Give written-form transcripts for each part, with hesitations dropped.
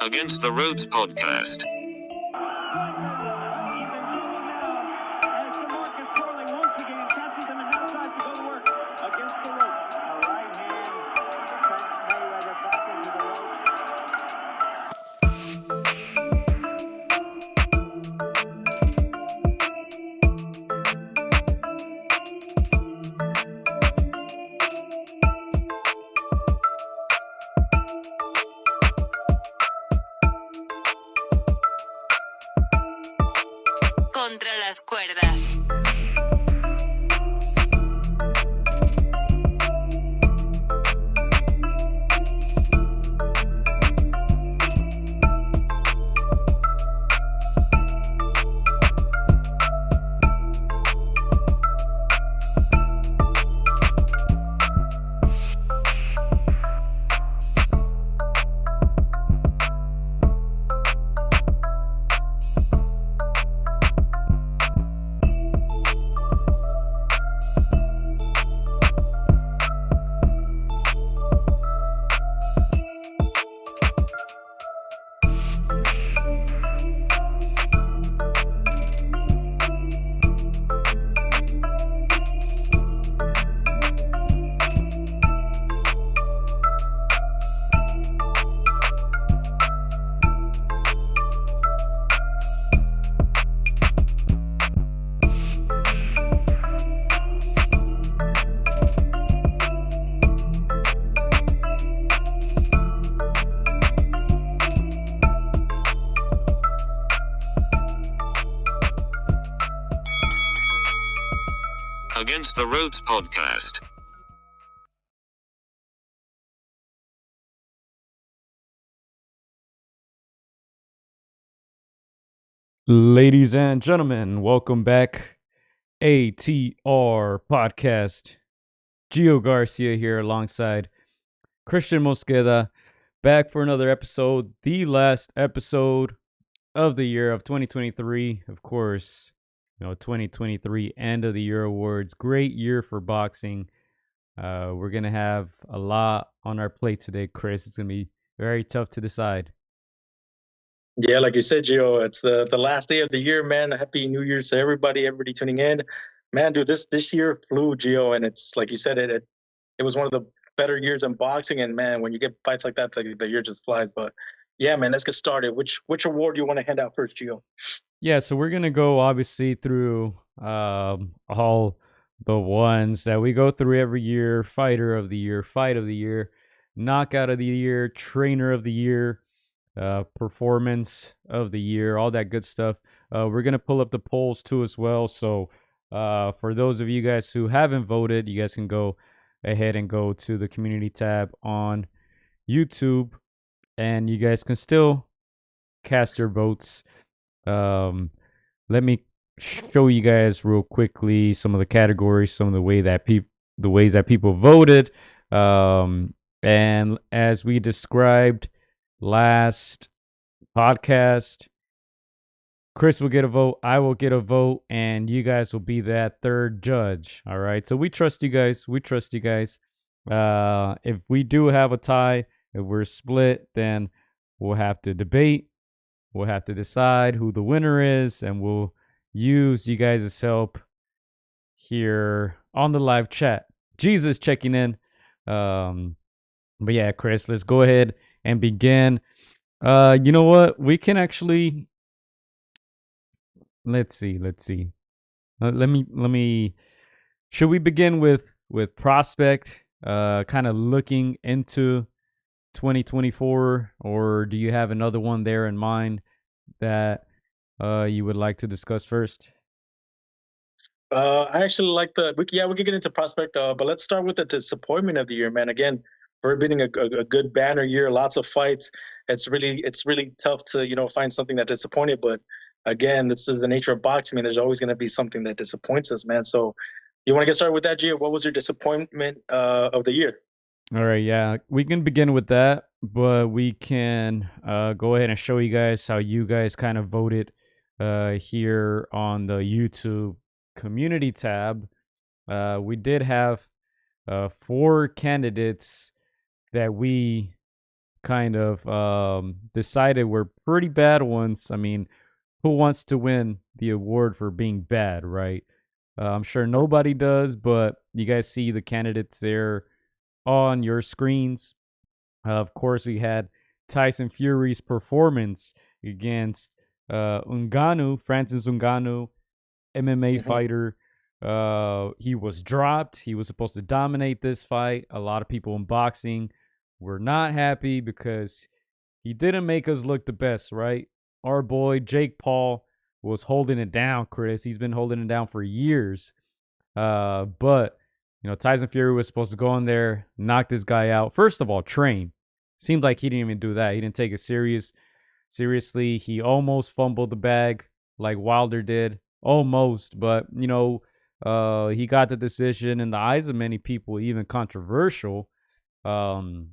Against the Ropes podcast. Contra las cuerdas. Against the Ropes podcast. Ladies and gentlemen, welcome back. AtR podcast. Gio Garcia here alongside Christian Mosqueda, back for another episode, the last episode of the year of 2023. Of course, 2023 end of the year awards. Great year for boxing. We're going to have a lot on our plate today, Chris. It's going to be very tough to decide. Yeah, like you said, Gio, it's the last day of the year, man. Happy New Year's to everybody tuning in. Man, dude, this year flew, Gio, and it's like you said, it was one of the better years in boxing. And man, when you get fights like that, the year just flies. But yeah, man, let's get started. Which award do you want to hand out first, Gio? Yeah, so we're gonna go obviously through all the ones that we go through every year: fighter of the year, fight of the year, knockout of the year, trainer of the year, performance of the year, all that good stuff. We're gonna pull up the polls too as well. So for those of you guys who haven't voted, you guys can go ahead and go to the community tab on YouTube, and you guys can still cast your votes. Let me show you guys real quickly some of the categories, some of the ways that people voted. And as we described last podcast, Chris will get a vote, I will get a vote, and you guys will be that third judge. All right. So we trust you guys. If we do have a tie, if we're split, then we'll have to debate. We'll have to decide who the winner is, and we'll use you guys' help here on the live chat. Jesus checking in. But yeah, Chris, let's go ahead and begin. You know what? We can actually let's see. Let me. Should we begin with prospect? Kind of looking into 2024, or do you have another one there in mind that you would like to discuss first? I actually like we could get into prospect, but let's start with the disappointment of the year, man. Again, for being a good banner year, lots of fights. It's really tough to find something that disappointed. But again, this is the nature of boxing. I mean, there's always going to be something that disappoints us, man. So you want to get started with that, Gio? What was your disappointment of the year? All right, yeah, we can begin with that, but we can go ahead and show you guys how you guys kind of voted here on the YouTube community tab. We did have 4 candidates that we kind of decided were pretty bad ones. I mean, who wants to win the award for being bad, right? I'm sure nobody does, but you guys see the candidates there on your screens. Of course, we had Tyson Fury's performance against Ngannou, Francis Ngannou, MMA Mhm. fighter. He was dropped. He was supposed to dominate this fight. A lot of people in boxing were not happy because he didn't make us look the best, right? Our boy Jake Paul was holding it down, Chris. He's been holding it down for years. But Tyson Fury was supposed to go in there, knock this guy out. First of all, train. Seemed like he didn't even do that. He didn't take it seriously. He almost fumbled the bag like Wilder did. Almost, but he got the decision in the eyes of many people, even controversial. Um,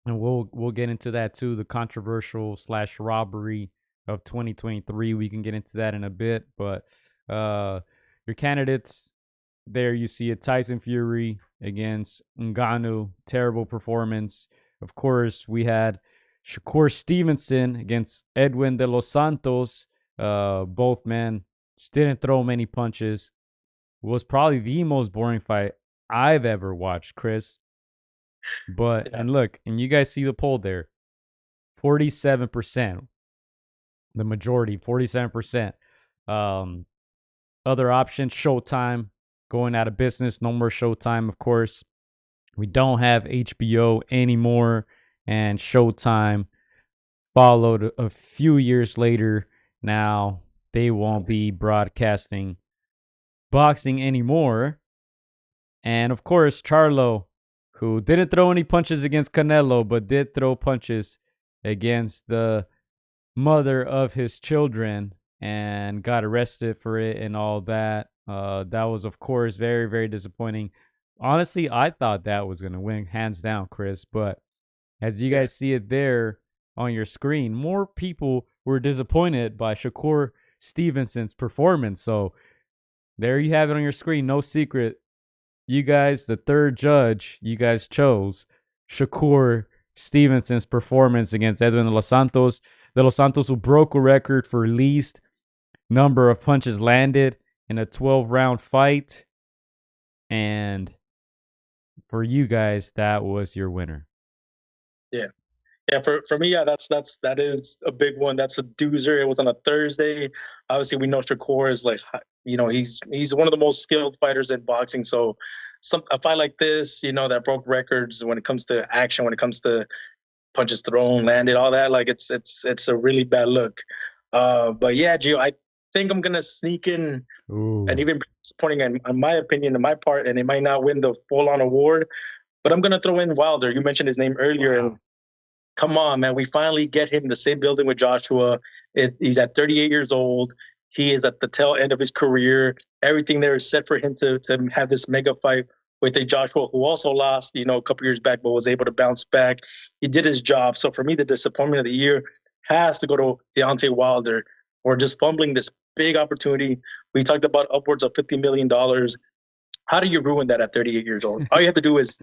and we'll get into that too. The controversial / robbery of 2023. We can get into that in a bit, but your candidates there, you see a Tyson Fury against Ngannou, terrible performance. Of course, we had Shakur Stevenson against Edwin de los Santos. Both men just didn't throw many punches. Was probably the most boring fight I've ever watched, Chris. But Yeah. and look, and you guys see the poll there. 47%. The majority, 47%. Other options, Showtime going out of business. No more Showtime, of course. We don't have HBO anymore. And Showtime followed a few years later. Now they won't be broadcasting boxing anymore. And of course, Charlo, who didn't throw any punches against Canelo, but did throw punches against the mother of his children and got arrested for it and all that. That was, of course, very, very disappointing. Honestly, I thought that was going to win hands down, Chris. But as you Yeah. guys see it there on your screen, more people were disappointed by Shakur Stevenson's performance. So there you have it on your screen. No secret. You guys, the third judge, you guys chose Shakur Stevenson's performance against Edwin de los Santos. De los Santos, who broke a record for least number of punches landed in a 12-round fight. And for you guys, that was your winner. Yeah. Yeah, for me, yeah, that is a big one. That's a doozer. It was on a Thursday. Obviously, we know Shakur is like, he's one of the most skilled fighters in boxing. So, a fight like this, that broke records when it comes to action, when it comes to punches thrown, landed, all that. Like it's a really bad look. But yeah, Gio, I think I'm gonna sneak in Ooh. and even disappointing in my opinion, in my part, and it might not win the full-on award. But I'm gonna throw in Wilder. You mentioned his name earlier, and come on, man. We finally get him in the same building with Joshua. He's at 38 years old. He is at the tail end of his career. Everything there is set for him to have this mega fight with a Joshua who also lost, a couple years back, but was able to bounce back. He did his job. So for me, the disappointment of the year has to go to Deontay Wilder for just fumbling this big opportunity. We talked about upwards of $50 million. How do you ruin that at 38 years old? All you have to do is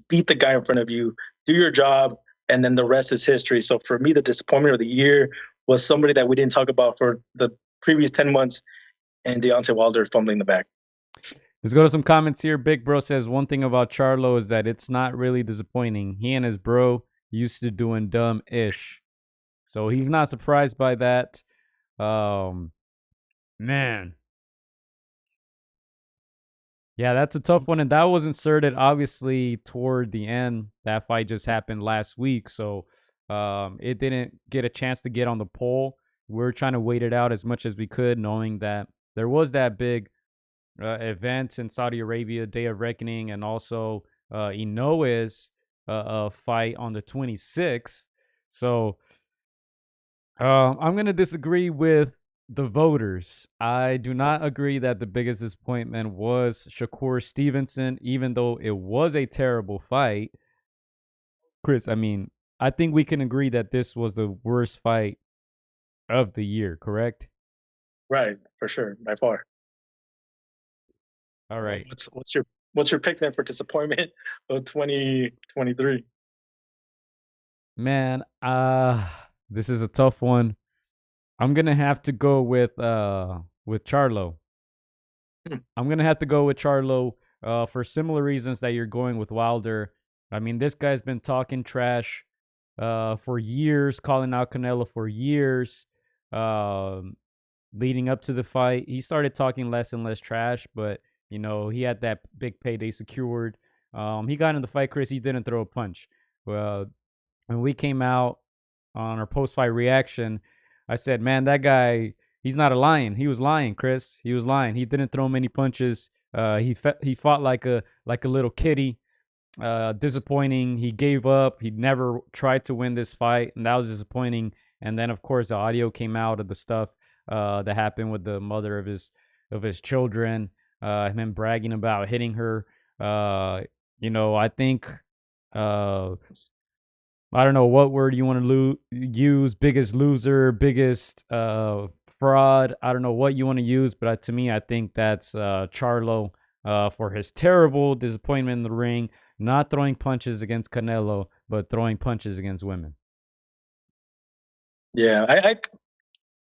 beat the guy in front of you, do your job, and then the rest is history. So for me, the disappointment of the year was somebody that we didn't talk about for the previous 10 months, and Deontay Wilder fumbling the bag. Let's go to some comments here. Big Bro says one thing about Charlo is that it's not really disappointing. He and his bro used to doing dumb-ish. So he's not surprised by that. Man. Yeah, that's a tough one. And that was inserted, obviously, toward the end. That fight just happened last week. So it didn't get a chance to get on the poll. We're trying to wait it out as much as we could, knowing that there was that big event in Saudi Arabia, Day of Reckoning, and also Inoue fight on the 26th. So I'm going to disagree with the voters. I do not agree that the biggest disappointment was Shakur Stevenson, even though it was a terrible fight. Chris, I mean, I think we can agree that this was the worst fight of the year, correct? Right, for sure, by far. All right. What's your pick then for disappointment of 2023? Man, this is a tough one. I'm gonna have to go with Charlo. Hmm. I'm gonna have to go with Charlo for similar reasons that you're going with Wilder. I mean, this guy's been talking trash for years, calling out Canelo for years. Um, Leading up to the fight, he started talking less and less trash, but he had that big payday secured. He got in the fight, Chris. He didn't throw a punch. Well, when we came out on our post fight reaction, I said, "Man, that guy, he's not a lion. He was lying, Chris. He was lying. He didn't throw many punches. He fought like a little kitty. Disappointing. He gave up. He never tried to win this fight, and that was disappointing. And then, of course, the audio came out of the stuff that happened with the mother of his children. Him bragging about hitting her. I think. I don't know what word you want to use. Biggest loser, biggest fraud. I don't know what you want to use, but to me, I think that's Charlo for his terrible disappointment in the ring, not throwing punches against Canelo, but throwing punches against women. Yeah,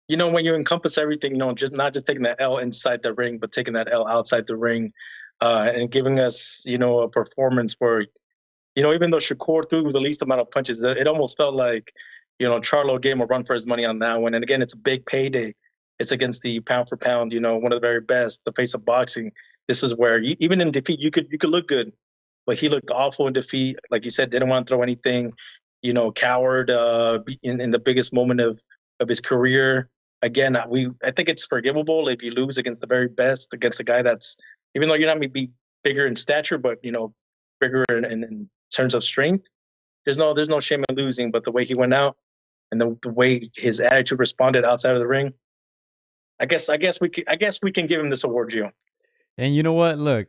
when you encompass everything, just not just taking that L inside the ring, but taking that L outside the ring, and giving us, a performance where, even though Shakur threw the least amount of punches, it almost felt like, Charlo gave him a run for his money on that one. And again, it's a big payday. It's against the pound for pound, one of the very best, the face of boxing. This is where even in defeat, you could look good, but he looked awful in defeat. Like you said, didn't want to throw anything, coward in the biggest moment of his career. Again, I think it's forgivable if you lose against the very best, against a guy that's, even though you're not going to be bigger in stature, but bigger in terms of strength. There's no shame in losing, but the way he went out and the way his attitude responded outside of the ring, I guess we can give him this award, Gio. And you know what? Look,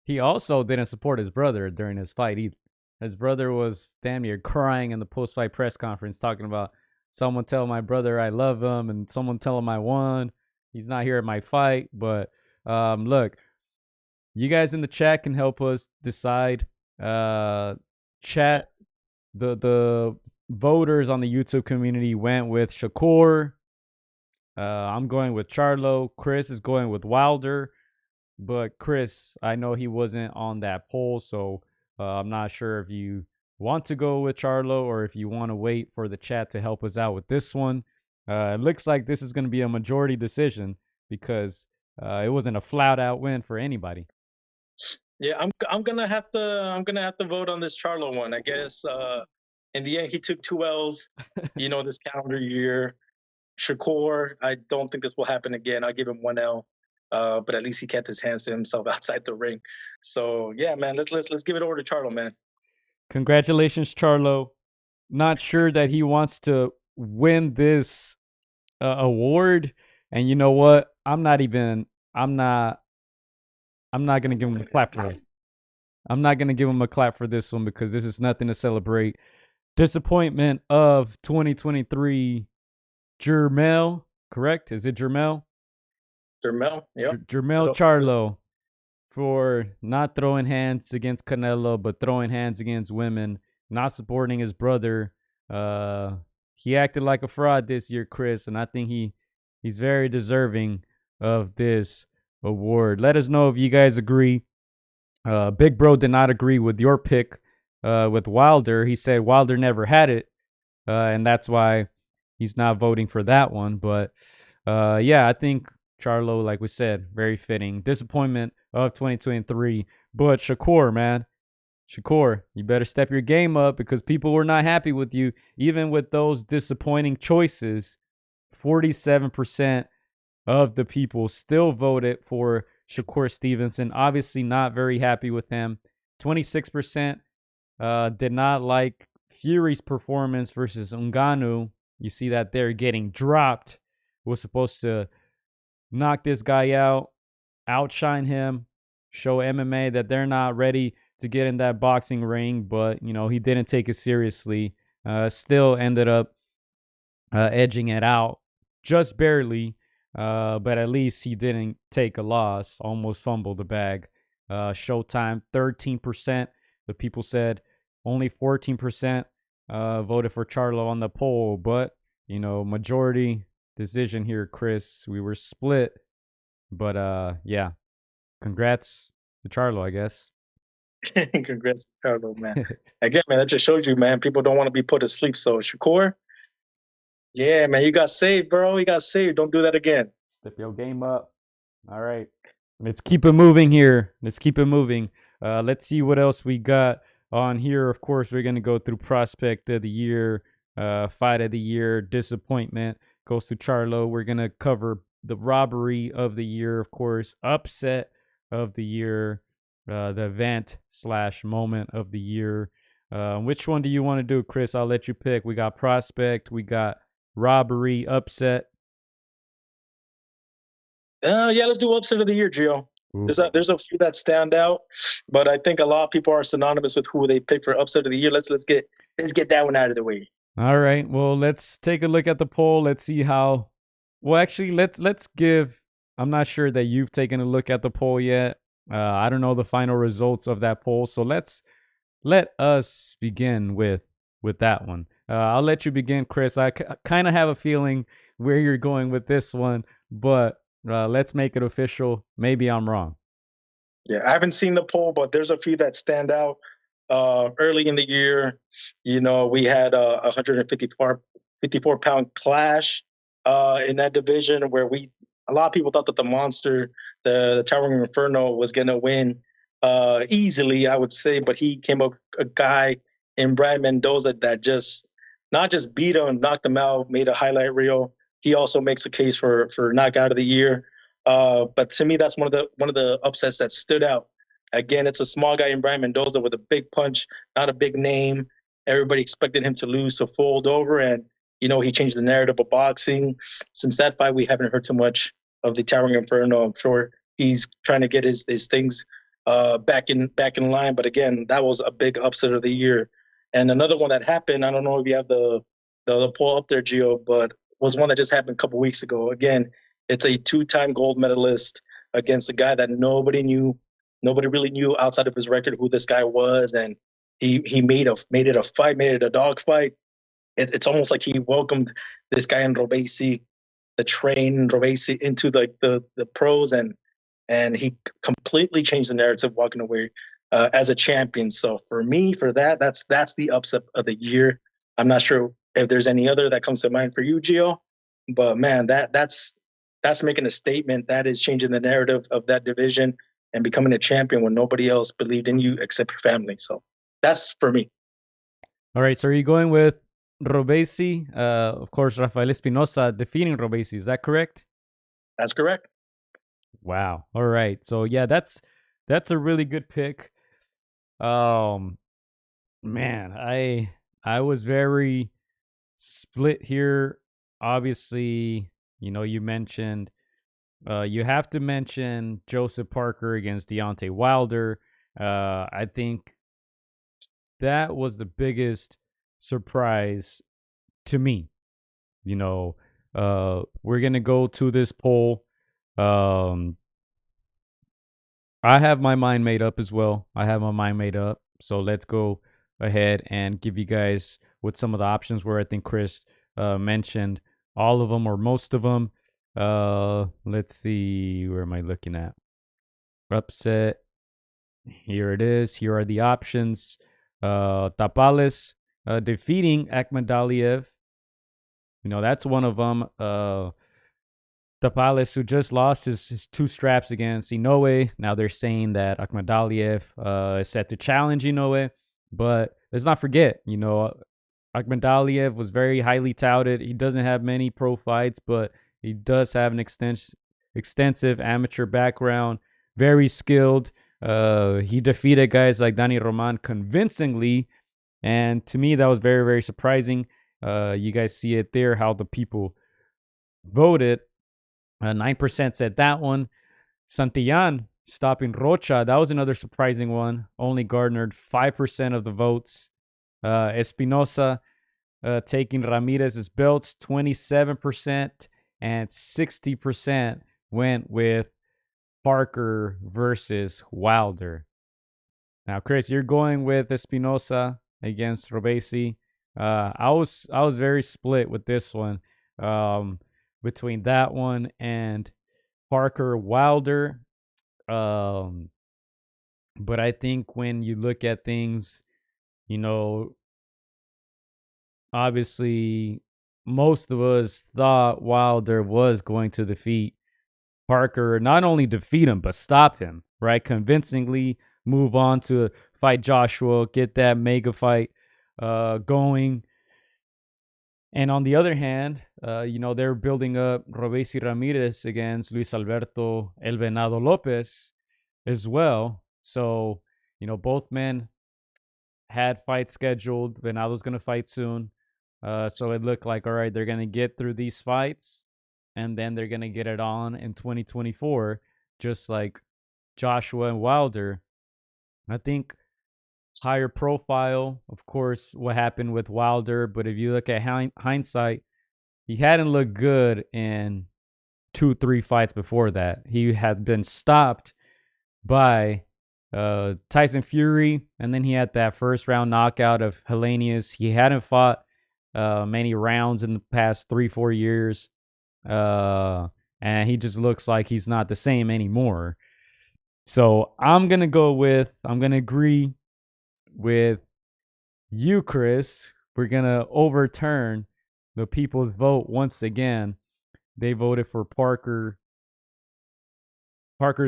he also didn't support his brother during his fight either. His brother was damn near crying in the post-fight press conference, talking about someone tell my brother I love him and someone tell him I won. He's not here at my fight. But look, you guys in the chat can help us decide. Chat, the voters on the YouTube community went with Shakur. I'm going with Charlo. Chris is going with Wilder. But Chris, I know he wasn't on that poll, so I'm not sure if you want to go with Charlo or if you want to wait for the chat to help us out with this one. It looks like this is going to be a majority decision because it wasn't a flat out win for anybody. Yeah, I'm gonna have to vote on this Charlo one. I guess in the end he took 2 L's, this calendar year. Shakur, I don't think this will happen again. I'll give him 1 L. But at least he kept his hands to himself outside the ring. So yeah, man, let's give it over to Charlo, man. Congratulations, Charlo. Not sure that he wants to win this award, and you know what? I'm not gonna give him a clap for it. I'm not gonna give him a clap for this one because this is nothing to celebrate. Disappointment of 2023, Jermell, correct? Is it Jermell? Jermell, yeah. Jermell Charlo for not throwing hands against Canelo, but throwing hands against women, not supporting his brother. He acted like a fraud this year, Chris, and I think he's very deserving of this award. Let us know if you guys agree. Big Bro did not agree with your pick with Wilder. He said Wilder never had it, and that's why he's not voting for that one. But yeah, I think Charlo, like we said, very fitting. Disappointment of 2023. But Shakur, man. Shakur, you better step your game up because people were not happy with you. Even with those disappointing choices, 47% of the people still voted for Shakur Stevenson. Obviously not very happy with him. 26% did not like Fury's performance versus Ngannou. You see that they're getting dropped. Was supposed to knock this guy out, outshine him, show MMA that they're not ready to get in that boxing ring. But, he didn't take it seriously. Still ended up edging it out just barely. But at least he didn't take a loss, almost fumbled the bag. Showtime, 13%. The people said only 14% voted for Charlo on the poll, but majority decision here, Chris. We were split, but yeah, congrats to Charlo, I guess. Congrats, Chicago, man. Again, man, that just shows you, man, people don't want to be put to sleep. So, Shakur, yeah, man, you got saved, bro. You got saved. Don't do that again. Step your game up. All right. Let's keep it moving here. Let's keep it moving. Let's see what else we got on here. Of course, we're going to go through prospect of the year, fight of the year, disappointment goes to Charlo. We're going to cover the robbery of the year, of course, upset of the year, the event/moment of the year. Which one do you want to do, Chris? I'll let you pick. We got prospect, we got robbery, upset. Yeah, let's do upset of the year, Gio. There's a few that stand out, but I think a lot of people are synonymous with who they pick for upset of the year. Let's get that one out of the way. All right. Well, let's take a look at the poll. Let's see how. Well, actually, let's give. I'm not sure that you've taken a look at the poll yet. I don't know the final results of that poll, so let us begin with that one. I'll let you begin, Chris. I kind of have a feeling where you're going with this one, but let's make it official. Maybe I'm wrong. Yeah, I haven't seen the poll, but there's a few that stand out. Early in the year, we had a 154-pound clash in that division where a lot of people thought that the monster, the Towering Inferno, was going to win easily, I would say, but he came up a guy in Brian Mendoza that not just beat him, knocked him out, made a highlight reel. He also makes a case for knockout of the year. But to me, that's one of the upsets that stood out. Again, it's a small guy in Brian Mendoza with a big punch, not a big name. Everybody expected him to lose, to fold over, and he changed the narrative of boxing. Since that fight, we haven't heard too much of the Towering Inferno. I'm sure he's trying to get his things back in line. But again, that was a big upset of the year. And another one that happened, I don't know if you have the poll up there, Gio, but was one that just happened a couple weeks ago. Again, it's a 2-time gold medalist against a guy that nobody really knew outside of his record who this guy was, and he made it a fight, made it a dog fight. It's almost like he welcomed this guy in Robesi, the train Robesi, into the pros, and he completely changed the narrative walking away as a champion. So for me, for that's the upset of the year. I'm not sure if there's any other that comes to mind for you, Gio, but man, that's making a statement. That is changing the narrative of that division and becoming a champion when nobody else believed in you except your family. So that's for me. All right. So are you going with Robesi? Of course, Rafael Espinosa defeating Robesi. Is that correct? That's correct. Wow. All right. So yeah, that's a really good pick. Man, I was very split here. Obviously, you mentioned you have to mention Joseph Parker against Deontay Wilder. I think that was the biggest surprise to me. We're going to go to this poll. I have my mind made up as well. So let's go ahead and give you guys what some of the options were. I think Chris mentioned all of them or most of them. Let's see. Where am I looking at? Upset. Here it is. Here are the options. Tapales defeating Akhmadaliev. That's one of them. Tapales, who just lost his 2 straps against Inoue. Now they're saying that Akhmadaliev is set to challenge Inoue. But let's not forget, Akhmadaliev was very highly touted. He doesn't have many pro fights, but he does have an extensive amateur background. Very skilled. He defeated guys like Danny Roman convincingly. And to me, that was very, very surprising. You guys see it there, how the people voted. 9% said that one. Santillan stopping Rocha. That was another surprising one. Only garnered 5% of the votes. Espinosa taking Ramirez's belts, 27%. And 60% went with Parker versus Wilder. Now, Chris, you're going with Espinosa against Robesi. I was very split with this one, between that one and Parker Wilder. Um, but I think when you look at things, you know, obviously most of us thought Wilder was going to defeat Parker, not only defeat him, but stop him, right? Convincingly move on to fight Joshua, get that mega fight going. And on the other hand, they're building up Robesi Ramirez against Luis Alberto El Venado Lopez as well. So, both men had fights scheduled. Venado's going to fight soon. So it looked like, all right, they're going to get through these fights and then they're going to get it on in 2024, just like Joshua and Wilder. I think higher profile, of course, what happened with Wilder. But if you look at hindsight, he hadn't looked good in 2-3 fights before that. He had been stopped by Tyson Fury, and then he had that first round knockout of Helenius. He hadn't fought many rounds in the past 3-4 years, and he just looks like he's not the same anymore. So I'm gonna agree with you, Chris. We're gonna overturn the people's vote once again. They voted for Parker's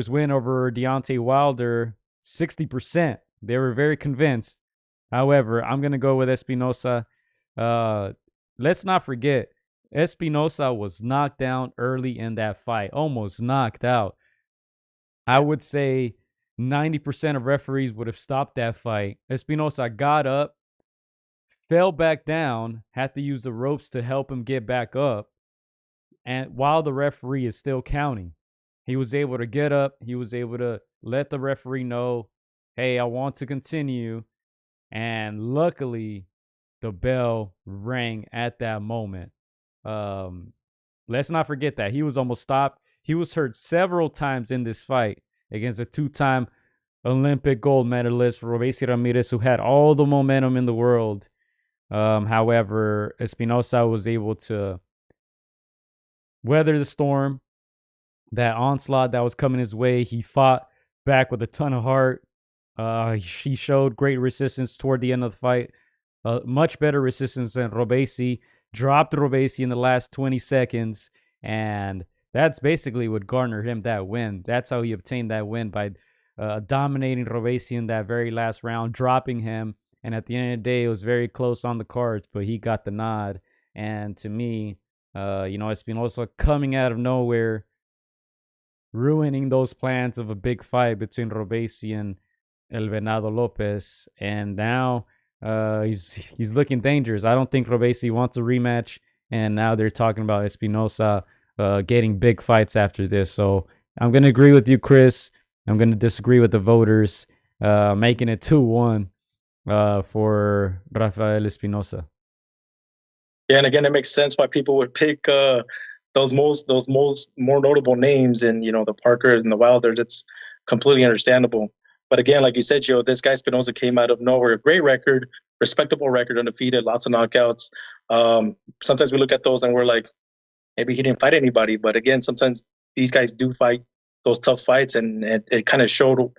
win over Deontay Wilder, 60%. They were very convinced. However, I'm gonna go with Espinosa. Let's not forget, Espinosa was knocked down early in that fight, almost knocked out. I would say 90% of referees would have stopped that fight. Espinosa got up, fell back down, had to use the ropes to help him get back up. And while the referee is still counting, he was able to get up. He was able to let the referee know, hey, I want to continue. And luckily, the bell rang at that moment. Let's not forget that. He was almost stopped. He was hurt several times in this fight against a 2-time Olympic gold medalist, Robesi Ramirez, who had all the momentum in the world. However, Espinosa was able to weather the storm, that onslaught that was coming his way. He fought back with a ton of heart. He showed great resistance toward the end of the fight. Much better resistance than Robesi. Dropped Robesi in the last 20 seconds, and that's basically what garnered him that win. That's how he obtained that win, by dominating Robesi in that very last round, dropping him. And at the end of the day, it was very close on the cards, but he got the nod. And to me, Espinosa coming out of nowhere, ruining those plans of a big fight between Robesi and El Venado Lopez. And now he's looking dangerous. I don't think Robesi wants a rematch, and now they're talking about Espinosa getting big fights after this. So I'm going to agree with you, Chris. I'm going to disagree with the voters, making it 2-1 for Rafael Espinosa. Yeah, and again, it makes sense why people would pick those more notable names, and the Parker and the Wilders. It's completely understandable. But again, like you said, Joe, this guy Espinosa came out of nowhere. Great record, respectable record, undefeated, lots of knockouts. Sometimes we look at those and we're like, maybe he didn't fight anybody. But again, sometimes these guys do fight those tough fights, and it kind of showed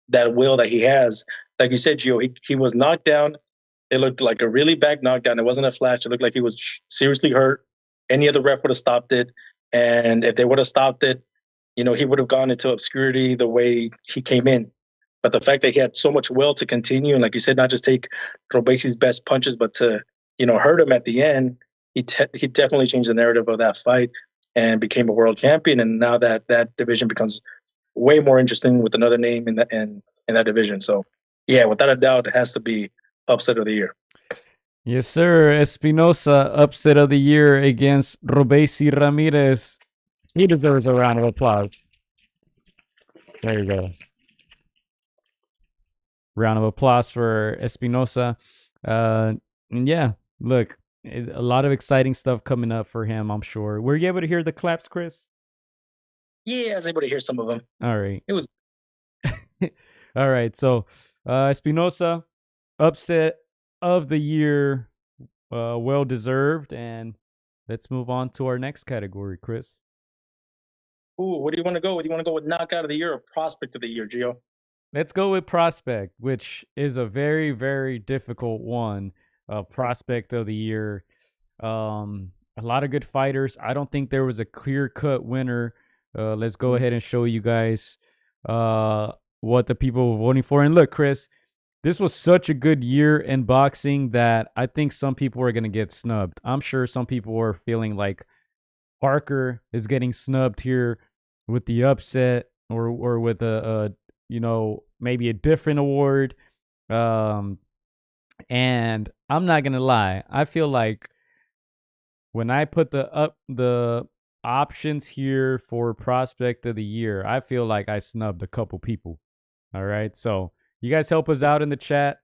that will that he has. Like you said, Gio, he was knocked down. It looked like a really bad knockdown. It wasn't a flash. It looked like he was seriously hurt. Any other ref would have stopped it. And if they would have stopped it, he would have gone into obscurity the way he came in. But the fact that he had so much will to continue, and like you said, not just take Robesi's best punches, but to, hurt him at the end, he definitely changed the narrative of that fight and became a world champion. And now that division becomes way more interesting with another name in that division. So, yeah, without a doubt, it has to be upset of the year. Yes, sir. Espinosa, upset of the year against Robesi Ramirez. He deserves a round of applause. There you go. Round of applause for Espinosa. And yeah, look, a lot of exciting stuff coming up for him, I'm sure. Were you able to hear the claps, Chris? Yeah, I was able to hear some of them. All right. It was. All right. So, Espinosa, upset of the year well deserved. And let's move on to our next category, Chris. Ooh, what do you want to go with? You want to go with knockout of the year or prospect of the year, Gio? Let's go with prospect, which is a very, very difficult one. Prospect of the year. A lot of good fighters. I don't think there was a clear cut winner. Let's go ahead and show you guys what the people were voting for. And look, Chris, this was such a good year in boxing that I think some people are going to get snubbed. I'm sure some people are feeling like Parker is getting snubbed here with the upset or with a maybe a different award. And I'm not going to lie. I feel like when I put the options here for prospect of the year, I feel like I snubbed a couple people. All right. So you guys help us out in the chat.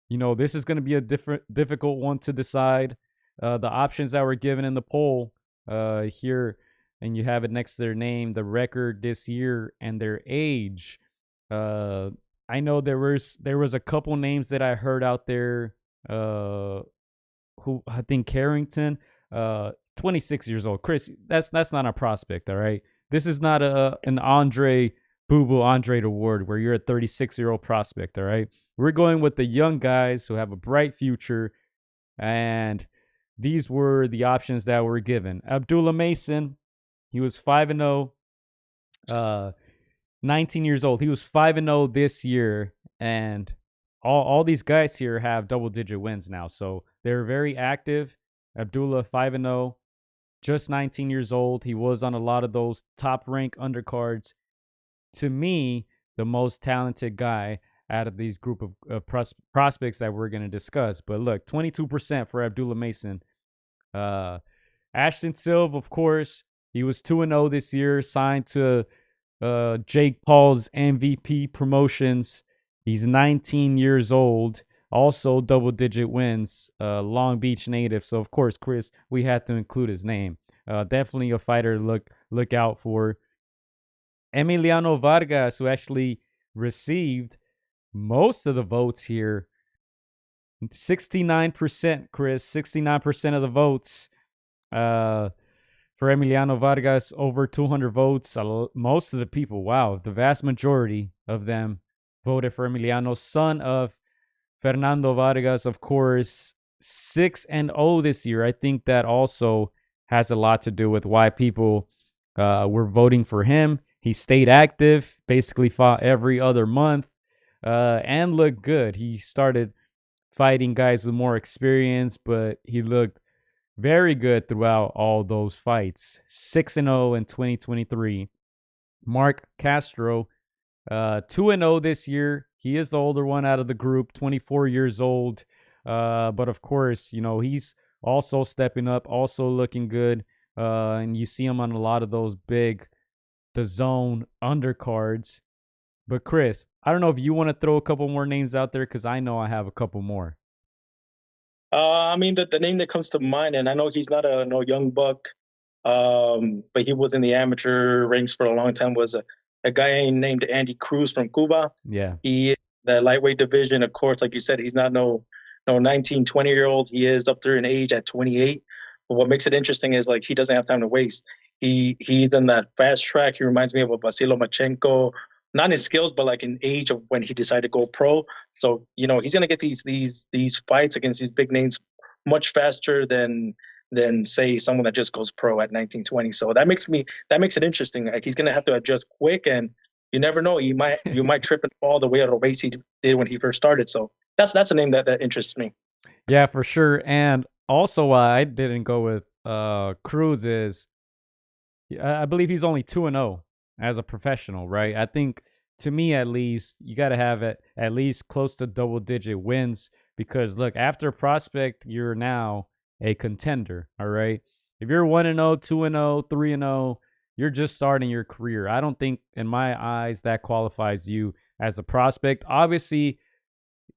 This is going to be a difficult one to decide. The options that were given in the poll here, and you have it next to their name, the record this year, and their age. I know there was a couple names that I heard out there. Who I think Carrington, 26 years old. Chris, that's not a prospect, all right? This is not an Andre Boo Boo Andre award where you're a 36-year-old prospect, all right? We're going with the young guys who have a bright future, and these were the options that were given. Abdullah Mason, he was 5-0, 19 years old. He was 5-0 this year, and all these guys here have double-digit wins now, so they're very active. Abdullah 5-0, just 19 years old. He was on a lot of those top-rank undercards. To me, the most talented guy out of these group of prospects that we're going to discuss. But look, 22% for Abdullah Mason. Ashton Silva, of course, he was 2-0 this year, signed to Jake Paul's MVP Promotions. He's 19 years old, also double-digit wins, Long Beach native. So, of course, Chris, we had to include his name. Definitely a fighter to look out for. Emiliano Vargas, who actually received most of the votes here. 69%, Chris. 69% of the votes for Emiliano Vargas, over 200 votes. Most of the people, wow, the vast majority of them voted for Emiliano, son of Fernando Vargas, of course. 6-0 this year. I think that also has a lot to do with why people were voting for him. He stayed active, basically fought every other month, and looked good. He started fighting guys with more experience, but he looked very good throughout all those fights. 6-0 in 2023. Mark Castro, 2-0 this year. He is the older one out of the group, 24 years old. But of course, he's also stepping up, also looking good. And you see him on a lot of those big DAZN undercards. But Chris, I don't know if you want to throw a couple more names out there, because I know I have a couple more. I mean, the name that comes to mind, and I know he's not no young buck, but he was in the amateur ranks for a long time, was a guy named Andy Cruz from Cuba. Yeah. He, the lightweight division, of course, like you said, he's not no 19, 20-year-old. He is up there in age at 28. But what makes it interesting is, like, he doesn't have time to waste. He's in that fast track. He reminds me of a Vasil Lomachenko, not in skills, but like in age of when he decided to go pro. So, he's gonna get these fights against these big names much faster than say someone that just goes pro at 19, 20. So that makes it interesting. Like, he's gonna have to adjust quick, and you never know. You might trip and fall the way Alvarez did when he first started. So that's a name that interests me. Yeah, for sure. And also why I didn't go with Cruz is I believe he's only 2-0 as a professional, right? I think, to me at least, you got to have it at least close to double-digit wins, because look, after prospect, you're now a contender, all right? If you're 1-0, 2-0, 3-0, you're just starting your career. I don't think, in my eyes, that qualifies you as a prospect. Obviously,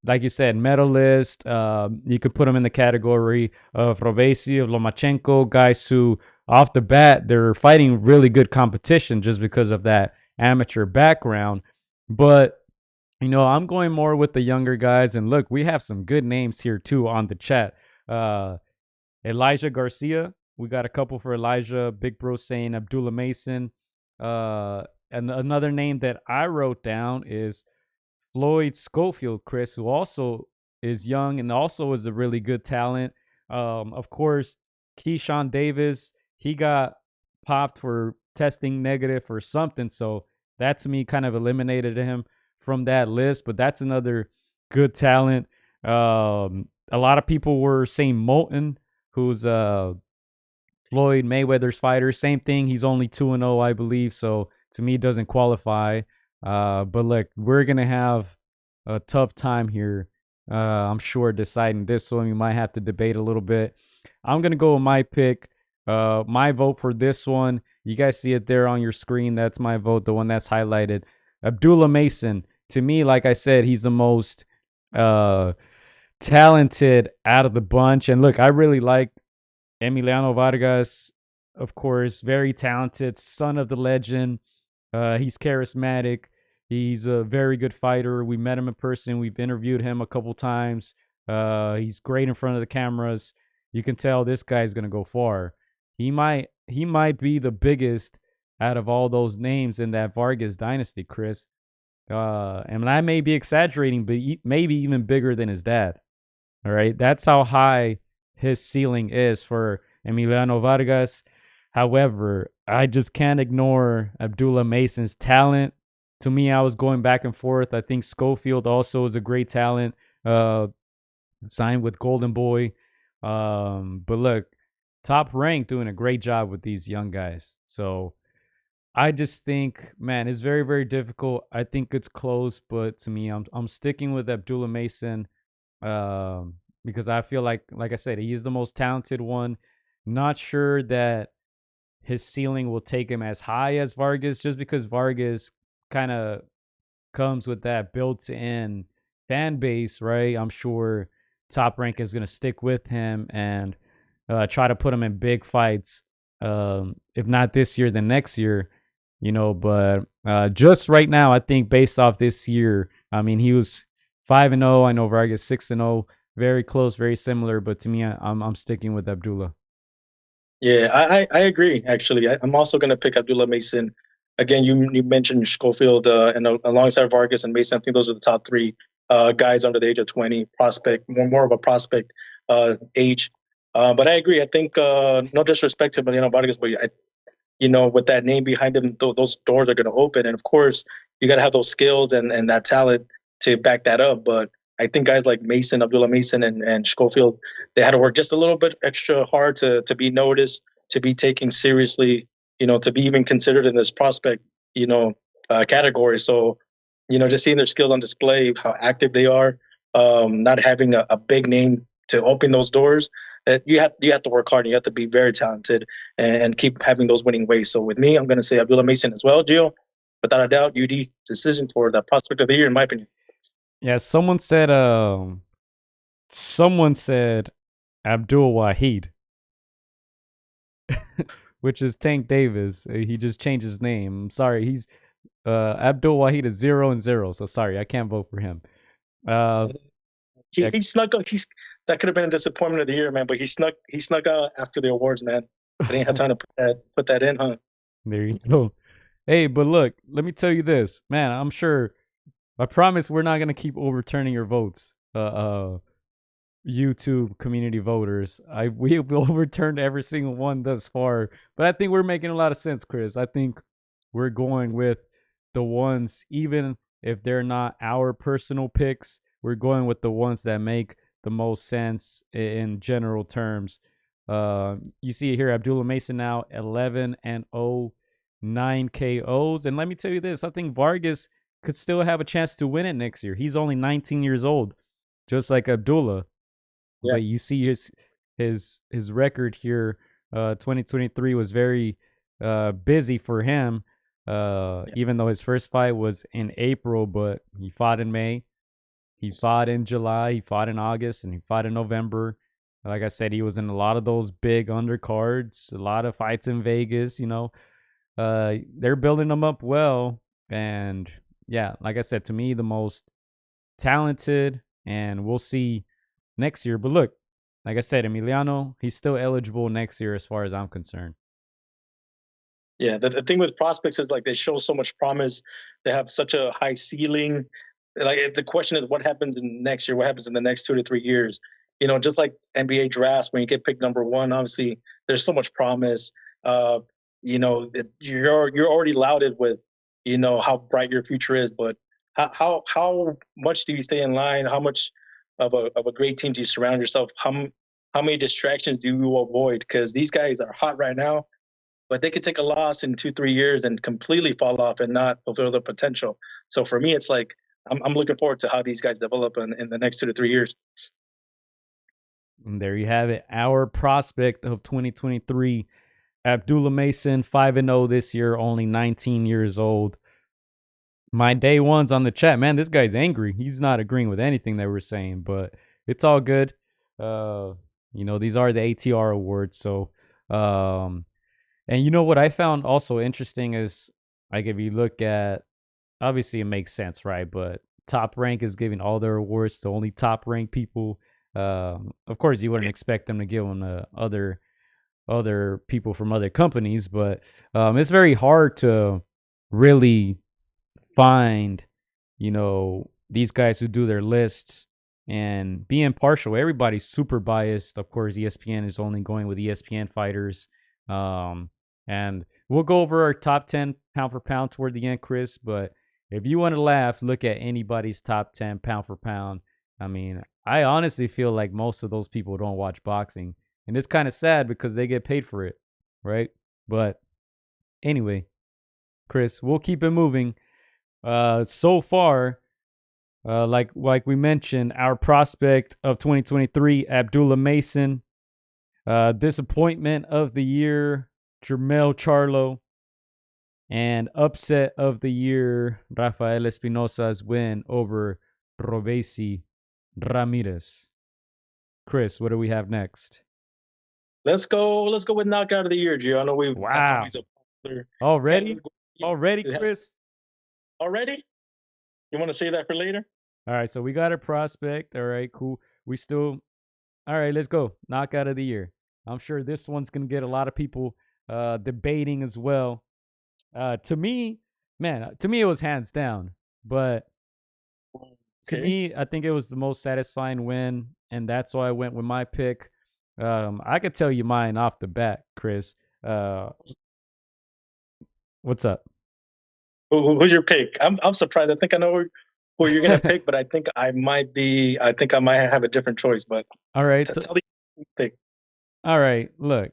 like you said, medalist, you could put them in the category of Robesi, of Lomachenko, guys who, off the bat, they're fighting really good competition just because of that amateur background. But, I'm going more with the younger guys. And look, we have some good names here, too, on the chat. Elijah Garcia. We got a couple for Elijah. Big Bro saying Abdullah Mason. And another name that I wrote down is Floyd Schofield, Chris, who also is young and also is a really good talent. Of course, Keyshawn Davis, he got popped for testing negative or something. So that to me kind of eliminated him from that list. But that's another good talent. A lot of people were saying Moulton, who's Floyd Mayweather's fighter. Same thing. He's only 2-0, I believe. So to me, doesn't qualify. But look, we're gonna have a tough time here. I'm sure deciding this one. We might have to debate a little bit. I'm gonna go with my pick. My vote for this one. You guys see it there on your screen. That's my vote. The one that's highlighted. Abdullah Mason. To me, like I said, he's the most talented out of the bunch. And look, I really like Emiliano Vargas, of course, very talented, son of the legend. He's charismatic. He's a very good fighter. We met him in person. We've interviewed him a couple times. He's great in front of the cameras. You can tell this guy's gonna go far. He might be the biggest out of all those names in that Vargas dynasty, Chris. And I may be exaggerating, but maybe even bigger than his dad. All right, that's how high his ceiling is for Emiliano Vargas. However, I just can't ignore Abdullah Mason's talent. To me, I was going back and forth. I think Schofield also is a great talent. Signed with Golden Boy. But look, Top Rank doing a great job with these young guys. So I just think, man, it's very, very difficult. I think it's close, but to me, I'm sticking with Abdullah Mason. Because I feel like I said, he is the most talented one. Not sure that his ceiling will take him as high as Vargas, just because Vargas kind of comes with that built-in fan base, right? I'm sure Top Rank is going to stick with him and try to put him in big fights. If not this year, then next year, But just right now, I think based off this year, I mean, he was 5-0. I know Vargas 6-0. Very close, very similar. But to me, I'm sticking with Abdullah. Yeah, I agree. Actually, I'm also going to pick Abdullah Mason. Again, you mentioned Schofield and alongside Vargas and Mason. I think those are the top three guys under the age of 20. Prospect, more of a prospect age. But I agree. I think no disrespect to Emiliano Vargas, but with that name behind him, those doors are going to open. And of course, you got to have those skills and that talent to back that up. But I think guys like Mason, Abdullah Mason, and Schofield, they had to work just a little bit extra hard to be noticed, to be taken seriously, to be even considered in this prospect, category. So, just seeing their skills on display, how active they are, not having a big name to open those doors. You have to work hard. And you have to be very talented and keep having those winning ways. So with me, I'm going to say Abdullah Mason as well, Gio. Without a doubt, UD decision for the prospect of the year, in my opinion. Yeah, someone said Abdul Wahid, which is Tank Davis. He just changed his name. I'm sorry. He's Abdul Wahid is 0-0. So sorry, I can't vote for him. He snuck up. That could have been a disappointment of the year, man. But he snuck out after the awards, man. I didn't have time to put that in, huh? There you go. Hey, but look, let me tell you this, man. I'm sure. I promise we're not gonna keep overturning your votes, YouTube community voters. We've overturned every single one thus far, but I think we're making a lot of sense, Chris. I think we're going with the ones, even if they're not our personal picks, we're going with the ones that make the most sense in general terms. You see here, Abdullah Mason now 11-0, 9 KOs, and let me tell you this: I think Vargas could still have a chance to win it next year. He's only 19 years old, just like Abdullah. Yeah. But you see his record here. 2023 was very busy for him. Even though his first fight was in April, but he fought in May, he fought in July, he fought in August, and he fought in November. Like I said, he was in a lot of those big undercards, a lot of fights in Vegas. They're building him up well, and yeah, like I said, to me, the most talented, and we'll see next year. But look, like I said, Emiliano, he's still eligible next year as far as I'm concerned. Yeah, the thing with prospects is like they show so much promise. They have such a high ceiling. Like the question is, what happens in next year? What happens in the next 2 to 3 years? Just like NBA drafts, when you get picked number one, obviously there's so much promise. You're already lauded with, how bright your future is. But how much do you stay in line? How much of a great team do you surround yourself? How many distractions do you avoid? Because these guys are hot right now, but they could take a loss in 2 3 years and completely fall off and not fulfill their potential. So for me, it's like I'm looking forward to how these guys develop in the next 2 to 3 years. And there you have it. Our prospect of 2023, Abdullah Mason, 5-0 this year, only 19 years old. My day one's on the chat. Man, this guy's angry. He's not agreeing with anything that we're saying, but it's all good. These are the AtR awards. So, and you know what I found also interesting is, like, if you look at, obviously it makes sense, right? But Top Rank is giving all their awards to only top ranked people. Of course, you wouldn't expect them to give them to other people from other companies, but it's very hard to really find, these guys who do their lists and be impartial. Everybody's super biased. Of course, ESPN is only going with ESPN fighters. And we'll go over our top 10 pound for pound toward the end, Chris. But if you want to laugh, look at anybody's top 10 pound for pound. I mean, I honestly feel like most of those people don't watch boxing. And it's kind of sad because they get paid for it, right? But anyway, Chris, we'll keep it moving. So far, like we mentioned, our prospect of 2023, Abdullah Mason. Disappointment of the year, Jermell Charlo. And upset of the year, Rafael Espinosa's win over Robesi Ramirez. Chris, what do we have next? Let's go with knockout of the year, Gio. I know we've Wow. Already, Chris? Already? You want to say that for later? All right, so we got a prospect. All right, cool. All right, let's go. Knockout of the year. I'm sure this one's going to get a lot of people debating as well. To me, it was hands down. But to me, I think it was the most satisfying win, and that's why I went with my pick. I could tell you mine off the bat, Chris. What's up? Who's your pick? I'm surprised. I think I know who you're gonna pick, but I think I might have a different choice. But all right, tell me pick. All right, look,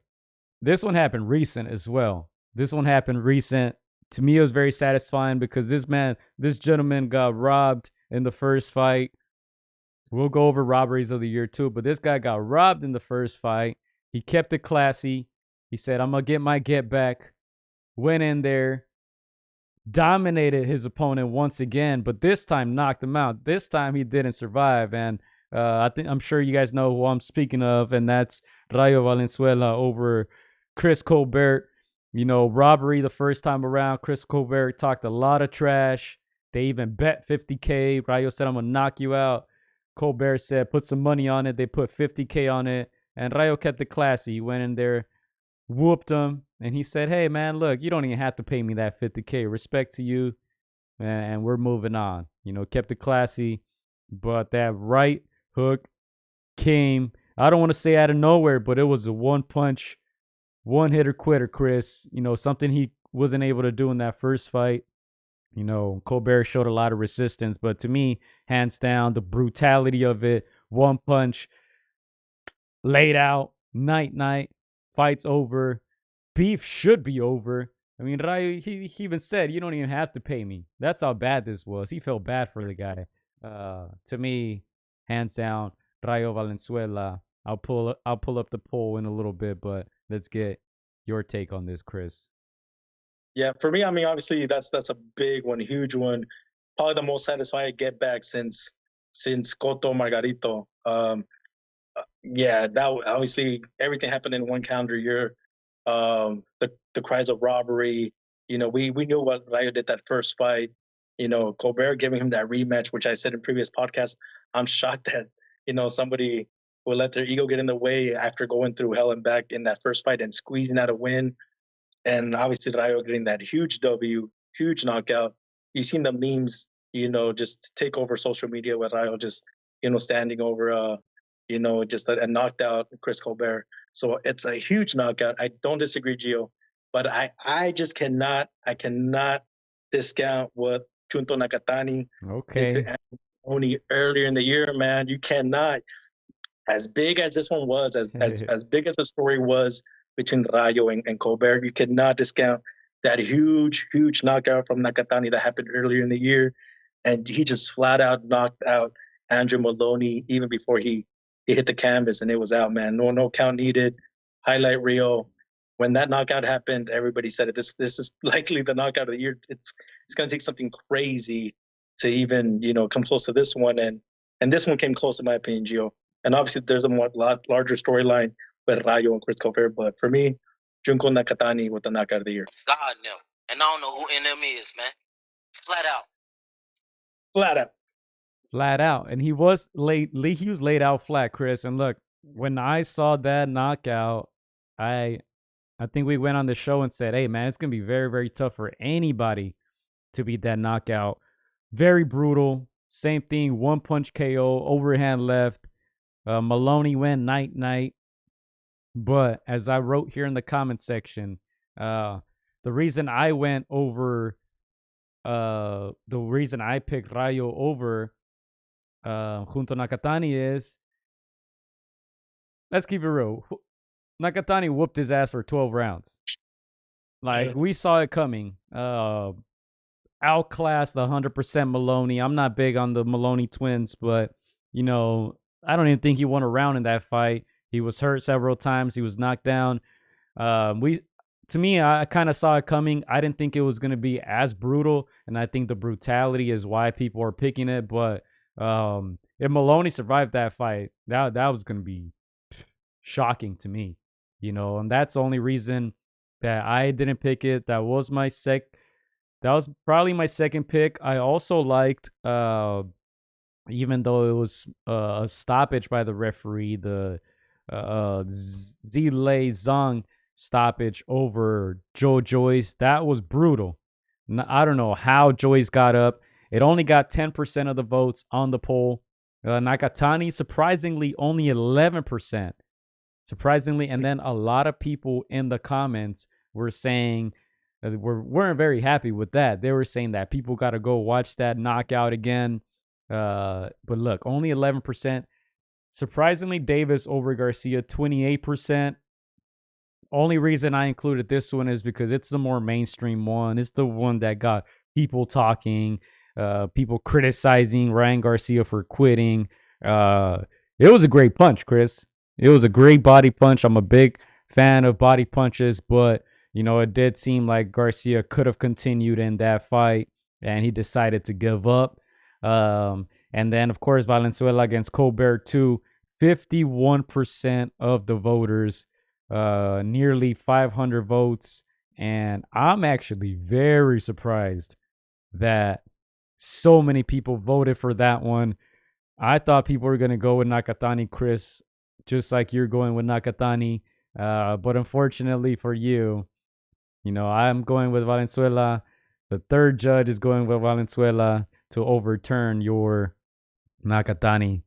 this one happened recent as well. To me, it was very satisfying because this gentleman got robbed in the first fight. We'll go over robberies of the year too, but this guy got robbed in the first fight. He kept it classy. He said, I'm going to get my get back. Went in there, dominated his opponent once again, but this time knocked him out. This time he didn't survive. And I'm sure you guys know who I'm speaking of, and that's Rayo Valenzuela over Chris Colbert. Robbery the first time around. Chris Colbert talked a lot of trash. They even bet $50K. Rayo said, I'm going to knock you out. Colbert said, put some money on it. They put $50K on it. And Rayo kept it classy. He went in there, whooped him. And he said, hey, man, look, you don't even have to pay me that $50K. Respect to you. And we're moving on. Kept it classy. But that right hook came, I don't want to say out of nowhere, but it was a one-punch, one-hitter quitter, Chris. Something he wasn't able to do in that first fight. Colbert showed a lot of resistance, but to me, hands down, the brutality of it, one punch, laid out, night, fight's over, beef should be over. I mean, Rayo, he even said, you don't even have to pay me. That's how bad this was. He felt bad for the guy. To me, hands down, Rayo Valenzuela. I'll pull up the poll in a little bit, but let's get your take on this, Chris. Yeah, for me, I mean, obviously that's a big one, huge one. Probably the most satisfying get back since Cotto Margarito. Yeah, that obviously everything happened in one calendar year. The cries of robbery. We knew what Rayo did that first fight. Colbert giving him that rematch, which I said in previous podcasts. I'm shocked that somebody will let their ego get in the way after going through hell and back in that first fight and squeezing out a win. And obviously Rayo getting that huge W, huge knockout. You've seen the memes, just take over social media with Rayo just, standing over, just a knocked out Chris Colbert. So it's a huge knockout. I don't disagree, Gio, but I cannot discount what Junto Nakatani Okay. only earlier in the year, man. You cannot. As big as this one was, as big as the story was between Rayo and Colbert, you cannot discount that huge knockout from Nakatani that happened earlier in the year, and he just flat out knocked out Andrew Maloney even before he hit the canvas, and it was out, man. No count needed. Highlight reel. When that knockout happened, everybody said it. This is likely the knockout of the year. It's going to take something crazy to even come close to this one, and this one came close in my opinion, Gio. And obviously, there's a lot larger storyline with Rayo and Chris Colbert. But for me, Junko Nakatani with the knockout of the year. God no. And I don't know who NM is, man. Flat out. Flat out. And he was he was laid out flat, Chris. And look, when I saw that knockout, I think we went on the show and said, hey, man, it's going to be very, very tough for anybody to beat that knockout. Very brutal. Same thing, one punch KO, overhand left. Maloney went night. But as I wrote here in the comment section, the reason I went over, the reason I picked Rayo over Junto Nakatani is, let's keep it real. Nakatani whooped his ass for 12 rounds. Like, we saw it coming. Outclassed 100% Maloney. I'm not big on the Maloney twins, but, I don't even think he won a round in that fight. He was hurt several times. He was knocked down. To me, I kind of saw it coming. I didn't think it was going to be as brutal, and I think the brutality is why people are picking it. But if Maloney survived that fight, that was going to be shocking to me, and that's the only reason that I didn't pick it. That was probably my second pick. I also liked, even though it was a stoppage by the referee, the Zilei Zhang stoppage over Joe Joyce. That was brutal. I don't know how Joyce got up. It only got 10% of the votes on the poll. Nakatani, surprisingly, only 11%. Surprisingly, and then a lot of people in the comments were saying weren't very happy with that. They were saying that people got to go watch that knockout again. But look, only 11%. Surprisingly, Davis over Garcia, 28%. Only reason I included this one is because it's the more mainstream one. It's the one that got people talking, people criticizing Ryan Garcia for quitting. It was a great punch, Chris. It was a great body punch. I'm a big fan of body punches, but, it did seem like Garcia could have continued in that fight, and he decided to give up. And then, of course, Valenzuela against Colbert, too. 51% of the voters, nearly 500 votes. And I'm actually very surprised that so many people voted for that one. I thought people were going to go with Nakatani, Chris, just like you're going with Nakatani. But unfortunately for you, I'm going with Valenzuela. The third judge is going with Valenzuela to overturn your Nakatani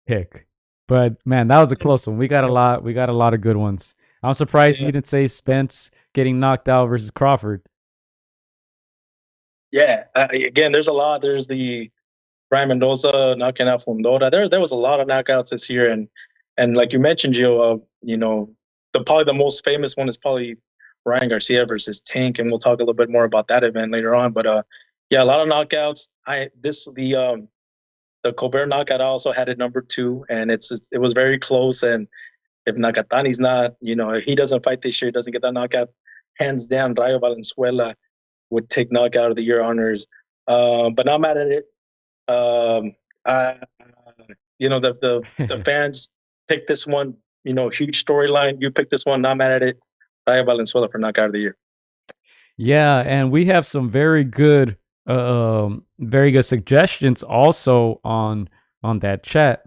pick. But man, that was a close one. We got a lot of good ones. I'm surprised you didn't say Spence getting knocked out versus Crawford. Yeah, again, there's a lot. There's the Brian Mendoza knocking out Fundora. There was a lot of knockouts this year, and like you mentioned, Gio, probably the most famous one is probably Ryan Garcia versus Tank, and we'll talk a little bit more about that event later on. But a lot of knockouts. The Colbert knockout also had it number 2, and it was very close. And if Nakatani's not, if he doesn't fight this year, doesn't get that knockout, hands down, Rayo Valenzuela would take knockout of the year honors. But not mad at it. The fans picked this one. Huge storyline. You picked this one. Not mad at it. Rayo Valenzuela for knockout of the year. Yeah, and we have some very good suggestions also on that chat.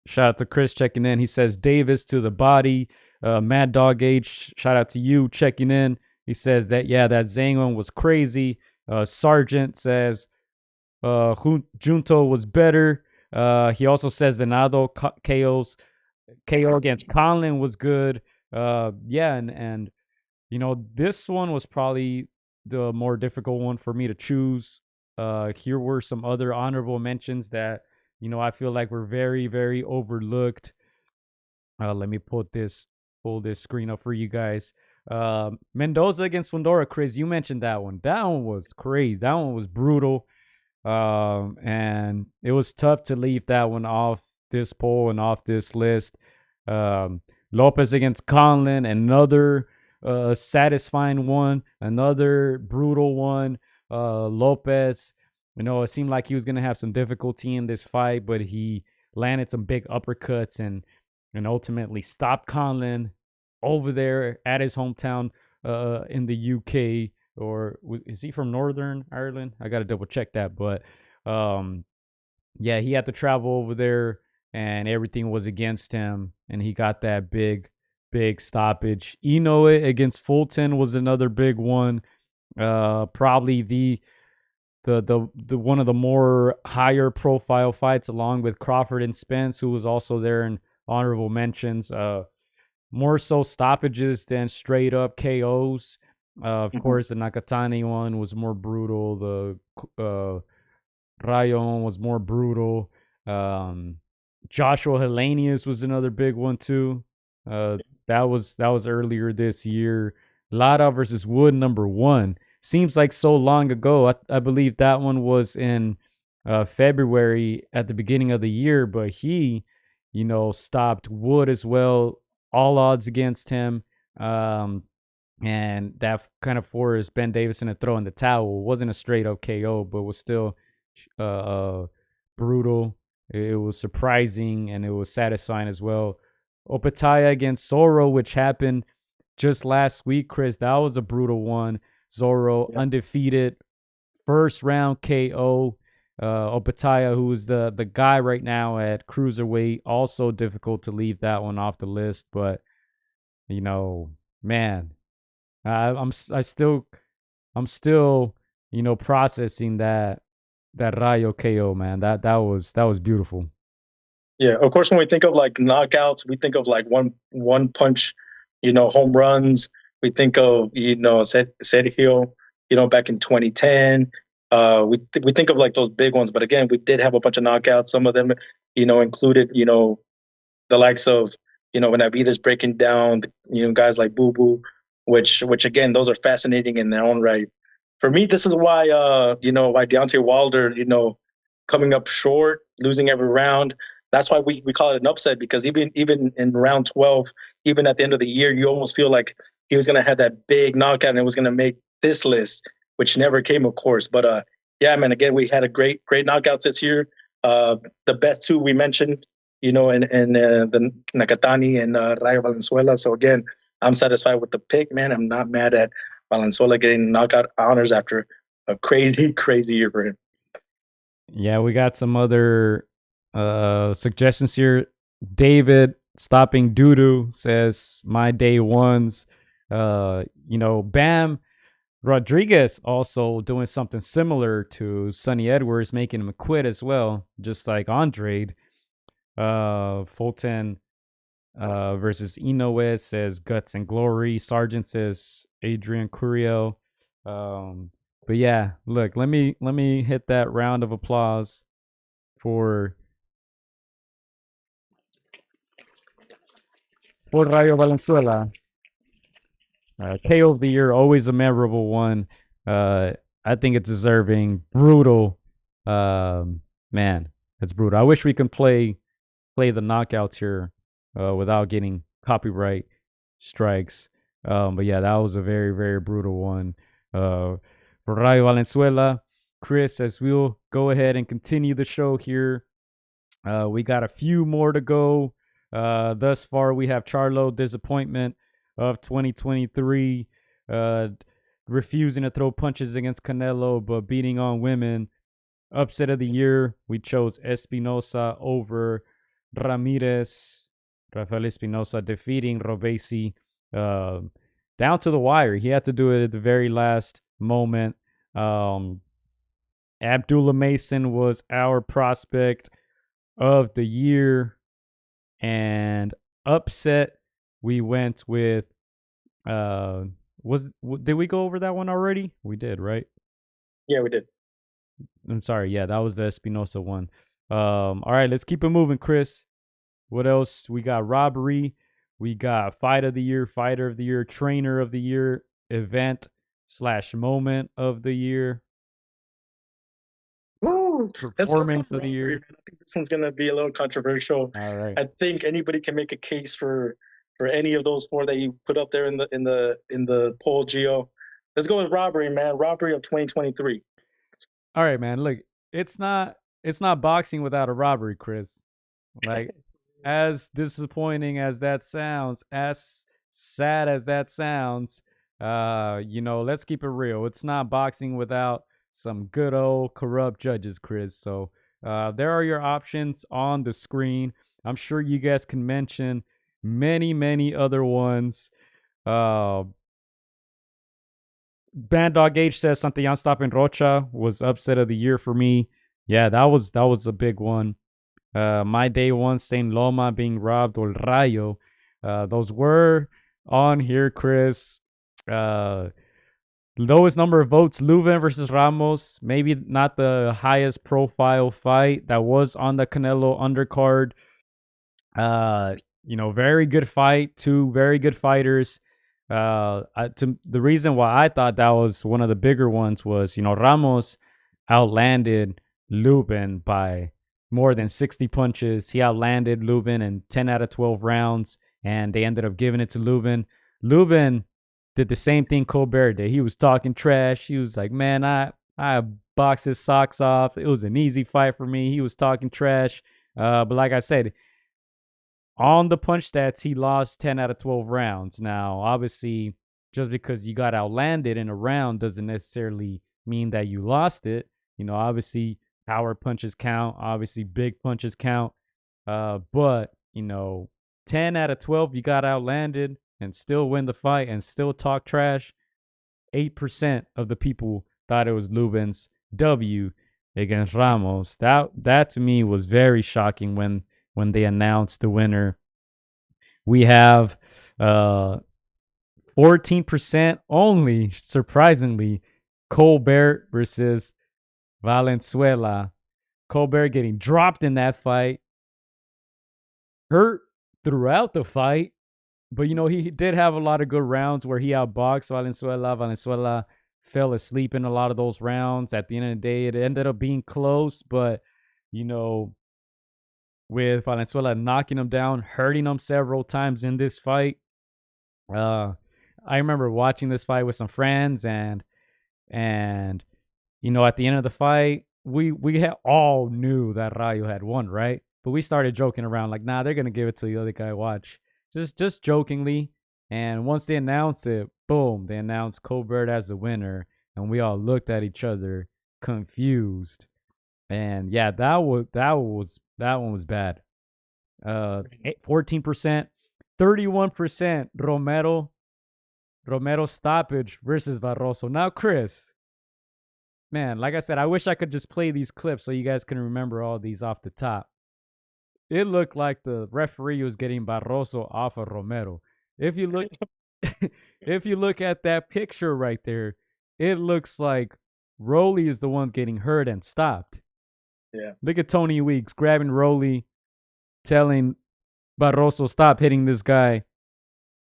Shout out to Chris checking in. He says Davis to the body. Mad Dog Age, shout out to you checking in. He says that that Zhang one was crazy. Sergeant says Junto was better. He also says Venado KO against Conlon was good. And this one was probably the more difficult one for me to choose. Here were some other honorable mentions that I feel like were very, very overlooked. Let me pull this screen up for you guys. Mendoza against Fundora, Chris, you mentioned that one. That one was crazy. That one was brutal. And it was tough to leave that one off this poll and off this list. Lopez against Conlon, another satisfying one, another brutal one. Lopez, it seemed like he was going to have some difficulty in this fight, but he landed some big uppercuts and ultimately stopped Conlon over there at his hometown in the UK. Or is he from Northern Ireland? I got to double check that. But he had to travel over there and everything was against him. And he got that big stoppage. Inoue against Fulton was another big one. Probably the one of the more higher profile fights, along with Crawford and Spence, who was also there in honorable mentions. More so stoppages than straight up KOs. Of course, the Nakatani one was more brutal. The Rayon was more brutal. Joshua Hellenius was another big one too. That was earlier this year. Lara versus Wood, number 1. Seems like so long ago. I believe that one was in February at the beginning of the year, but he, stopped Wood as well. All odds against him. And that kind of forced Ben Davison to throw in the towel. It wasn't a straight up KO, but was still brutal. It was surprising and it was satisfying as well. Opataya against Zorro, which happened just last week, Chris. That was a brutal one. Zorro undefeated, first round KO. Opataya, who is the guy right now at cruiserweight, also difficult to leave that one off the list. But man, I'm still processing that Rayo KO, man. That was beautiful. Yeah, of course, when we think of like knockouts, we think of like one punch, home runs. We think of Sergio, back in 2010. We think of like those big ones, but again, we did have a bunch of knockouts. Some of them, included the likes of Benavidez breaking down, guys like Boo Boo, which again, those are fascinating in their own right. For me, this is why why Deontay Wilder, coming up short, losing every round. That's why we call it an upset, because even in round 12, even at the end of the year, you almost feel like he was going to have that big knockout and it was going to make this list, which never came, of course. But yeah, man, again, we had a great knockouts this year. The best two we mentioned, in the Nakatani and Rayo Valenzuela. So again, I'm satisfied with the pick, man. I'm not mad at Valenzuela getting knockout honors after a crazy year for him. Yeah, we got some other suggestions here. David stopping Dudu says my day ones. Bam Rodriguez also doing something similar to Sonny Edwards, making him quit as well, just like Andrade. Fulton versus Inoue says Guts and Glory. Sargent says Adrian Curiel. But yeah, look, let me hit that round of applause for Rayo Valenzuela. KO of the year, always a memorable one. I think it's deserving. Brutal. Man, it's brutal. I wish we can play the knockouts here without getting copyright strikes. But yeah, that was a very, very brutal one. For Rayo Valenzuela, Chris, as we'll go ahead and continue the show here, we got a few more to go. Thus far, we have Charlo, disappointment of 2023, refusing to throw punches against Canelo, but beating on women. Upset of the year, we chose Espinosa over Ramirez, Rafael Espinosa defeating Robesi down to the wire. He had to do it at the very last moment. Abdullah Mason was our prospect of the year, and upset we went with did we go over that one already? We did, right? Yeah, we did. I'm sorry. Yeah, that was the Espinosa one. All right, let's keep it moving, Chris. What else? We got robbery. We got fight of the year, fighter of the year, trainer of the year, event / moment of the year, Woo! performance of the year. Man. I think this one's gonna be a little controversial. All right. I think anybody can make a case for any of those four that you put up there in the poll, Gio. Let's go with robbery, man. Robbery of 2023. All right, man. Look, it's not boxing without a robbery, Chris. Like, as disappointing as that sounds, as sad as that sounds, let's keep it real. It's not boxing without some good old corrupt judges, Chris. So there are your options on the screen. I'm sure you guys can mention many, many other ones. Band Dog H says Santillan stopping Rocha was upset of the year for me. Yeah, that was a big one. My day one, Saint Loma being robbed or Rayo. Those were on here, Chris. Lowest number of votes, Leuven versus Ramos. Maybe not the highest profile fight that was on the Canelo undercard. Very good fight. Two very good fighters. The reason why I thought that was one of the bigger ones was, Ramos outlanded Leuven by more than 60 punches. He outlanded Leuven in 10 out of 12 rounds, and they ended up giving it to Leuven. Leuven did the same thing Colbert did. He was talking trash. He was like, man, I boxed his socks off. It was an easy fight for me. He was talking trash. But like I said, on the punch stats, he lost 10 out of 12 rounds. Now, obviously, just because you got outlanded in a round doesn't necessarily mean that you lost it. Obviously, power punches count. Obviously, big punches count. But 10 out of 12, you got outlanded and still win the fight and still talk trash. 8% of the people thought it was Leuven's W against Ramos. That to me was very shocking when they announced the winner. We have 14% only, surprisingly, Colbert versus Valenzuela. Colbert getting dropped in that fight. Hurt throughout the fight. But, he did have a lot of good rounds where he outboxed Valenzuela. Valenzuela fell asleep in a lot of those rounds. At the end of the day, it ended up being close. But, with Valenzuela knocking him down, hurting him several times in this fight. I remember watching this fight with some friends, and at the end of the fight, we had all knew that Rayo had won, right? But we started joking around like, nah, they're gonna give it to the other guy. Watch, just jokingly. And once they announced it, boom, they announced Colbert as the winner, and we all looked at each other confused. And yeah, that one was bad. 14%, 31% Romero stoppage versus Barroso. Now, Chris, man, like I said, I wish I could just play these clips so you guys can remember all these off the top. It looked like the referee was getting Barroso off of Romero. If you look at that picture right there, it looks like Rolly is the one getting hurt and stopped. Yeah. Look at Tony Weeks grabbing Rolly, telling Barroso, stop hitting this guy.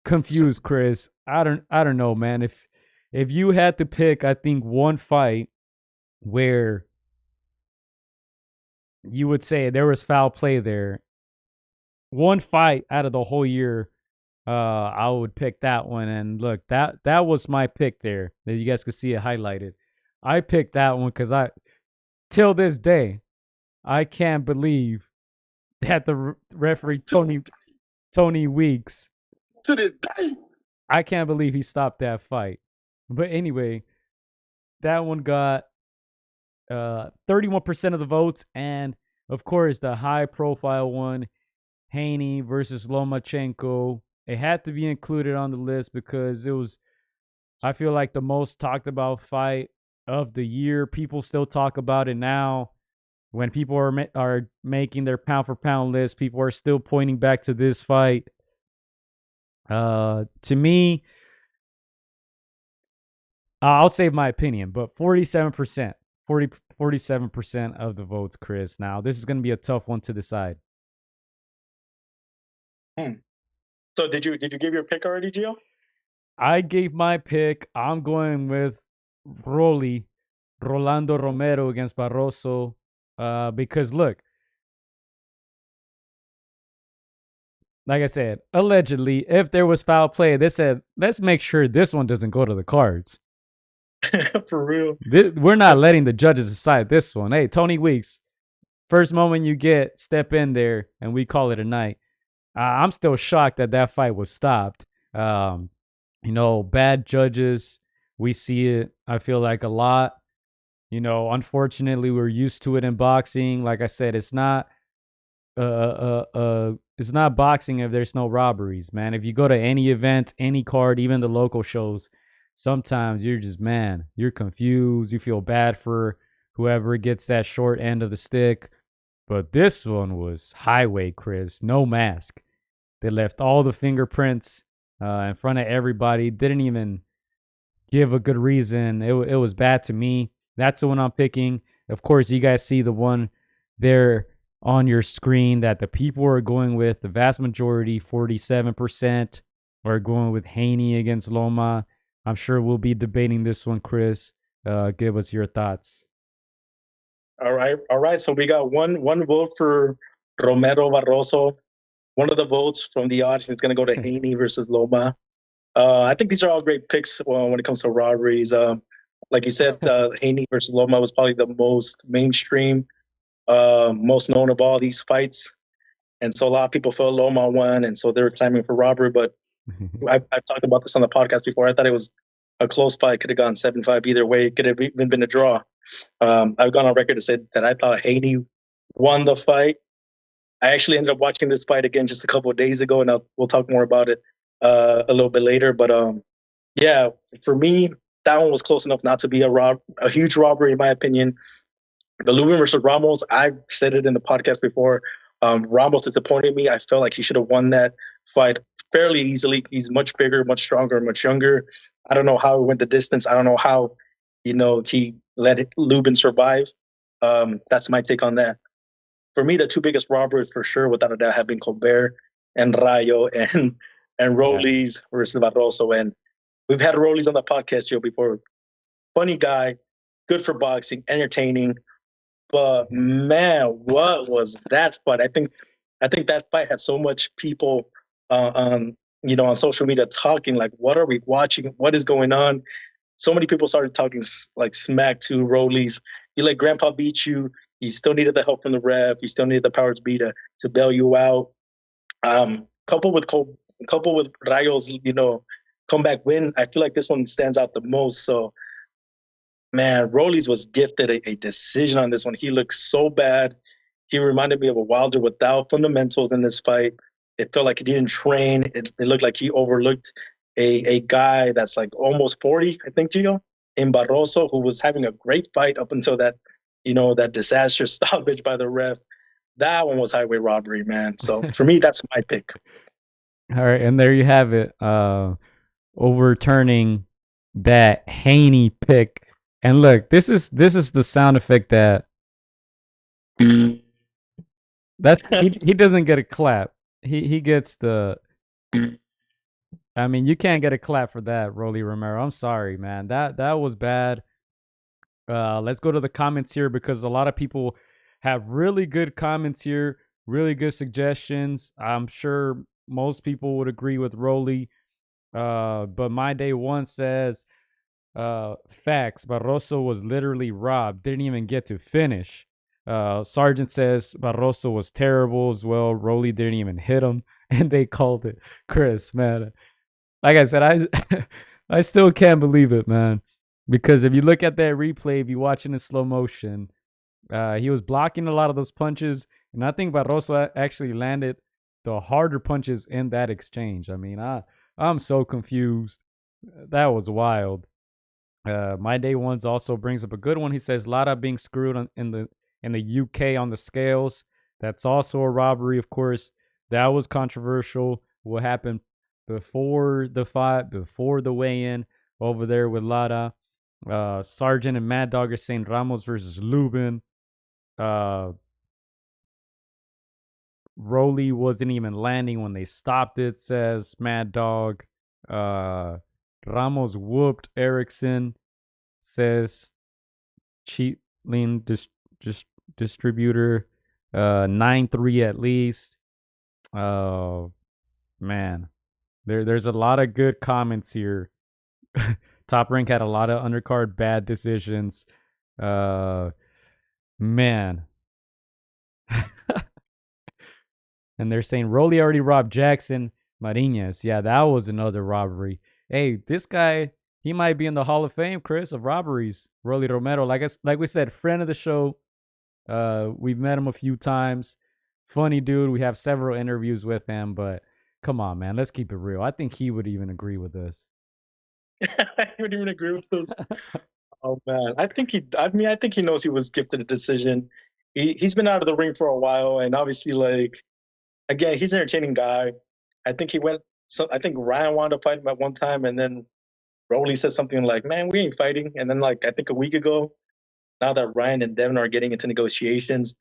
Confused, Chris. I don't know, man. If you had to pick, I think, one fight where you would say there was foul play there, one fight out of the whole year, I would pick that one. And look, that was my pick there. That you guys could see it highlighted. I picked that one because till this day, I can't believe that the referee Tony Weeks, to this day, I can't believe he stopped that fight. But anyway, that one got 31% of the votes, and of course the high profile one Haney versus Lomachenko. It had to be included on the list because it was, I feel like, the most talked about fight of the year. People still talk about it now. When people are making their pound for pound list, people are still pointing back to this fight. To me, I'll save my opinion, but 47%, 47% of the votes, Chris. Now, this is going to be a tough one to decide. So did you give your pick already, Gio? I gave my pick. I'm going with Rolando Romero against Barroso. Because look, like I said, allegedly, if there was foul play, they said, let's make sure this one doesn't go to the cards. For real. We're not letting the judges decide this one. Hey, Tony Weeks, first moment you get, step in there, and we call it a night. I'm still shocked that fight was stopped. Bad judges, we see it, I feel like, a lot. Unfortunately, we're used to it in boxing. Like I said, it's not boxing if there's no robberies, man. If you go to any event, any card, even the local shows, sometimes you're just, man, you're confused. You feel bad for whoever gets that short end of the stick. But this one was highway, Chris. No mask. They left all the fingerprints in front of everybody. Didn't even give a good reason. It was bad to me. That's the one I'm picking. Of course, you guys see the one there on your screen that the people are going with. The vast majority, 47%, are going with Haney against Loma. I'm sure we'll be debating this one, Chris. Give us your thoughts. All right. So we got one vote for Romero Barroso. One of the votes from the audience is going to go to Haney versus Loma. I think these are all great picks when it comes to robberies. Like you said, Haney versus Loma was probably the most mainstream, most known of all these fights. And so a lot of people felt Loma won, and so they were claiming for robbery. But I've talked about this on the podcast before. I thought it was a close fight. Could have gone 7-5 either way. It could have even been a draw. I've gone on record to say that I thought Haney won the fight. I actually ended up watching this fight again just a couple of days ago, and we'll talk more about it a little bit later. But yeah, for me, that one was close enough not to be a huge robbery, in my opinion. The Lubin versus Ramos, I've said it in the podcast before. Ramos disappointed me. I felt like he should have won that fight fairly easily. He's much bigger, much stronger, much younger. I don't know how he went the distance. I don't know how, he let Lubin survive. That's my take on that. For me, the two biggest robbers for sure, without a doubt, have been Colbert and Rayo and Rollies versus Barroso. And we've had Rollies on the podcast show before. Funny guy, good for boxing, entertaining. But man, what was that fight? I think that fight had so much people on social media talking like, what are we watching? What is going on? So many people started talking like smack to Rollies. You let Grandpa beat you. You still needed the help from the ref. You still needed the powers be to bail you out. Coupled with Rayo's, comeback win, I feel like this one stands out the most. So, man, Rollies was gifted a decision on this one. He looked so bad. He reminded me of a Wilder without fundamentals in this fight. It felt like he didn't train. It looked like he overlooked a guy that's like almost 40, I think, Gio, in Barroso, who was having a great fight up until that, that disastrous stoppage by the ref. That one was highway robbery, man. So for me, that's my pick. All right, and there you have it. Overturning that Haney pick. And look, this is the sound effect that he doesn't get a clap. He gets the. I mean, you can't get a clap for that, Rolly Romero. I'm sorry, man. That was bad. Let's go to the comments here because a lot of people have really good comments here, really good suggestions. I'm sure most people would agree with Rolly. But my day one says, facts, Barroso was literally robbed. Didn't even get to finish. Sergeant says Barroso was terrible as well. Rolly didn't even hit him, and they called it. Chris, man, like I said, I still can't believe it, man. Because if you look at that replay, if you watch in slow motion, he was blocking a lot of those punches, and I think Barroso actually landed the harder punches in that exchange. I mean, I'm so confused. That was wild. My day ones also brings up a good one. He says Lara being screwed in the UK on the scales. That's also a robbery, of course. That was controversial. What happened before the fight, before the weigh-in over there with Lara. Sargent and Mad Dog are saying Ramos versus Lubin. Rolly wasn't even landing when they stopped it, says Mad Dog. Ramos whooped Erickson, says Cheatling Distributor. 9-3 at least. Oh, man. There's a lot of good comments here. Top Rank had a lot of undercard bad decisions. Man. And they're saying Rolly already robbed Jackson Martinez. Yeah, that was another robbery. Hey, this guy, he might be in the Hall of Fame, Chris, of robberies. Rolly Romero, like we said, friend of the show. We've met him a few times. Funny dude. We have several interviews with him, but come on, man, let's keep it real. I think he would even agree with us. I would even agree with this. Oh man, I think he knows he was gifted a decision. He's been out of the ring for a while, and obviously, like, again, he's an entertaining guy. I think I think Ryan wanted to fight him at one time, and then Rolly said something like, "Man, we ain't fighting." And then, like, I think a week ago, now that Ryan and Devin are getting into negotiations,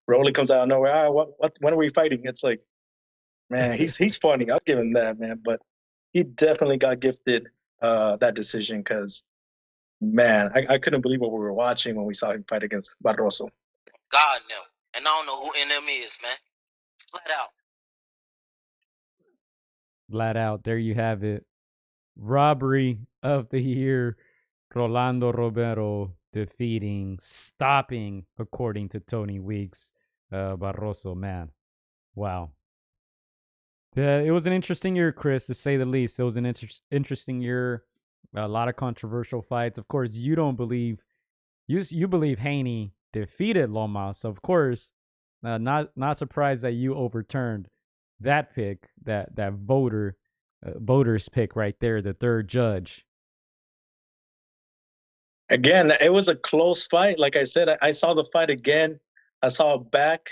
Rolly comes out of nowhere. When are we fighting? It's like, man, he's funny. I'll give him that, man. But he definitely got gifted that decision because, man, I couldn't believe what we were watching when we saw him fight against Barroso. God no. And I don't know who NM is, man. Flat out. Flat out. There you have it. Robbery of the year. Rolando Romero stopping, according to Tony Weeks, Barroso. Man, wow. It was an interesting year, Chris, to say the least. It was an interesting year. A lot of controversial fights. Of course, you don't believe you believe Haney defeated Loma, so of course, not surprised that you overturned that pick, that voter's pick right there, the third judge. Again, it was a close fight. Like I said, I saw the fight again. I saw it back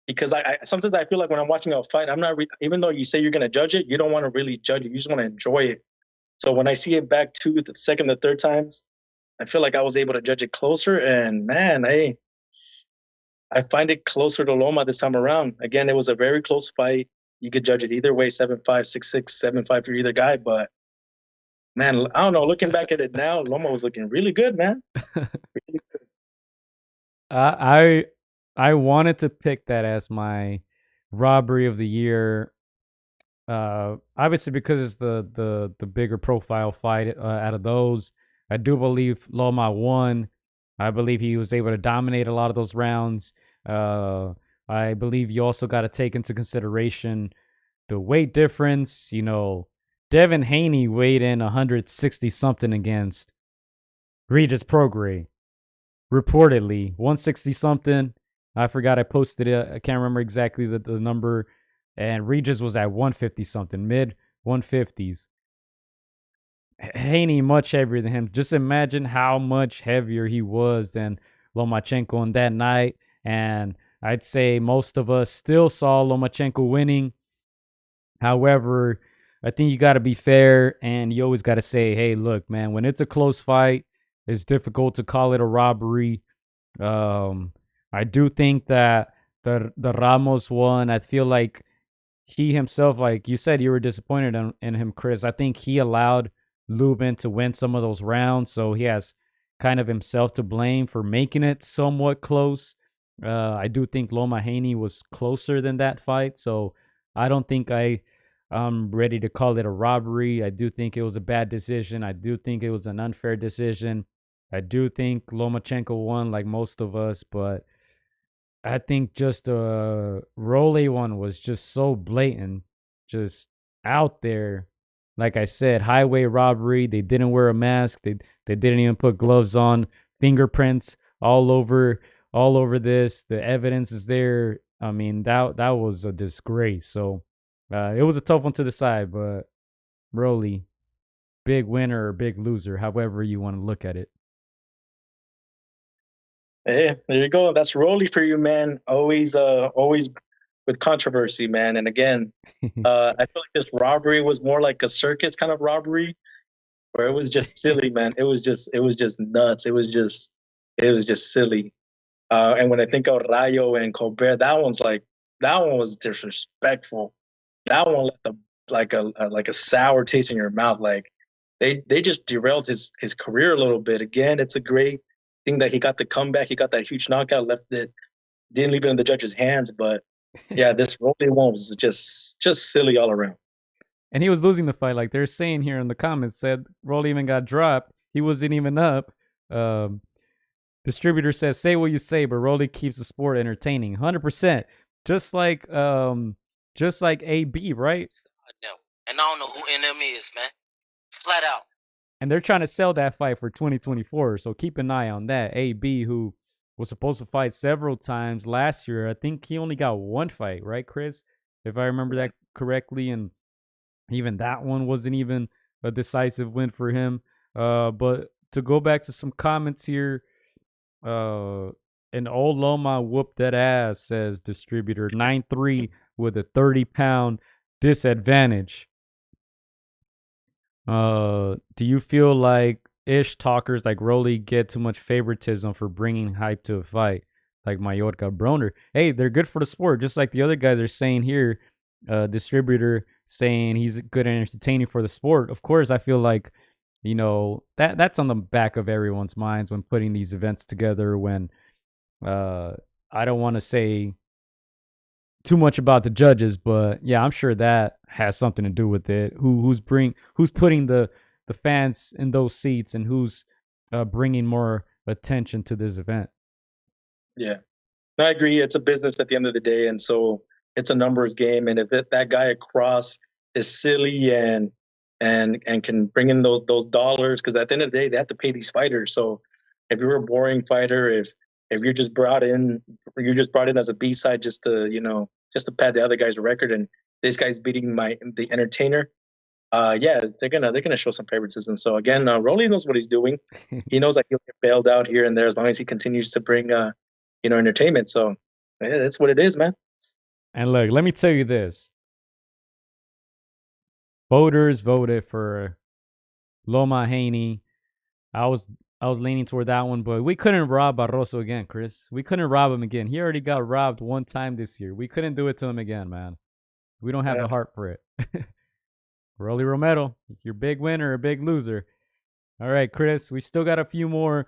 because I sometimes I feel like when I'm watching a fight, I'm not even though you say you're going to judge it, you don't want to really judge it. You just want to enjoy it. So when I see it back the second, the third times, I feel like I was able to judge it closer. And man, I find it closer to Loma this time around. Again, it was a very close fight. You could judge it either way, 7-5, 6-6, 7-5 for either guy. But man, I don't know. Looking back at it now, Loma was looking really good, man. Really good. I wanted to pick that as my robbery of the year. Obviously because it's the bigger profile fight out of those. I do believe Loma won. I believe he was able to dominate a lot of those rounds. I believe you also got to take into consideration the weight difference. You know, Devin Haney weighed in 160 something against Regis Prograis. Reportedly 160 something. I forgot I posted it. I can't remember exactly the number. And Regis was at 150 something, mid 150s. Haney much heavier than him. Just imagine how much heavier he was than Lomachenko on that night. And I'd say most of us still saw Lomachenko winning. However, I think you got to be fair, and you always got to say, hey, look, man, when it's a close fight, it's difficult to call it a robbery. I do think that the Ramos one, I feel like he himself, like you said, you were disappointed in him, Chris. I think he allowed Lubin to win some of those rounds, so he has kind of himself to blame for making it somewhat close. I do think Loma Haney was closer than that fight, so I don't think I'm ready to call it a robbery. I do think it was a bad decision. I do think it was an unfair decision. I do think Lomachenko won like most of us, but I think just the Rolly one was just so blatant, just out there. Like I said, highway robbery. They didn't wear a mask. They didn't even put gloves on. Fingerprints all over this. The evidence is there. I mean, that was a disgrace. So it was a tough one to decide, but Broly, big winner or big loser, however you want to look at it. Hey, there you go. That's Rolly for you, man. Always with controversy, man. And again, I feel like this robbery was more like a circus kind of robbery, where it was just silly, man. It was just nuts. It was just silly. And when I think of Rayo and Colbert, that one was disrespectful. That one left like a sour taste in your mouth. Like they just derailed his career a little bit. Again, it's a great thing that he got the comeback. He got that huge knockout, didn't leave it in the judge's hands. But yeah, this Rolly one was just silly all around. And he was losing the fight. Like they're saying here in the comments, said Rolly even got dropped. He wasn't even up. Um, Distributor says, "Say what you say, but Rolly keeps the sport entertaining." 100%. Just like AB, right? No. And I don't know who NM is, man. Flat out. And they're trying to sell that fight for 2024. So keep an eye on that. AB, who was supposed to fight several times last year. I think he only got one fight, right, Chris? If I remember that correctly. And even that one wasn't even a decisive win for him. But to go back to some comments here, an old Loma whooped that ass, says Distributor. 9-3 with a 30-pound disadvantage. Do you feel like ish talkers like Rolly get too much favoritism for bringing hype to a fight? Like Mallorca Broner. Hey, they're good for the sport, just like the other guys are saying here. Distributor saying he's good and entertaining for the sport. Of course, I feel like, that's on the back of everyone's minds when putting these events together. When I don't want to say too much about the judges, but yeah, I'm sure that has something to do with it. Who's putting the fans in those seats, and who's bringing more attention to this event. Yeah, I agree. It's a business at the end of the day, and so it's a numbers game. And if that guy across is silly and can bring in those dollars, because at the end of the day, they have to pay these fighters. So if you're a boring fighter, if you're just brought in as a B side just to pad the other guy's record, and this guy's beating the entertainer, yeah, they're gonna show some favoritism. So again, Rolly knows what he's doing. He knows that he'll get bailed out here and there as long as he continues to bring entertainment. So yeah, that's what it is, man. And look, let me tell you this. Voters voted for Loma Haney. I was leaning toward that one, but we couldn't rob Barroso again, Chris. We couldn't rob him again. He already got robbed one time this year. We couldn't do it to him again, man. We don't have the heart for it. Rolly Romero, your big winner or big loser. All right, Chris, we still got a few more.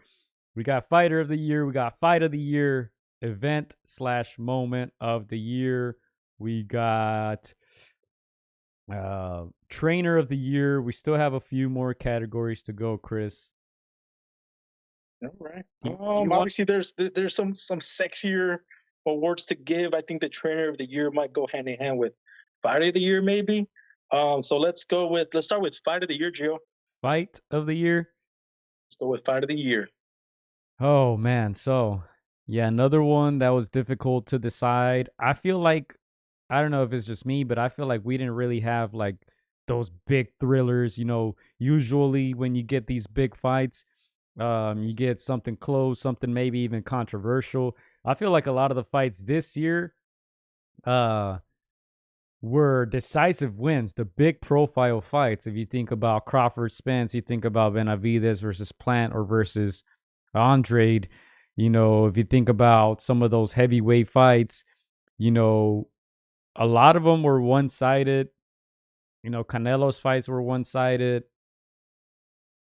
We got Fighter of the Year. We got Fight of the Year, Event/Moment of the Year. We got Trainer of the Year. We still have a few more categories to go, Chris. All right. Obviously, there's some sexier awards to give. I think the Trainer of the Year might go hand in hand with Fight of the Year, maybe. So let's start with Fight of the Year, Gio. Fight of the Year. Let's go with Fight of the Year. Oh man, so yeah, another one that was difficult to decide. I feel like, I don't know if it's just me, but I feel like we didn't really have like those big thrillers. Usually when you get these big fights, you get something close, something maybe even controversial. I feel like a lot of the fights this year were decisive wins, the big profile fights. If you think about Crawford Spence, you think about Benavidez versus Plant or versus Andrade. If you think about some of those heavyweight fights, a lot of them were one-sided. Canelo's fights were one-sided.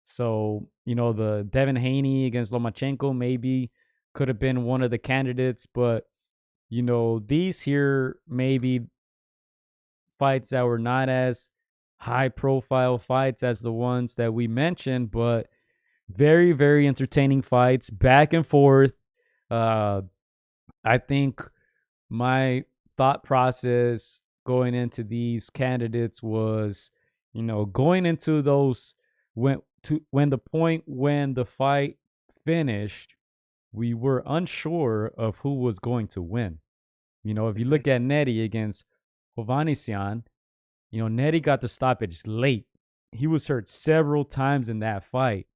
So, the Devin Haney against Lomachenko maybe could have been one of the candidates. But, these here maybe fights that were not as high-profile fights as the ones that we mentioned, but very, very entertaining fights, back and forth. I think my thought process going into these candidates was, going into those when the point when the fight finished, we were unsure of who was going to win. If you look at Neri against Hovhannisyan, Neri got the stoppage late. He was hurt several times in that fight.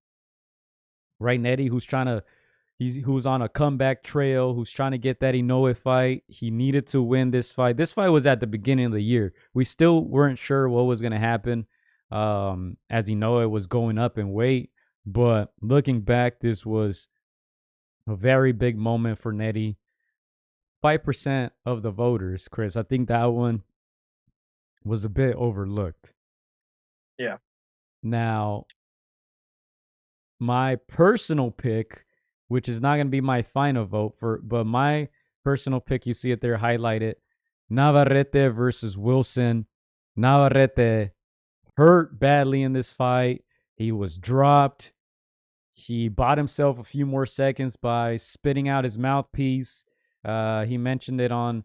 Right, Neri, who's on a comeback trail, who's trying to get that Inoue fight. He needed to win this fight. This fight was at the beginning of the year. We still weren't sure what was going to happen as Inoue was going up in weight. But looking back, this was a very big moment for Neri. 5% of the voters, Chris. I think that one was a bit overlooked. Yeah. Now, my personal pick, which is not going to be my final vote but my personal pick, you see it there highlighted, Navarrete versus Wilson. Navarrete hurt badly in this fight. He was dropped. He bought himself a few more seconds by spitting out his mouthpiece. He mentioned it on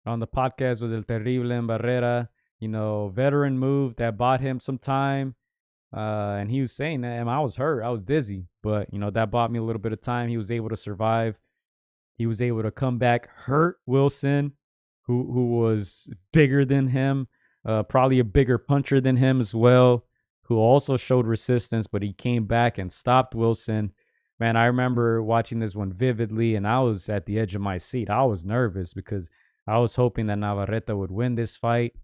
the podcast with El Terrible en Barrera. Veteran move that bought him some time. And he was saying that I was hurt. I was dizzy. But, that bought me a little bit of time. He was able to survive. He was able to come back, hurt Wilson, who was bigger than him, probably a bigger puncher than him as well, who also showed resistance, but he came back and stopped Wilson. Man, I remember watching this one vividly, and I was at the edge of my seat. I was nervous because I was hoping that Navarrete would win this fight.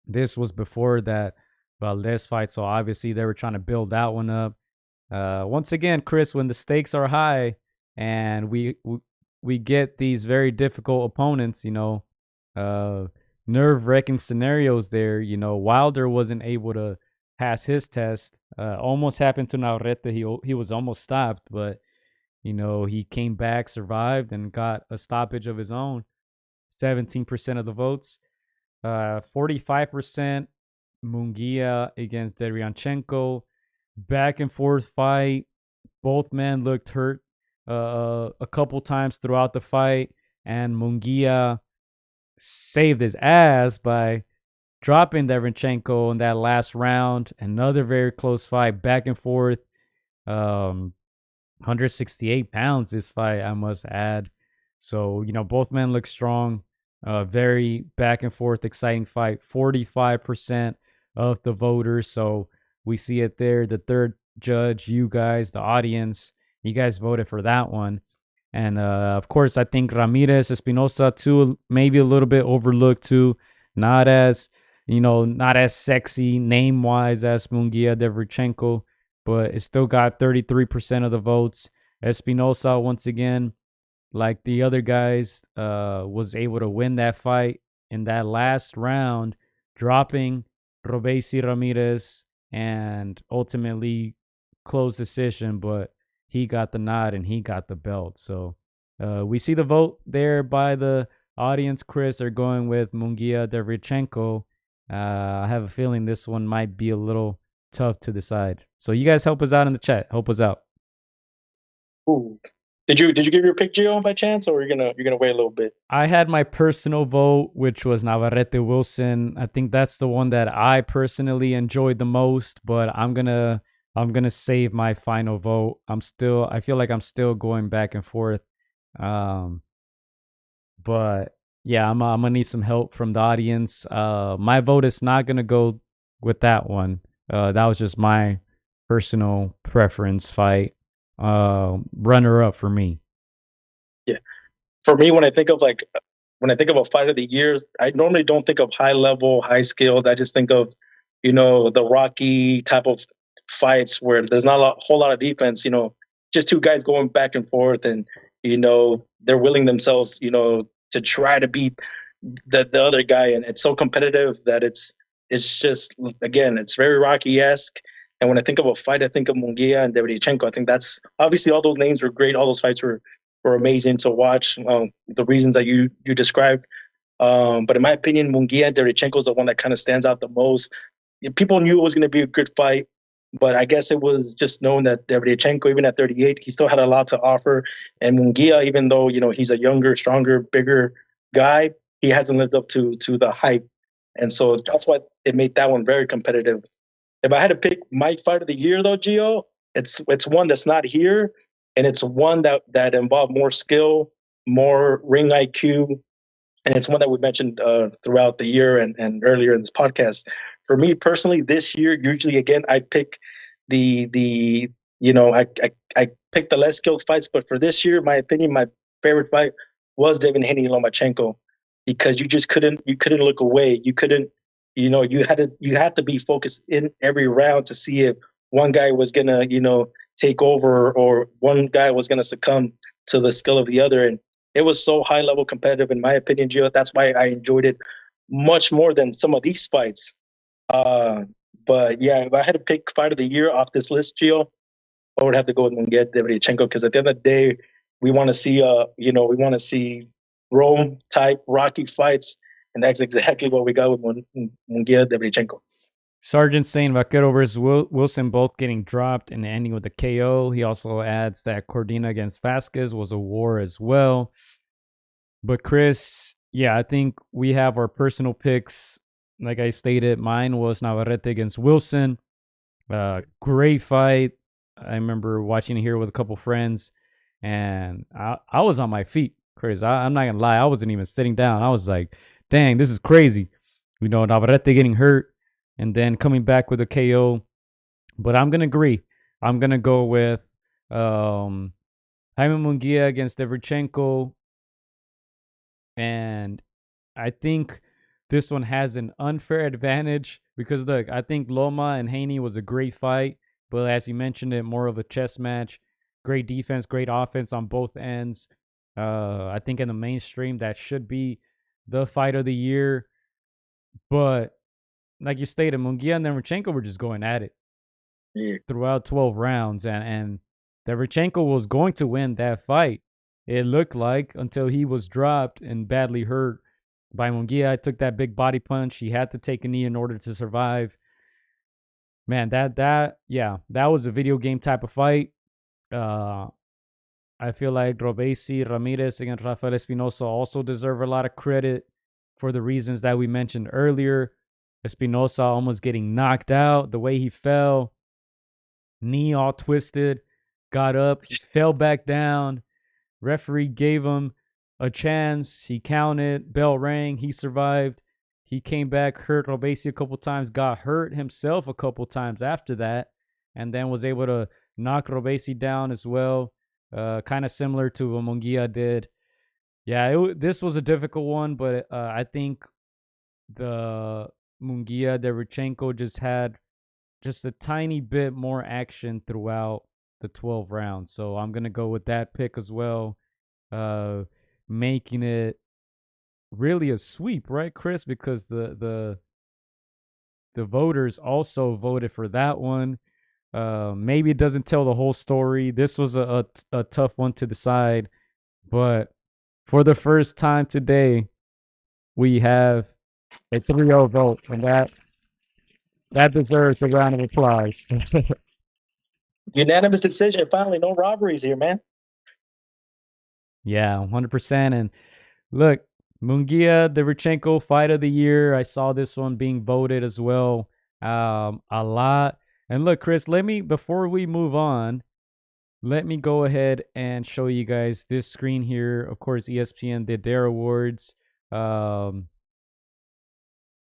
This was before that Valdez fight, so obviously they were trying to build that one up. Once again, Chris, when the stakes are high and we get these very difficult opponents, nerve-wracking scenarios there. Wilder wasn't able to pass his test. Almost happened to Navarrete. He was almost stopped, but he came back, survived, and got a stoppage of his own. 17% of the votes. 45% Munguia against Derevyanchenko. Back and forth fight. Both men looked hurt a couple times throughout the fight, and Munguia saved his ass by dropping Derevyanchenko in that last round. Another very close fight, back and forth. 168 pounds this fight, I must add. So, both men look strong. Very back and forth, exciting fight. 45% of the voters. So we see it there. The third judge, you guys, the audience, you guys voted for that one. And of course, I think Ramirez Espinosa too, maybe a little bit overlooked too. Not as sexy name wise as Munguia Derevyanchenko, but it still got 33% of the votes. Espinosa, once again, like the other guys, was able to win that fight in that last round, dropping Robesi Ramirez and ultimately close decision, but he got the nod and he got the belt. So we see the vote there by the audience. Chris are going with Munguia Derevyanchenko. I have a feeling this one might be a little tough to decide. So you guys help us out in the chat. Help us out. Ooh. Did you give your pick, Gio, by chance, or you're gonna wait a little bit? I had my personal vote, which was Navarrete Wilson. I think that's the one that I personally enjoyed the most, but I'm gonna save my final vote. I feel like I'm still going back and forth. But yeah, I'm gonna need some help from the audience. My vote is not gonna go with that one. That was just my personal preference fight. Runner up for me. Yeah, for me, when I think of a fight of the year, I normally don't think of high level, high skilled. I just think of, the Rocky type of fights where there's not a whole lot of defense. Just two guys going back and forth, and they're willing themselves, to try to beat the other guy, and it's so competitive that it's just, again, it's very Rocky-esque. And when I think of a fight, I think of Munguia and Derevyanchenko. I think that's obviously, all those names were great. All those fights were amazing to watch. The reasons that you described. But in my opinion, Munguia and Derevyanchenko is the one that kind of stands out the most. People knew it was going to be a good fight, but I guess it was just known that Derevyanchenko, even at 38, he still had a lot to offer. And Munguia, even though he's a younger, stronger, bigger guy, he hasn't lived up to the hype. And so that's why it made that one very competitive. If I had to pick my fight of the year, though, Gio, it's one that's not here, and it's one that involved more skill, more ring IQ, and it's one that we mentioned throughout the year and earlier in this podcast. For me personally, this year, usually again, I pick the I pick the less skilled fights, but for this year, my opinion, my favorite fight was Devin Haney and Lomachenko, because you couldn't look away. You couldn't, you had to be focused in every round to see if one guy was gonna, take over, or one guy was gonna succumb to the skill of the other. And it was so high level competitive, in my opinion, Gio. That's why I enjoyed it much more than some of these fights. Uh, but yeah, if I had to pick fight of the year off this list, Gio, I would have to go with Munguia Derevchenko, because at the end of the day, we want to see Rome type Rocky fights, and that's exactly what we got with Munguia Derevchenko. Sergeant saying Vaquero versus Wilson both getting dropped and ending with a KO. He also adds that Cordina against Vasquez was a war as well. But Chris, yeah, I think we have our personal picks. Like I stated, mine was Navarrete against Wilson. Great fight. I remember watching it here with a couple friends, and I was on my feet, Chris. I'm not going to lie. I wasn't even sitting down. I was like, dang, this is crazy. Navarrete getting hurt and then coming back with a KO. But I'm going to agree. I'm going to go with Jaime Munguia against Derevchenko. And I think this one has an unfair advantage because, look, I think Loma and Haney was a great fight. But as you mentioned it, more of a chess match. Great defense, great offense on both ends. I think in the mainstream, that should be the fight of the year. But like you stated, Munguia and Derevchenko were just going at it throughout 12 rounds. And Derevchenko was going to win that fight, it looked like, until he was dropped and badly hurt by Munguia. It took that big body punch. He had to take a knee in order to survive. Man, that was a video game type of fight. I feel like Robesi, Ramirez against Rafael Espinosa also deserve a lot of credit for the reasons that we mentioned earlier. Espinosa almost getting knocked out, the way he fell, knee all twisted, got up, he fell back down. Referee gave him a chance. He counted, bell rang, he survived. He came back, hurt Robesi a couple times, got hurt himself a couple times after that, and then was able to knock Robesi down as well. Kind of similar to what Munguia did. Yeah, this was a difficult one, but I think the Munguia Derevchenko just had just a tiny bit more action throughout the 12 rounds. So I'm going to go with that pick as well, making it really a sweep, right, Chris? Because the voters also voted for that one. Maybe it doesn't tell the whole story. This was a tough one to decide, but for the first time today, we have a 3-0 vote, and that deserves a round of applause. Unanimous decision. Finally, no robberies here, man. Yeah, 100%. And look, Munguia Derevchenko fight of the year. I saw this one being voted as well a lot. And look, Chris, before we move on, let me go ahead and show you guys this screen here. Of course, ESPN did their awards. Let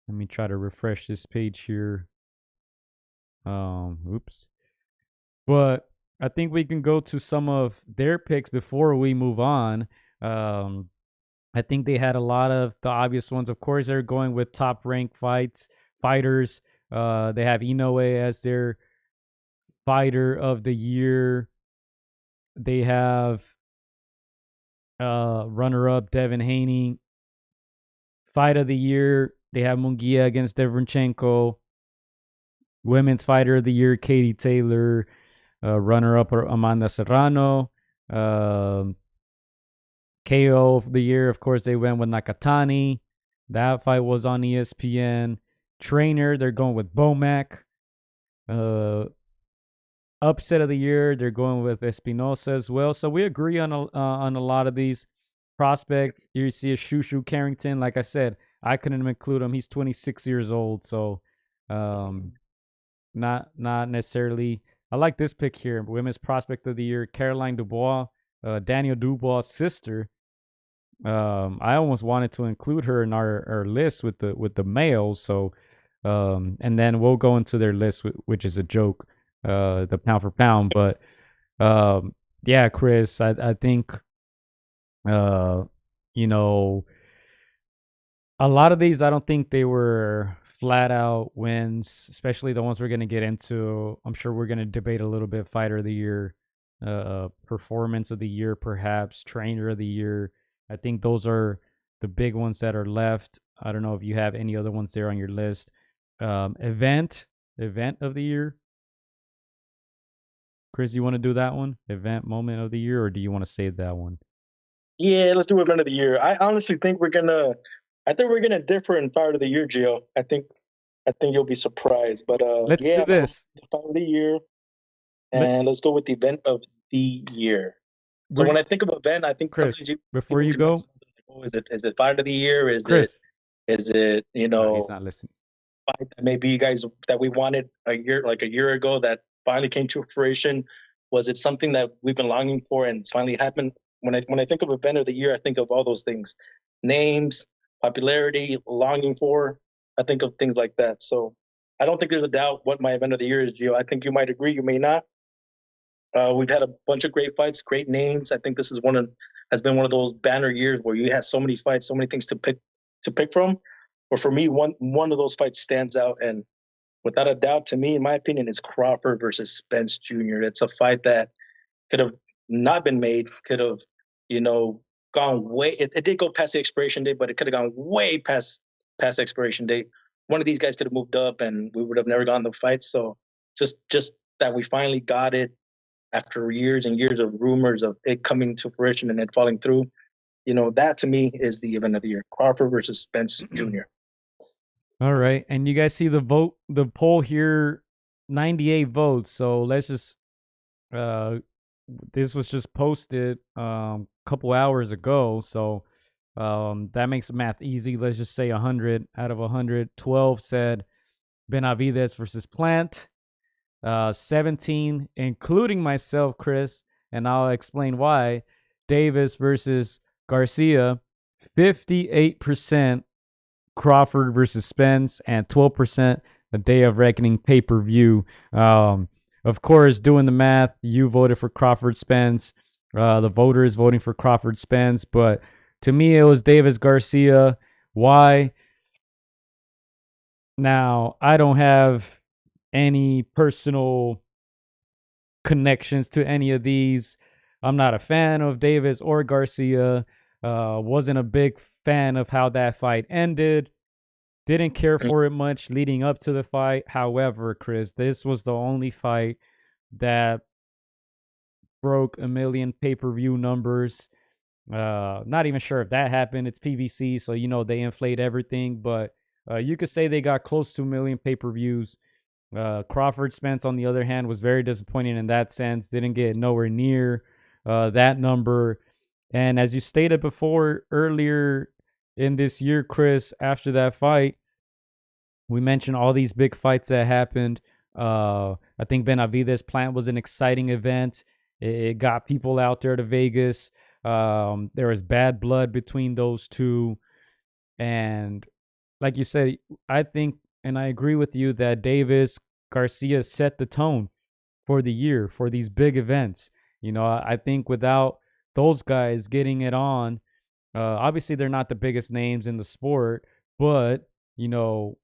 me try to refresh this page here. Oops. But I think we can go to some of their picks before we move on. I think they had a lot of the obvious ones. Of course, they're going with top-ranked fighters. They have Inoue as their fighter of the year. They have runner-up Devin Haney. Fight of the year, they have Munguia against Derevchenko. Women's fighter of the year, Katie Taylor. Runner-up Amanda Serrano. KO of the year, of course, they went with Nakatani. That fight was on ESPN. Trainer, they're going with Bomac. Upset of the year, they're going with Espinosa as well. So we agree on a lot of these. Prospect, you see a Shushu Carrington. Like I said, I couldn't include him. He's 26 years old, so not necessarily. I like this pick here. Women's Prospect of the Year, Caroline Dubois, Daniel Dubois' sister. I almost wanted to include her in our list with the males. So, and then we'll go into their list, which is a joke, the pound for pound. But yeah, Chris, I think uh, you know, a lot of these, I don't think they were flat out wins, especially the ones we're going to get into. I'm sure we're going to debate a little bit fighter of the year, performance of the year, perhaps trainer of the year. I think those are the big ones that are left. I don't know if you have any other ones there on your list. Event of the year. Chris, you want to do that one? Event moment of the year, or do you want to save that one? Yeah, let's do event of the year. I honestly think we're gonna. I think we're gonna differ in fight of the year, Gio. I think you'll be surprised. But Let's yeah, do I'm this. fight of the year, Let, and let's go with the event of the year. So we're, when I think of event, I think Chris, sometimes before people you can mix go, up, like, oh, is it fight of the year? Chris. Is it No, he's not listening. fight that maybe you guys that we wanted a year ago that finally came to fruition? Was it something that we've been longing for and it's finally happened? When I think of event of the year, I think of all those things: names, popularity, longing for. I think of things like that. So I don't think there's a doubt what my event of the year is, Gio. I think you might agree, you may not. We've had a bunch of great fights, great names. I think this is has been one of those banner years where you had so many fights, so many things to pick from. But for me, one of those fights stands out, and without a doubt, to me, in my opinion, is Crawford versus Spence Jr. It's a fight that could have not been made, could have, you know, gone way. It did go past the expiration date, but it could have gone way past the expiration date. One of these guys could have moved up, and we would have never gotten the fight. So just that we finally got it after years and years of rumors of it coming to fruition and it falling through. You know, that to me is the event of the year: Crawford versus Spence Jr. All right. And you guys see the poll here, 98 votes. So let's just uh this was just posted a couple hours ago. So that makes the math easy. Let's just say 100 out of 100. 12 said Benavidez versus Plant. 17, including myself, Chris, and I'll explain why. Davis versus Garcia. 58% Crawford versus Spence, and 12% the Day of Reckoning pay-per-view. Of course, doing the math, you voted for Crawford Spence. The voters voting for Crawford Spence, but to me, it was Davis Garcia. Why? Now, I don't have any personal connections to any of these. I'm not a fan of Davis or Garcia. Wasn't a big fan of how that fight ended. Didn't care for it much leading up to the fight. However, Chris, this was the only fight that broke a million pay-per-view numbers. Not even sure if that happened. It's PBC, so you know they inflate everything. But you could say they got close to a million pay-per-views. Crawford Spence, on the other hand, was very disappointing in that sense. Didn't get nowhere near that number. And as you stated before earlier in this year, Chris, after that fight, we mentioned all these big fights that happened. I think Benavidez Plant was an exciting event. It got people out there to Vegas. There was bad blood between those two. And like you said, I think, and I agree with you, that Davis Garcia set the tone for the year, for these big events. You know, I think without those guys getting it on, obviously they're not the biggest names in the sport, but, you know,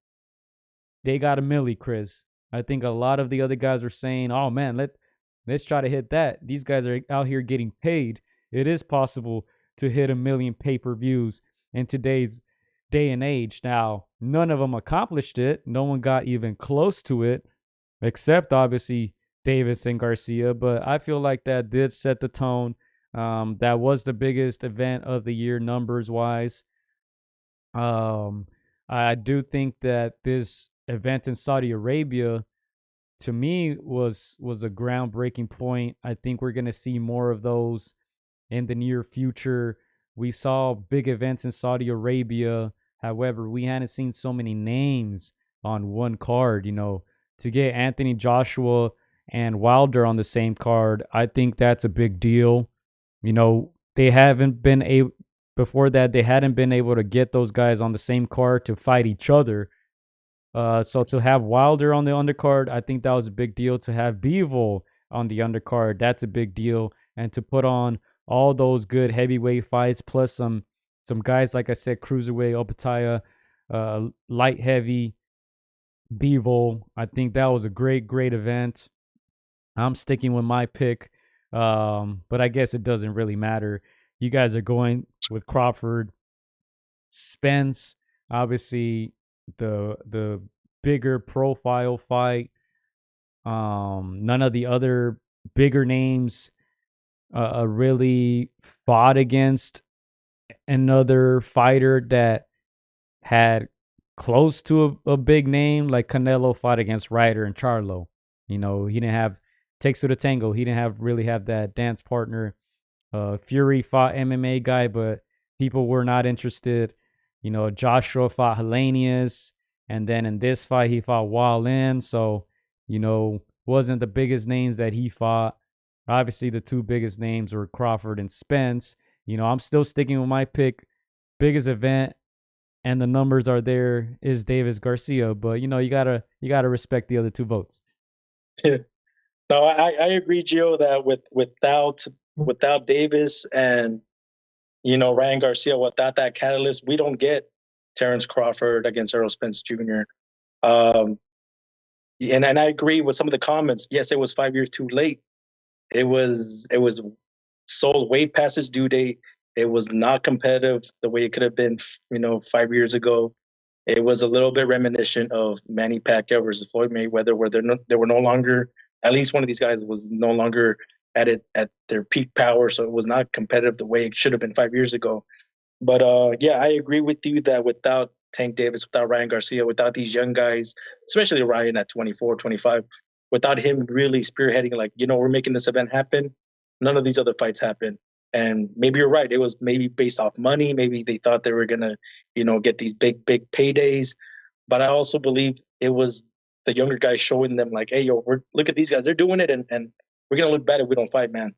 they got a milli, Chris. I think a lot of the other guys are saying, "Oh man, let's try to hit that." These guys are out here getting paid. It is possible to hit a million pay-per-views in today's day and age. Now, none of them accomplished it. No one got even close to it, except obviously Davis and Garcia. But I feel like that did set the tone. That was the biggest event of the year, numbers-wise. Um, I do think that this event in Saudi Arabia, to me, was a groundbreaking point. I think we're going to see more of those in the near future. We saw big events in Saudi Arabia. However, we hadn't seen so many names on one card. You know, to get Anthony Joshua and Wilder on the same card, I think that's a big deal. You know, they haven't been able. Before that, they hadn't been able to get those guys on the same card to fight each other. So to have Wilder on the undercard, I think that was a big deal. To have Bivol on the undercard, that's a big deal. And to put on all those good heavyweight fights, plus some guys, like I said, cruiserweight, Opataya, light heavy, Bivol. I think that was a great event. I'm sticking with my pick, but I guess it doesn't really matter. You guys are going with Crawford. Spence, obviously the bigger profile fight. None of the other bigger names really fought against another fighter that had close to a big name, like Canelo fought against Ryder and Charlo. He didn't have takes to the tango. He didn't really have that dance partner. Fury fought MMA guy, but people were not interested. Joshua fought Hellenius, and then in this fight he fought Wallin. So, wasn't the biggest names that he fought. Obviously, the two biggest names were Crawford and Spence. I'm still sticking with my pick. Biggest event, and the numbers are there, is Davis Garcia. But you gotta respect the other two votes. No, I agree, Gio, that without Davis and Ryan Garcia, without that catalyst, we don't get Terrence Crawford against Errol Spence Jr. Um, and I agree with some of the comments. Yes, it was 5 years too late. It was sold way past its due date. It was not competitive the way it could have been, 5 years ago. It was a little bit reminiscent of Manny Pacquiao versus Floyd Mayweather, where they were no longer, at least one of these guys was no longer at their peak power, so it was not competitive the way it should have been 5 years ago. But yeah, I agree with you that without Tank Davis, without Ryan Garcia, without these young guys, especially Ryan at 24, 25, without him really spearheading, like, we're making this event happen, none of these other fights happen. And maybe you're right. It was maybe based off money. Maybe they thought they were going to, get these big paydays. But I also believe it was the younger guys showing them like, hey, look at these guys. They're doing it. And we're going to look bad if we don't fight, man.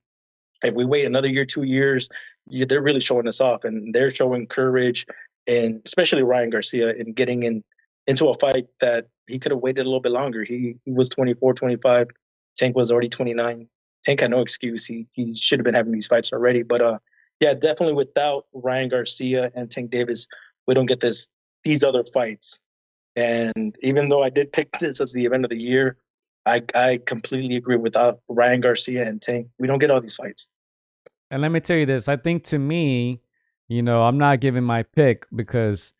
If we wait another year, 2 years, they're really showing us off. And they're showing courage, and especially Ryan Garcia, in getting into a fight that he could have waited a little bit longer. He was 24, 25. Tank was already 29. Tank had no excuse. He should have been having these fights already. But yeah, definitely without Ryan Garcia and Tank Davis, we don't get these other fights. And even though I did pick this as the event of the year, I completely agree. Without Ryan Garcia and Tank, we don't get all these fights. And let me tell you this. I think, to me, I'm not giving my pick because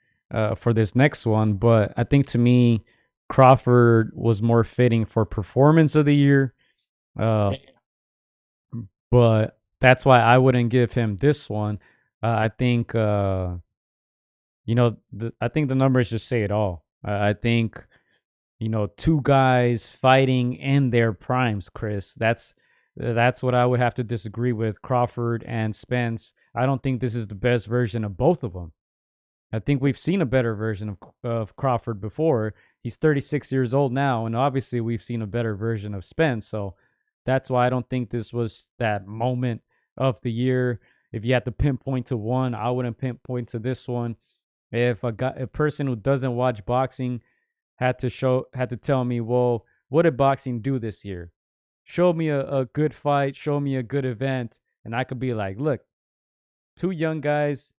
for this next one, but I think, to me, Crawford was more fitting for performance of the year. But that's why I wouldn't give him this one. I think, I think the numbers just say it all. I think, two guys fighting in their primes, Chris. That's what I would have to disagree with, Crawford and Spence. I don't think this is the best version of both of them. I think we've seen a better version of Crawford before. He's 36 years old now, and obviously we've seen a better version of Spence. So that's why I don't think this was that moment of the year. If you had to pinpoint to one, I wouldn't pinpoint to this one. If a person who doesn't watch boxing had to tell me, well, what did boxing do this year? Show me a good fight, show me a good event, and I could be like, look, two young guys,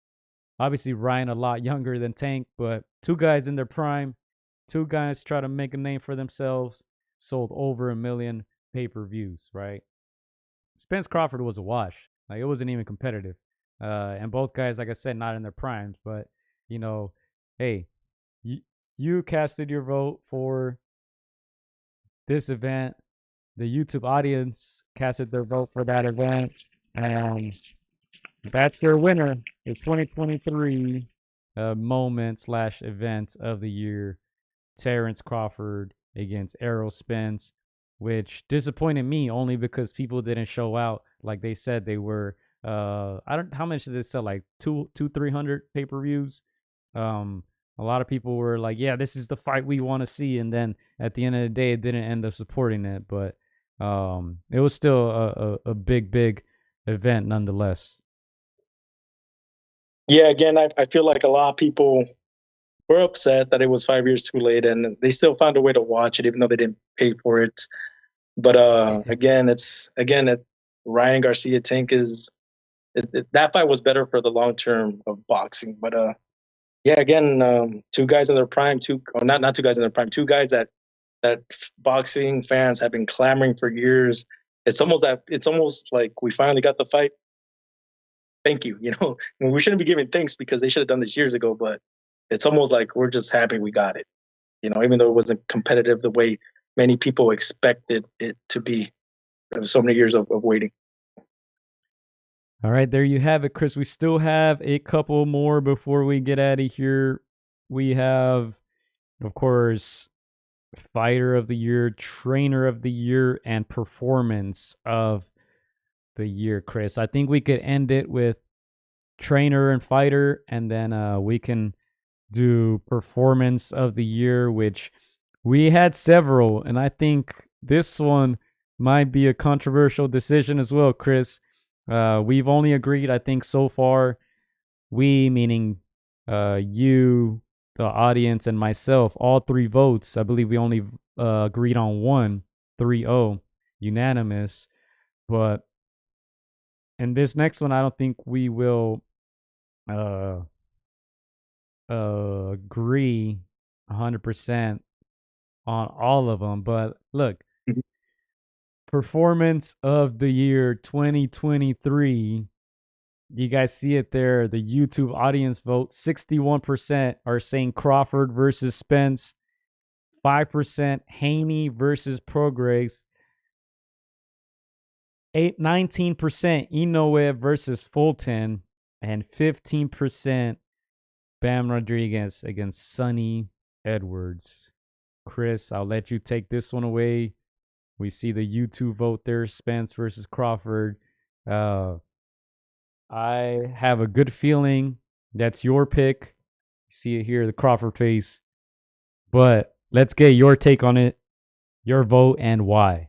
obviously Ryan a lot younger than Tank, but two guys in their prime, two guys try to make a name for themselves, sold over 1 million pay-per-views, right? Spence Crawford was a wash. Like, it wasn't even competitive. And both guys, like I said, not in their primes, but, hey, you casted your vote for this event. The YouTube audience casted their vote for that event, and that's your winner. The 2023 moment/event of the year, Terrence Crawford against Errol Spence, which disappointed me only because people didn't show out like they said they were. How much did they sell? Like 300 pay-per-views. A lot of people were like, yeah, this is the fight we want to see, and then at the end of the day, it didn't end up supporting it. But it was still a big event nonetheless. Yeah, again, I feel like a lot of people were upset that it was 5 years too late, and they still found a way to watch it, even though they didn't pay for it. But again, Ryan Garcia Tank is that fight was better for the long term of boxing. But yeah, again, two guys in their prime, not two guys in their prime, two guys that boxing fans have been clamoring for years. It's almost like we finally got the fight. Thank you. We shouldn't be giving thanks because they should have done this years ago, but it's almost like we're just happy we got it. Even though it wasn't competitive the way many people expected it to be. So many years of waiting. All right, there you have it, Chris. We still have a couple more before we get out of here. We have, of course, Fighter of the Year, Trainer of the Year, and Performance of the Year, Chris. I think we could end it with Trainer and Fighter, and then we can do Performance of the Year, which we had several, and I think this one might be a controversial decision as well, Chris. We've only agreed, I think, so far, we meaning you, the audience, and myself, all three votes. I believe we only agreed on one, 3-0, unanimous. But in this next one, I don't think we will agree 100% on all of them. But look, Performance of the Year 2023. You guys see it there. The YouTube audience vote, 61% are saying Crawford versus Spence, 5% Haney versus Prograis, 19% Inoue versus Fulton, and 15% Bam Rodriguez against Sonny Edwards. Chris, I'll let you take this one away. We see the YouTube vote there, Spence versus Crawford. I have a good feeling that's your pick. See it here, the Crawford face. But let's get your take on it, your vote, and why.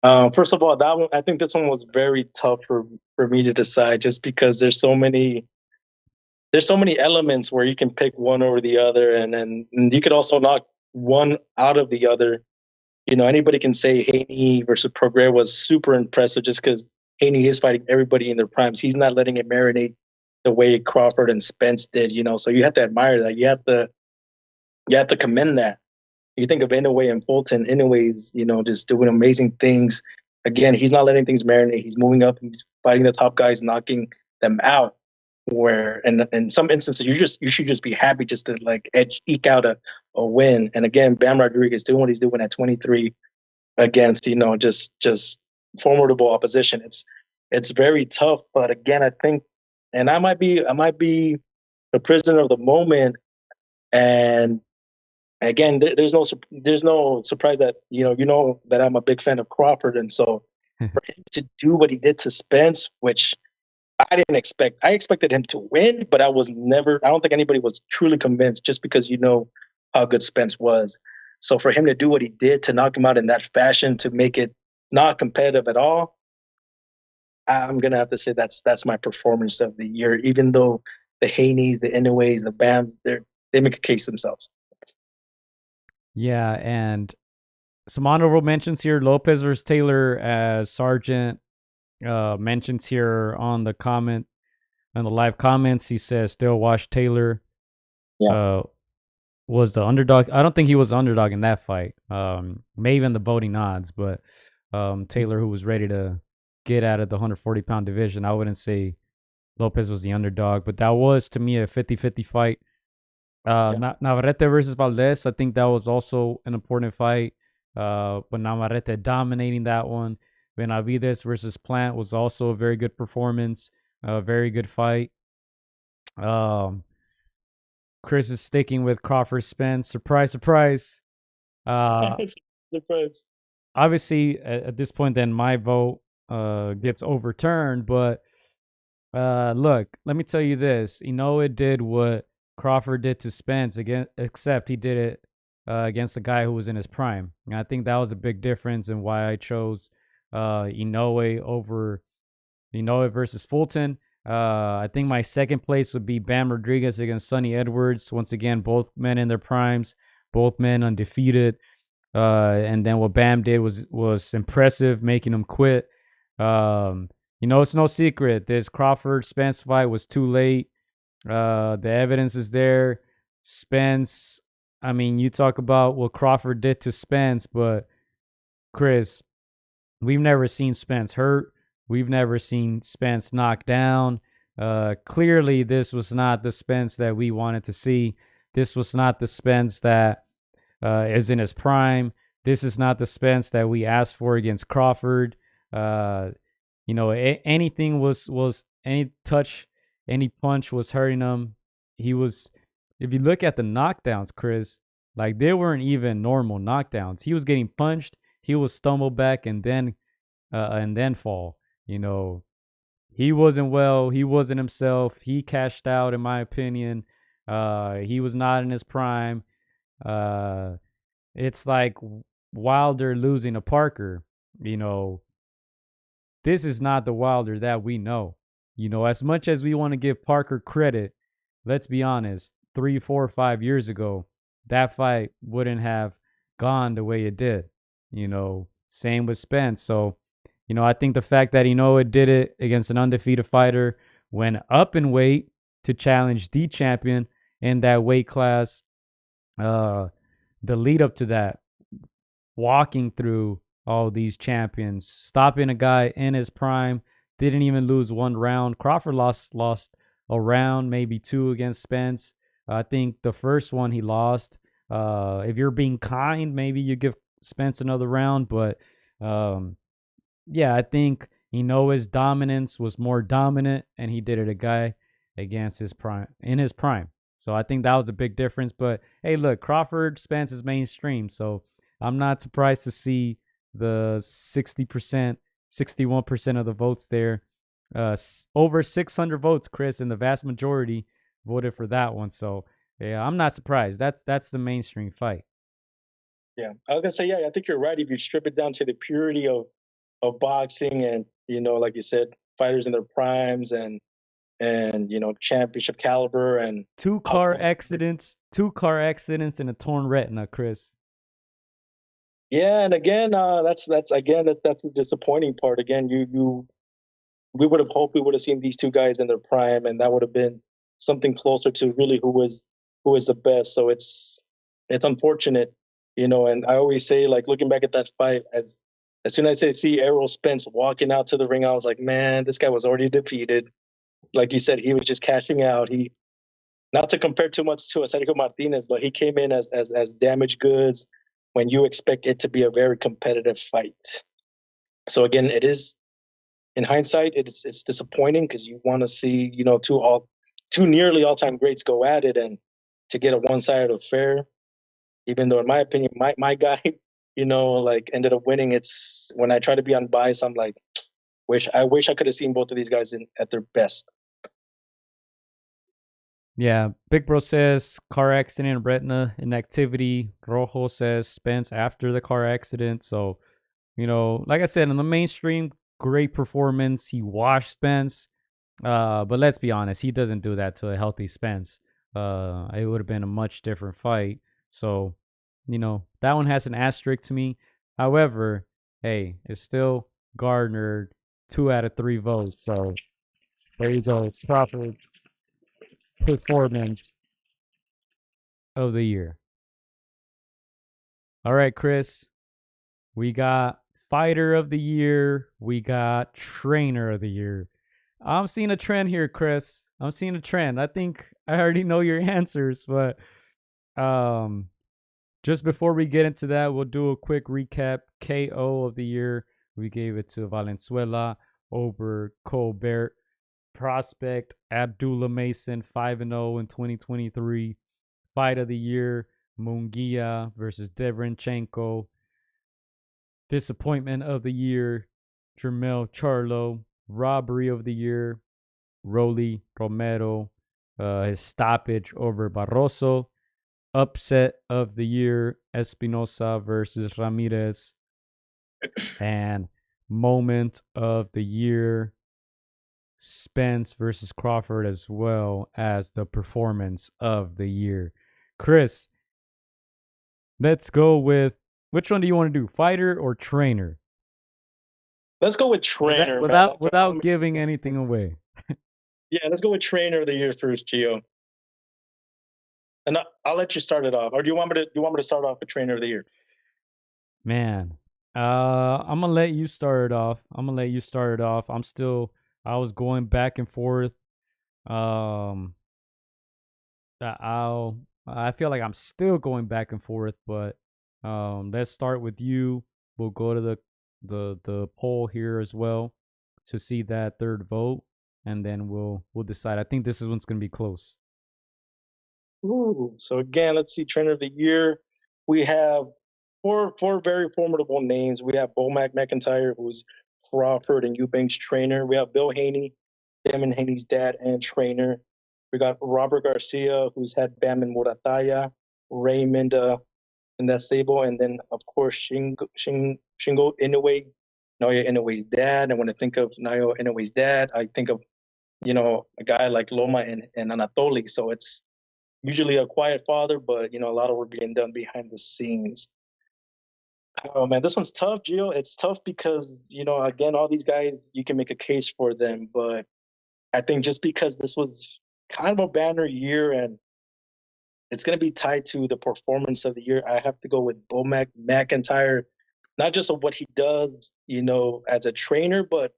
First of all, that one, I think this one was very tough for me to decide, just because there's so many elements where you can pick one over the other, and you could also knock one out of the other. Anybody can say Haney versus Prograis was super impressive, just because Haney is fighting everybody in their primes. He's not letting it marinate the way Crawford and Spence did. So you have to admire that. You have to commend that. You think of Inoue and Fulton. Inoue's, just doing amazing things. Again, he's not letting things marinate. He's moving up. He's fighting the top guys, knocking them out. Where in some instances you should just be happy just to eke out a win. And again, Bam Rodriguez doing what he's doing at 23 against just formidable opposition. It's very tough, but again, I think, and I might be a prisoner of the moment. And again, there's no surprise that that I'm a big fan of Crawford, and so for him to do what he did to Spence, which I didn't expect. I expected him to win, but I don't think anybody was truly convinced, just because how good Spence was. So for him to do what he did, to knock him out in that fashion, to make it not competitive at all, I'm going to have to say that's my performance of the year, even though the Haneys, the Inoues, the Bams, they make a case themselves. Yeah, and some honorable mentions here. Lopez versus Taylor, as Sargent mentions here on the live comments. He says still watch Taylor. Yeah. Was the underdog. I don't think he was the underdog in that fight. Maybe in the voting odds, but Taylor, who was ready to get out of the 140-pound division, I wouldn't say Lopez was the underdog, but that was, to me, a 50-50 fight. Navarrete versus Valdez, I think that was also an important fight. But Navarrete dominating that one. Benavides versus Plant was also a very good performance, a very good fight. Chris is sticking with Crawford Spence. Surprise, surprise. Surprise. Obviously, at this point, then my vote gets overturned. But look, let me tell you this. It did what Crawford did to Spence, except he did it against a guy who was in his prime. And I think that was a big difference in why I chose Inoue versus Fulton. I think my second place would be Bam Rodriguez against Sonny Edwards. Once again, both men in their primes, both men undefeated. And then what Bam did was impressive, making him quit. It's no secret this Crawford Spence fight was too late. The evidence is there. Spence, I mean, you talk about what Crawford did to Spence, but Chris, we've never seen Spence hurt. We've never seen Spence knocked down. Clearly, this was not the Spence that we wanted to see. This was not the Spence that is in his prime. This is not the Spence that we asked for against Crawford. Anything was any touch, any punch was hurting him. He was, if you look at the knockdowns, Chris, like they weren't even normal knockdowns. He was getting punched, he would stumble back and then fall. He wasn't well. He wasn't himself. He cashed out, in my opinion. He was not in his prime. It's like Wilder losing to Parker. This is not the Wilder that we know. As much as we want to give Parker credit, let's be honest, 3, 4, 5 years ago, that fight wouldn't have gone the way it did. Same with Spence. So, I think the fact that it did it against an undefeated fighter, went up in weight to challenge the champion in that weight class, the lead up to that, walking through all these champions, stopping a guy in his prime, didn't even lose one round. Crawford lost a round, maybe two against Spence. I think the first one he lost. If you're being kind, maybe you give Spence another round, but I think his dominance was more dominant, and he did it a guy against his prime in his prime. So I think that was the big difference. But hey, look, Crawford Spence is mainstream, so I'm not surprised to see the 60%, 61% of the votes there. Over 600 votes, Chris, and the vast majority voted for that one. So yeah, I'm not surprised. That's the mainstream fight. Yeah, I was gonna say, I think you're right. If you strip it down to the purity of boxing, and like you said, fighters in their primes and championship caliber, and two car accidents and a torn retina, Chris. Yeah, and again, that's the disappointing part. Again, we would have hoped we would have seen these two guys in their prime, and that would have been something closer to really who was the best. So it's unfortunate, And I always say, like, looking back at that fight, as soon as I see Errol Spence walking out to the ring, I was like, man, this guy was already defeated. Like you said, he was just cashing out. He, not to compare too much to Sergio Martinez, but he came in as damaged goods when you expect it to be a very competitive fight. So again, it is, in hindsight, it's disappointing because you want to see, two nearly all-time greats go at it, and to get a one-sided affair, even though in my opinion, my guy, ended up winning. It's, when I try to be unbiased, I'm like, I wish I could have seen both of these guys at their best. Yeah, Big Bro says car accident, retina inactivity. Rojo says Spence after the car accident. So, like I said, in the mainstream, great performance. He washed Spence. But let's be honest, he doesn't do that to a healthy Spence. It would have been a much different fight. So, that one has an asterisk to me. However, hey, it's still garnered 2 out of 3 votes. So there you go. It's proper performance of the year. All right, Chris. We got fighter of the year. We got trainer of the year. I'm seeing a trend here, Chris. I'm seeing a trend. I think I already know your answers, but just before we get into that, we'll do a quick recap. KO of the year, we gave it to Valenzuela over Colbert. Prospect, Abdullah Mason, 5-0 in 2023. Fight of the year, Munguia versus Deverenchenko. Disappointment of the year, Jermell Charlo. Robbery of the year, Rolly Romero. His stoppage over Barroso. Upset of the year, Espinosa versus Ramirez. And moment of the year, Spence versus Crawford as well as the performance of the year. Chris, let's go with, which one do you want to do, fighter or trainer? Let's go with trainer, man. Without giving anything away. Yeah, let's go with trainer of the year first, Gio. And I'll let you start it off. Or do you want me to start off with trainer of the year? Man, I'm gonna let you start it off. I was going back and forth. Um, I feel like I'm still going back and forth, but let's start with you. We'll go to the poll here as well to see that third vote, and then we'll decide. I think this one's gonna be close. Ooh. So again, let's see, trainer of the year. We have four very formidable names. We have Bomac McIntyre, who's Crawford and Eubank's trainer. We have Bill Haney, Damon Haney's dad and trainer. We got Robert Garcia, who's had Bam and Murataya, Raymond in that stable, and then of course Shingo Inoue, Naoya Inoue's dad. And when I think of Naoya Inoue's dad, I think of a guy like Loma and Anatoly. So it's usually a quiet father, but a lot of work being done behind the scenes. Oh man, this one's tough, Gio. It's tough because again, all these guys, you can make a case for them, but I think just because this was kind of a banner year and it's going to be tied to the performance of the year, I have to go with Bomac McIntyre, not just of what he does, as a trainer, but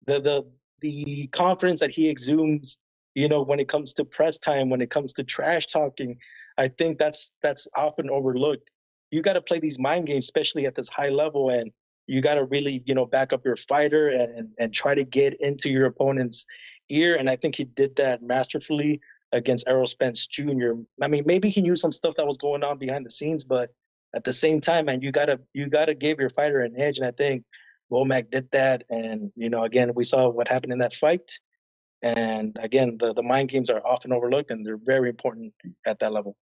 the confidence that he exudes, when it comes to press time, when it comes to trash talking. I think that's often overlooked. You got to play these mind games, especially at this high level, and you got to really, back up your fighter and try to get into your opponent's ear. And I think he did that masterfully against Errol Spence Jr. I mean, maybe he knew some stuff that was going on behind the scenes, but at the same time, man, you gotta give your fighter an edge. And I think Womack did that. And again, we saw what happened in that fight. And again, the mind games are often overlooked, and they're very important at that level.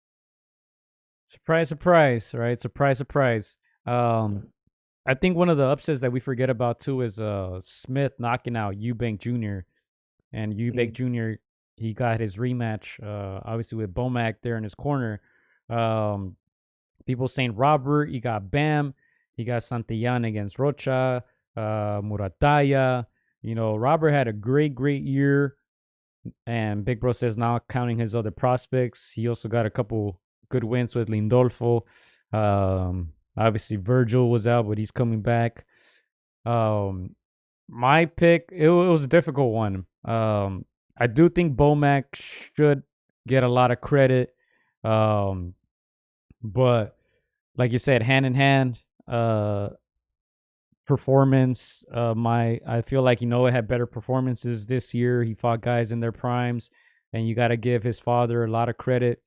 Surprise, surprise, right? Surprise, surprise. I think one of the upsets that we forget about too is Smith knocking out Eubank Jr. And Eubank Jr., he got his rematch, obviously with Bomac there in his corner. People saying Robert, he got Bam, he got Santillán against Rocha, Murataya. Robert had a great year. And Big Bro says now counting his other prospects, he also got a couple good wins with Lindolfo. Obviously Virgil was out, but he's coming back. My pick, it was a difficult one. I do think Bomac should get a lot of credit. But like you said, hand in hand, performance. I feel like it had better performances this year. He fought guys in their primes, and you got to give his father a lot of credit.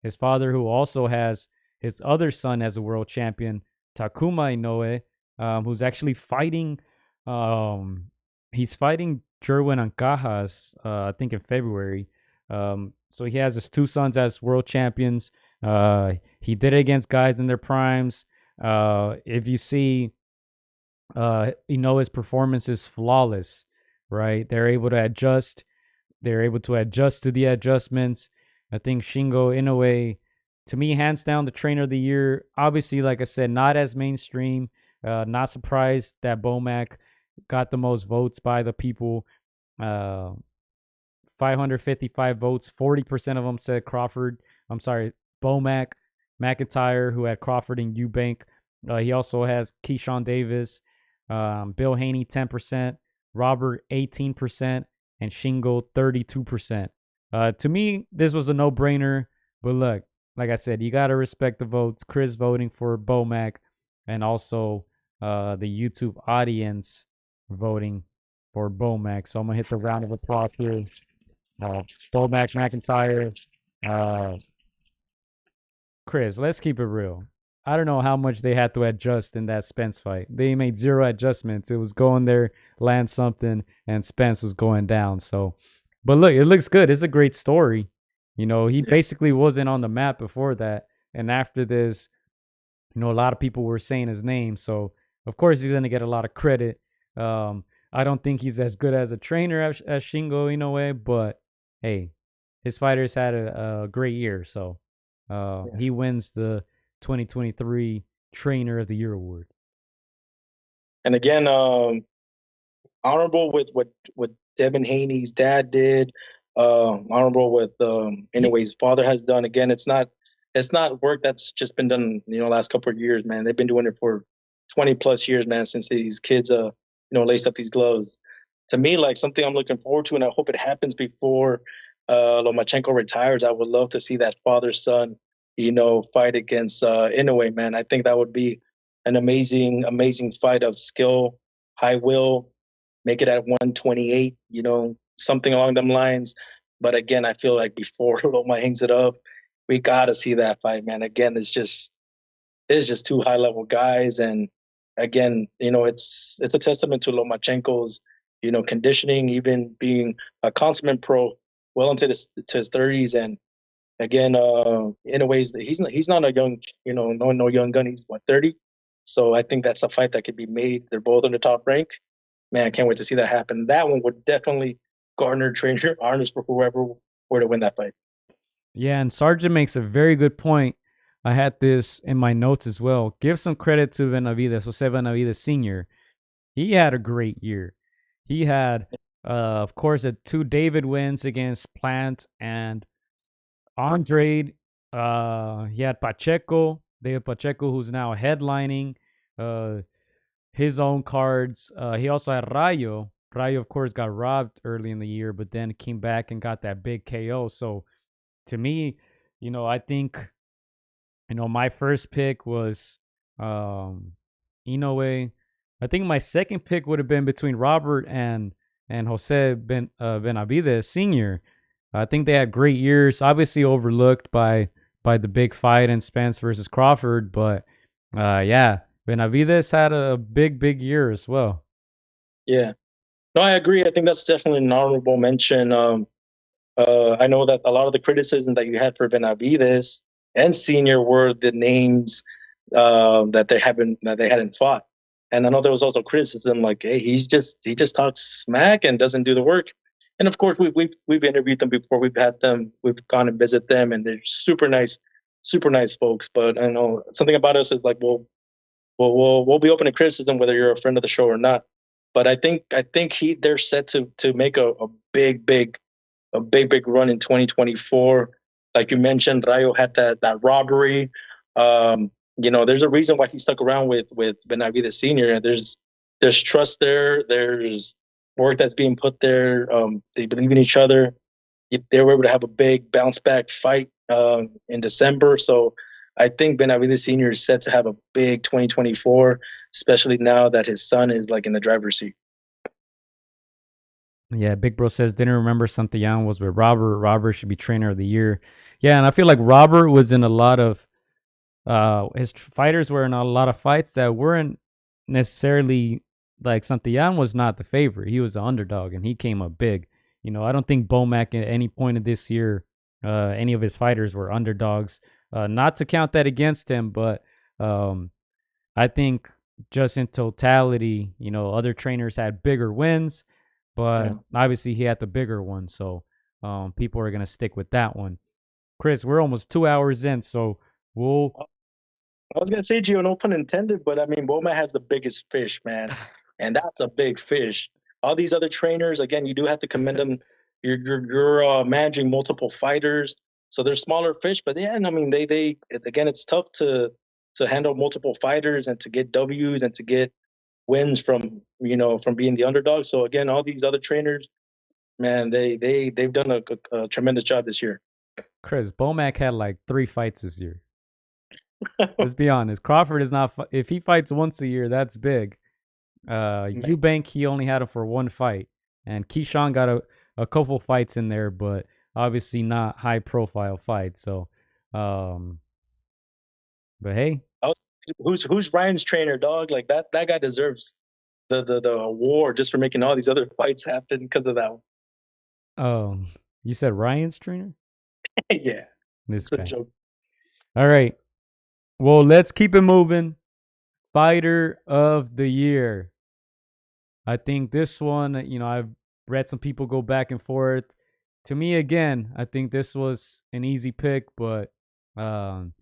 His father, who also has his other son as a world champion, Takuma Inoue, who's actually fighting. He's fighting Jerwin Ancajas, I think in February. So he has his two sons as world champions. He did it against guys in their primes. If you see, Inoue's performance is flawless, right? They're able to adjust. They're able to adjust to the adjustments. I think Shingo Inoue, to me, hands down, the trainer of the year. Obviously, like I said, not as mainstream. Not surprised that Bomac got the most votes by the people. 555 votes. 40% of them said Bomac McIntyre, who had Crawford and Eubank. He also has Keyshawn Davis, Bill Haney 10%, Robert 18%, and Shingo 32%. To me, this was a no-brainer. But look, like I said, you got to respect the votes. Chris voting for Bomac, and also the YouTube audience voting for Bomac. So I'm going to hit the round of applause here. Bomac McIntyre. Chris, let's keep it real. I don't know how much they had to adjust in that Spence fight. They made zero adjustments. It was going there, land something, and Spence was going down. So, but look, it looks good. It's a great story. He basically wasn't on the map before that. And after this, a lot of people were saying his name. So, of course, he's going to get a lot of credit. I don't think he's as good as a trainer as Shingo in a way, but hey, his fighters had a great year, so he wins the 2023 Trainer of the Year award. And again, honorable with what Devin Haney's dad did. Honorable with anyways father has done. Again, it's not work that's just been done last couple of years, man. They've been doing it for 20 plus years, man, since these kids laced up these gloves. To me, like something I'm looking forward to, and I hope it happens before Lomachenko retires. I would love to see that father son fight against Inoue, man. I think that would be an amazing fight of skill, high will, make it at 128, something along them lines. But again, I feel like before Loma hangs it up, we got to see that fight, man. Again, it's just two high level guys. And again, it's a testament to Lomachenko's, conditioning, even being a consummate pro well into his 30s. And again, in a ways, he's not a young, no young gun. He's 30. So I think that's a fight that could be made. They're both in the top rank. Man, I can't wait to see that happen. That one would definitely garner trainer honors for whoever were to win that fight. Yeah, and Sargent makes a very good point. I had this in my notes as well. Give some credit to Benavides, Jose Benavides Sr. He had a great year. He had, of course, 2 David wins against Plant and Andrade. He had Pacheco, David Pacheco, who's now headlining his own cards. He also had Rayo. Rayo, of course, got robbed early in the year, but then came back and got that big KO. So to me, I think, my first pick was Inoue. I think my second pick would have been between Robert and Jose Benavides Sr. I think they had great years, obviously overlooked by the big fight in Spence versus Crawford, but yeah, Benavides had a big year as well. Yeah. No, I agree. I think that's definitely an honorable mention. I know that a lot of the criticism that you had for Benavides and Senior were the names that they hadn't fought. And I know there was also criticism like, hey, he just talks smack and doesn't do the work. And of course, we've interviewed them before. We've had them. We've gone and visit them, and they're super nice folks. But I know something about us is like, we'll be open to criticism whether you're a friend of the show or not. But I think they're set to make a big run in 2024. Like you mentioned, Rayo had that robbery. There's a reason why he stuck around with Benavides Senior. There's trust there. There's work that's being put there. They believe in each other. They were able to have a big bounce back fight in December. So I think Benavides Senior is set to have a big 2024, especially now that his son is like in the driver's seat. Yeah, Big Bro says, didn't remember Santillan was with Robert. Robert should be trainer of the year. Yeah, and I feel like Robert was in a lot of his fighters were in a lot of fights that weren't necessarily like Santillan was not the favorite. He was the underdog, and he came up big. I don't think Bomac at any point of this year, any of his fighters were underdogs. Not to count that against him, but I think just in totality, other trainers had bigger wins, but obviously he had the bigger one. So people are going to stick with that one. Chris, we're almost 2 hours in, so we'll... I was going to say, Gio, no pun intended, but I mean, Bomac has the biggest fish, man. And that's a big fish. All these other trainers, again, you do have to commend them. You're managing multiple fighters. So they're smaller fish, but yeah, I mean, they again, it's tough to handle multiple fighters and to get W's and to get wins from being the underdog. So again, all these other trainers, man, they've done a tremendous job this year. Chris, Bomac had like 3 fights this year. Let's be honest. Crawford is not. If he fights once a year, that's big. Eubank, he only had him for 1 fight, and Keyshawn got a couple fights in there, but obviously not high profile fights. So, but hey, who's Ryan's trainer, dog? Like that guy deserves the award just for making all these other fights happen because of that one. Oh, you said Ryan's trainer? Yeah, this guy. All right. Well, let's keep it moving. Fighter of the year. I think this one, I've read some people go back and forth. To me, again, I think this was an easy pick, but um,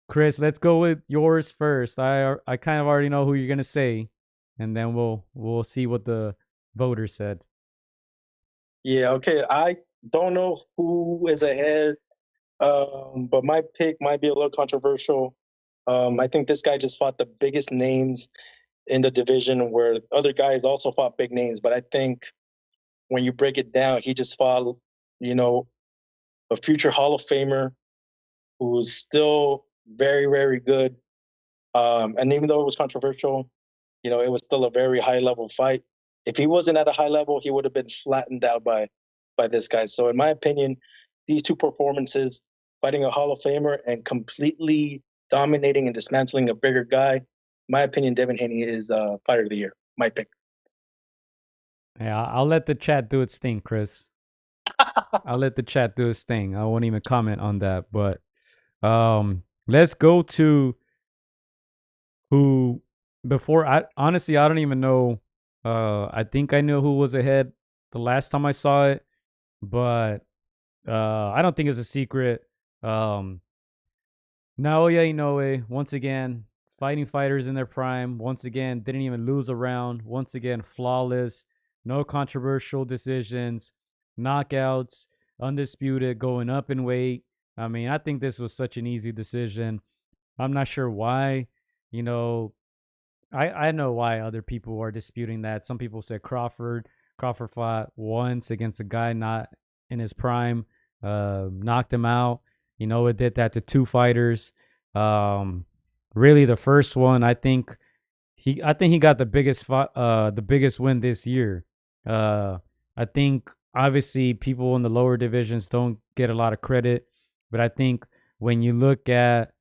Chris, let's go with yours first. I kind of already know who you're gonna say, and then we'll see what the voters said. Yeah, okay. I don't know who is ahead, but my pick might be a little controversial. I think this guy just fought the biggest names in the division, where other guys also fought big names. But I think when you break it down, he just fought, you know, a future Hall of Famer who's still very, very good. And even though it was controversial, it was still a very high level fight. If he wasn't at a high level, he would have been flattened out by this guy. So in my opinion, these two performances, fighting a Hall of Famer and completely dominating and dismantling a bigger guy, in my opinion, Devin Haney is fighter of the year. My pick. Yeah, I'll let the chat do its thing, Chris. I'll let the chat do its thing. I won't even comment on that. But let's go to who before I honestly I don't even know. I think I knew who was ahead the last time I saw it, but I don't think it's a secret. Um Naoya Inoue, once again, fighting fighters in their prime. Once again, didn't even lose a round. Once again, flawless. No controversial decisions. Knockouts. Undisputed. Going up in weight. I mean, I think this was such an easy decision. I'm not sure why. You know, I know why other people are disputing that. Some people said Crawford. Crawford fought once against a guy not in his prime, knocked him out. It did that to two fighters. Really, the first one, I think he got the biggest win this year. I think obviously people in the lower divisions don't get a lot of credit, but I think when you look at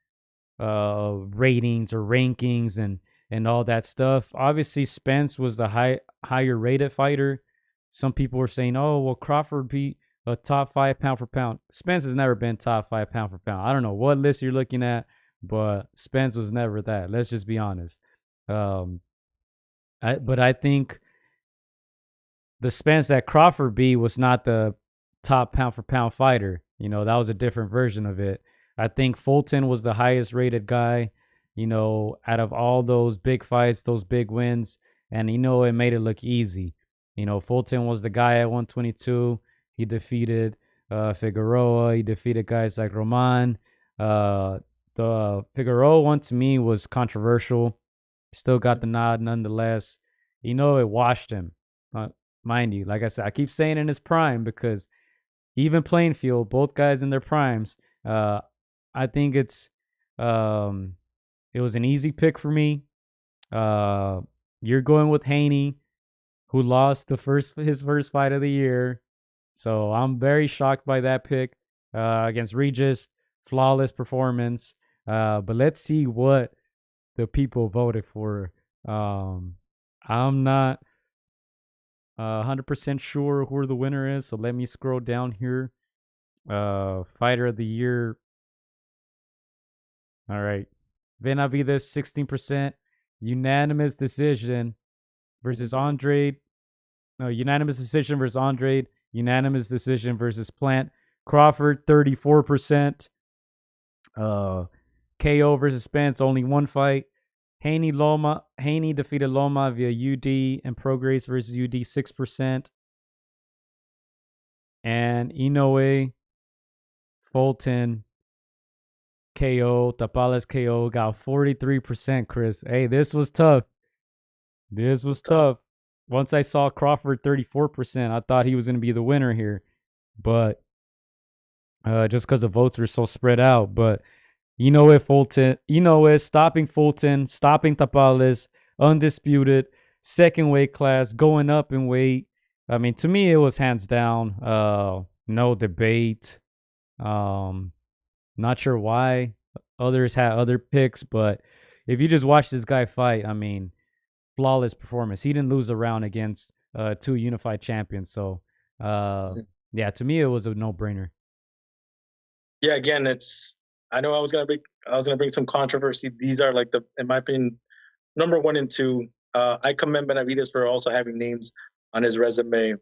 ratings or rankings and all that stuff. Obviously, Spence was the higher rated fighter. Some people were saying, "Oh, well, Crawford beat a top 5 pound for pound." Spence has never been top 5 pound for pound. I don't know what list you're looking at, but Spence was never that. Let's just be honest. Um, but I think the Spence that Crawford beat was not the top pound for pound fighter. That was a different version of it. I think Fulton was the highest rated guy, out of all those big fights, those big wins. And, it made it look easy. Fulton was the guy at 122. He defeated Figueroa. He defeated guys like Roman. The Figueroa one to me was controversial. Still got the nod nonetheless. It washed him. Mind you, like I said, I keep saying in his prime because even playing field, both guys in their primes. I think it was an easy pick for me. You're going with Haney, who lost his first fight of the year, so I'm very shocked by that pick against Regis. Flawless performance. But let's see what the people voted for. I'm not 100% sure who the winner is, so let me scroll down here. Fighter of the year. All right. Benavides, 16%. Unanimous decision versus Andrade. No, unanimous decision versus Andrade. Unanimous decision versus Plant. Crawford, 34%. KO versus Spence, only one fight. Haney defeated Loma via UD, and Prograis versus UD, 6%. And Inoue, Fulton, KO, Tapales KO got 43%, Chris. Hey, this was tough. This was tough. Once I saw Crawford 34%, I thought he was going to be the winner here. But just because the votes were so spread out. But stopping Fulton, stopping Tapales, undisputed, second weight class, going up in weight. I mean, to me, it was hands down. No debate. Not sure why others had other picks, but if you just watch this guy fight, I mean, flawless performance. He didn't lose a round against two unified champions. So, yeah, to me, it was a no-brainer. Yeah, again, I know I was gonna bring some controversy. These are like in my opinion, number 1 and 2 I commend Benavidez for also having names on his resume.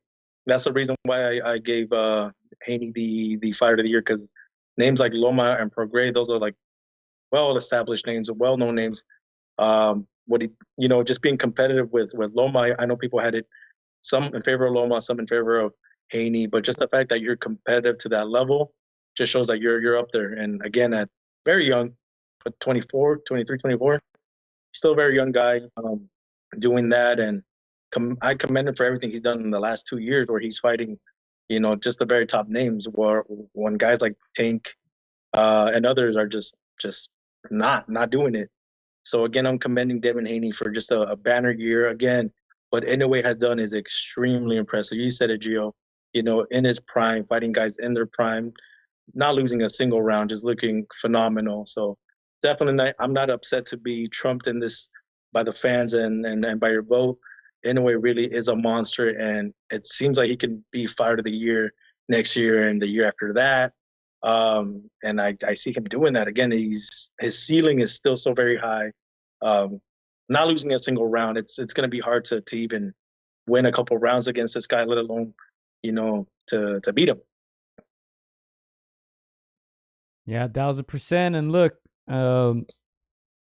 That's the reason why I gave Haney the fighter of the year, because names like Loma and Prograis, those are like well-established names, well-known names. Just being competitive with Loma, I know people had it some in favor of Loma, some in favor of Haney, but just the fact that you're competitive to that level just shows that you're up there. And again, at very young, 24, 23, 24, still a very young guy doing that. And I commend him for everything he's done in the last 2 years, where he's fighting, just the very top names. When guys like Tank and others are just not doing it. So again, I'm commending Devin Haney for just a banner year. Again, what Inoue has done is extremely impressive. You said it, Gio. In his prime, fighting guys in their prime, not losing a single round, just looking phenomenal. So definitely, I'm not upset to be trumped in this by the fans and by your vote. Inoue really is a monster, and it seems like he can be fighter of the year next year and the year after that. And I see him doing that again. His ceiling is still so very high. Not losing a single round, it's going to be hard to even win a couple rounds against this guy, let alone to beat him. Yeah, 1,000%. And look,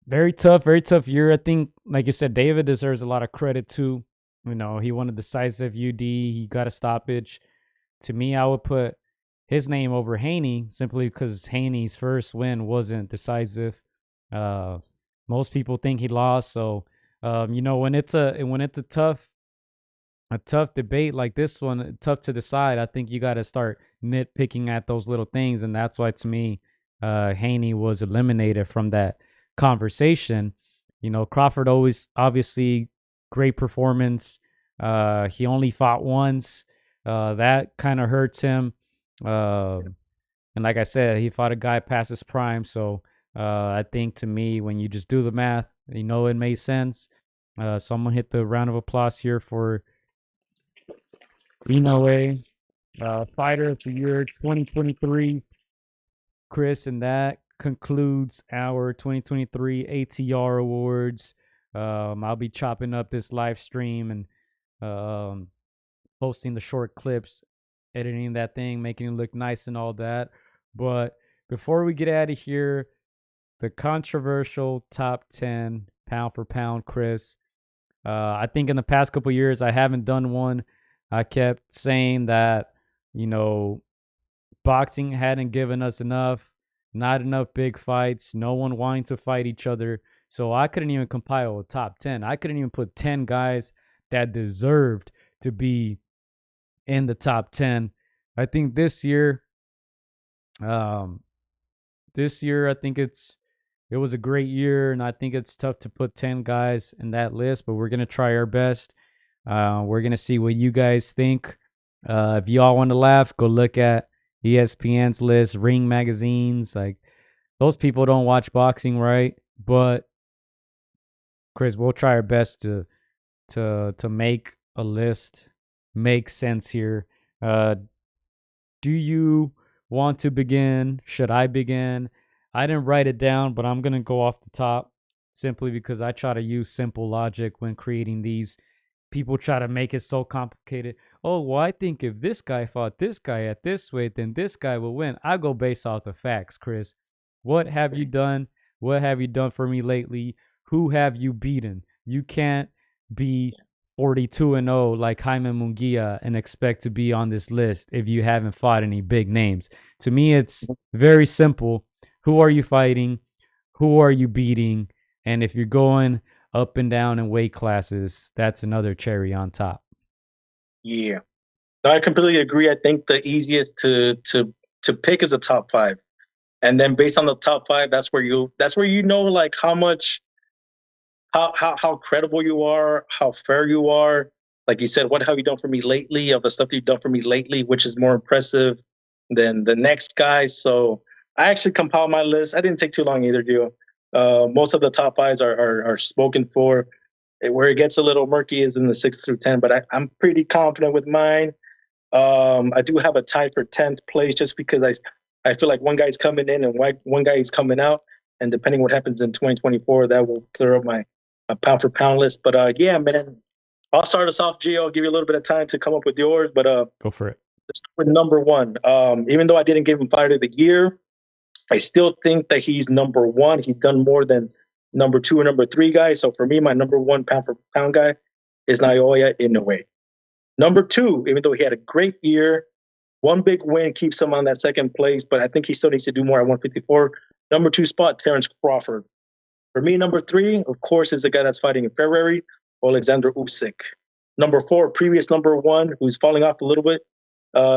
very tough year. I think, like you said, David deserves a lot of credit too. He won a decisive UD. He got a stoppage. To me, I would put his name over Haney simply because Haney's first win wasn't decisive. Most people think he lost. So, when it's a tough debate like this one, tough to decide, I think you got to start nitpicking at those little things. And that's why, to me, Haney was eliminated from that conversation. Crawford always, obviously, great performance. He only fought once. That kind of hurts him. And like I said, he fought a guy past his prime. So I think, to me, when you just do the math, it made sense. So I'm going to hit the round of applause here for Inoue, Fighter of the Year 2023. Chris, and that concludes our 2023 AtR Awards. I'll be chopping up this live stream and posting the short clips, editing that thing, making it look nice and all that. But before we get out of here, the controversial top 10 pound for pound, Chris. I think in the past couple of years, I haven't done one. I kept saying that, boxing hadn't given us not enough big fights, no one wanting to fight each other. So I couldn't even compile a top 10. I couldn't even put 10 guys that deserved to be in the top 10. I think this year, I think it was a great year, and I think it's tough to put 10 guys in that list, but we're going to try our best. We're going to see what you guys think. If you all want to laugh, go look at ESPN's list, Ring magazines. Like, those people don't watch boxing, right? But Chris, we'll try our best to make a list make sense here. Do you want to begin? Should I begin? I didn't write it down, but I'm going to go off the top simply because I try to use simple logic when creating these. People try to make it so complicated. Oh, well, I think if this guy fought this guy at this weight, then this guy will win. I go based off the facts, Chris. What have you done? What have you done for me lately? Who have you beaten? You can't be 42-0 like Jaime Munguia and expect to be on this list if you haven't fought any big names. To me, it's very simple. Who are you fighting? Who are you beating? And if you're going up and down in weight classes, that's another cherry on top. Yeah, no, I completely agree. I think the easiest to pick is a top 5, and then based on the top 5, that's where you know like how much, how credible you are, how fair you are. Like you said, what have you done for me lately? Of the stuff that you've done for me lately, which is more impressive than the next guy. So I actually compiled my list. I didn't take too long either, Gio. Most of the top 5s are spoken for. Where it gets a little murky is in the 6 through 10, but I'm pretty confident with mine. I do have a tie for 10th place just because I feel like one guy's coming in and one guy is coming out, and depending what happens in 2024, that will clear up my pound for pound list. But yeah, man, I'll start us off, Gio. I'll give you a little bit of time to come up with yours. But Go for it. let's start with number one. Even though I didn't give him fighter of the year, I still think that he's number one. He's done more than number two or number three guys. So for me, my number one pound for pound guy is Naoya Inoue. Number two, even though he had a great year, one big win keeps him on that second place, but I think he still needs to do more at 154. Number two spot, Terrence Crawford. For me, number three, of course, is the guy that's fighting in February, Alexander Usyk. Number four, previous number one, who's falling off a little bit,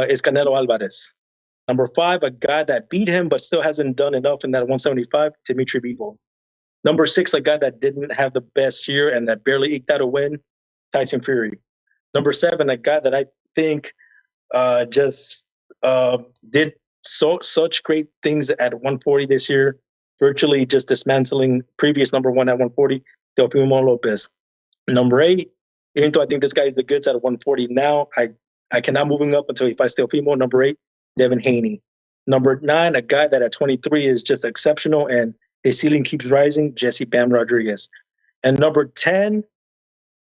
is Canelo Alvarez. Number five, a guy that beat him but still hasn't done enough in that 175, Dimitri Bivol. Number six, a guy that didn't have the best year and that barely eked out a win, Tyson Fury. Number seven, a guy that I think just did such great things at 140 this year, virtually just dismantling previous number one at 140, Teofimo Lopez. Number eight, even though I think this guy is the goods at 140 now, I cannot move him up until he fights Teofimo. Number eight, Devin Haney. Number nine, a guy that at 23 is just exceptional and his ceiling keeps rising, Jesse Bam Rodriguez. And number 10,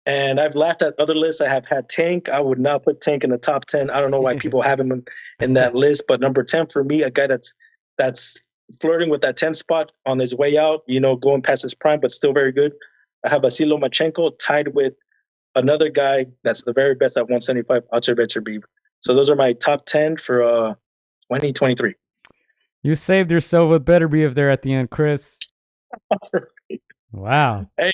and I've laughed at other lists. I have had Tank. I would not put Tank in the top 10. I don't know why people have him in that list. But number 10 for me, a guy that's flirting with that 10 spot on his way out, going past his prime, but still very good. I have Vasil Lomachenko tied with another guy that's the very best at 175, Arturo. So those are my top 10 for 2023. You saved yourself with better be there at the end, Chris. Wow. Hey,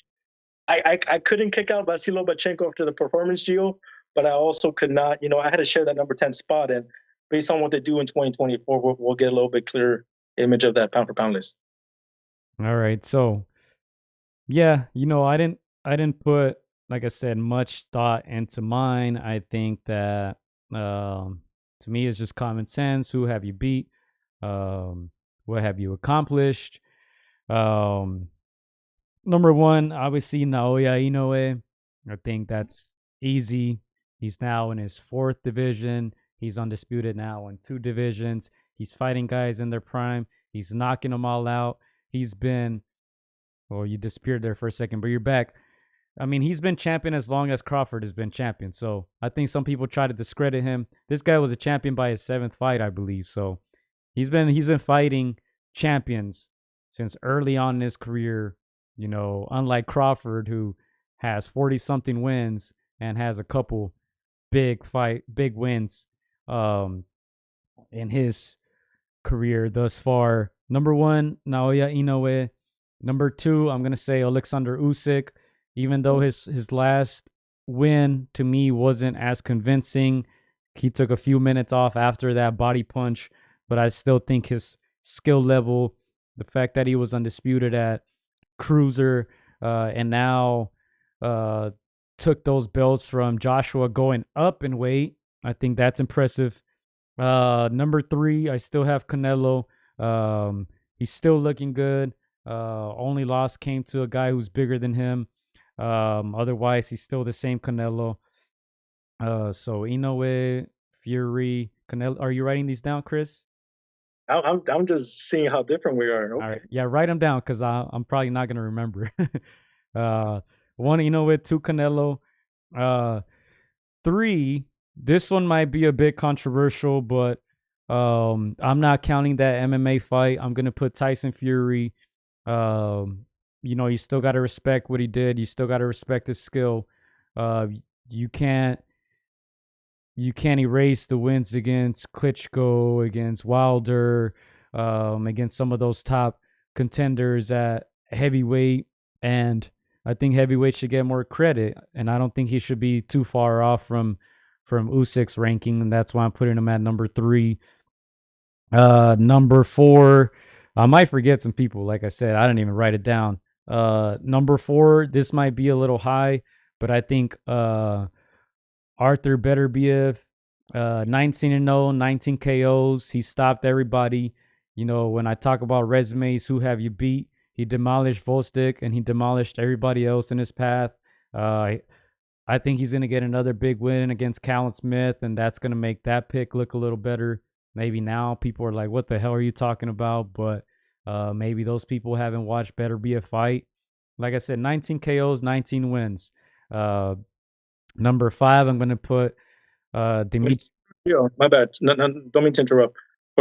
I couldn't kick out Vasil Lomachenko after the performance, Gio, but I also could not, I had to share that number 10 spot. And based on what they do in 2024, we'll get a little bit clearer image of that pound for pound list. All right. So, yeah, I didn't put, like I said, much thought into mine. I think that to me it's just common sense. Who have you beat? What have you accomplished? Number one, obviously Naoya Inoue. I think that's easy. He's now in his fourth division. He's undisputed now in two divisions. He's fighting guys in their prime. He's knocking them all out. He's been, well, you disappeared there for a second, but you're back. I mean, he's been champion as long as Crawford has been champion. So I think some people try to discredit him. This guy was a champion by his seventh fight, I believe. So he's been fighting champions since early on in his career. Unlike Crawford, who has 40-something wins and has a couple big wins in his career thus far. Number one, Naoya Inoue. Number two, I'm going to say Alexander Usyk. Even though his last win to me wasn't as convincing, he took a few minutes off after that body punch, but I still think his skill level, the fact that he was undisputed at cruiser and now took those belts from Joshua going up in weight, I think that's impressive. Number three, I still have Canelo. He's still looking good. Only loss came to a guy who's bigger than him. Otherwise, he's still the same Canelo. So Inoue, Fury, Canelo. Are you writing these down, Chris? I'm just seeing how different we are. Okay. All right. Yeah, write them down because I'm probably not going to remember. One, Inoue, two, Canelo. Three, this one might be a bit controversial, but I'm not counting that MMA fight. I'm going to put Tyson Fury. You still got to respect what he did. You still got to respect his skill. You can't erase the wins against Klitschko, against Wilder, against some of those top contenders at heavyweight. And I think heavyweight should get more credit. And I don't think he should be too far off from Usyk's ranking. And that's why I'm putting him at number three. Number four, I might forget some people. Like I said, I didn't even write it down. Number four, this might be a little high, but I think Arthur Beterbiev, 19-0, 19 KOs. He stopped everybody. When I talk about resumes, who have you beat? He demolished Volstick and he demolished everybody else in his path. I think he's going to get another big win against Callum Smith, and that's going to make that pick look a little better. Maybe now people are like, what the hell are you talking about? But maybe those people haven't watched Beterbiev fight. like I said, 19 KOs, 19 wins. Number 5, I'm gonna put Dimitri. My bad. No, don't mean to interrupt.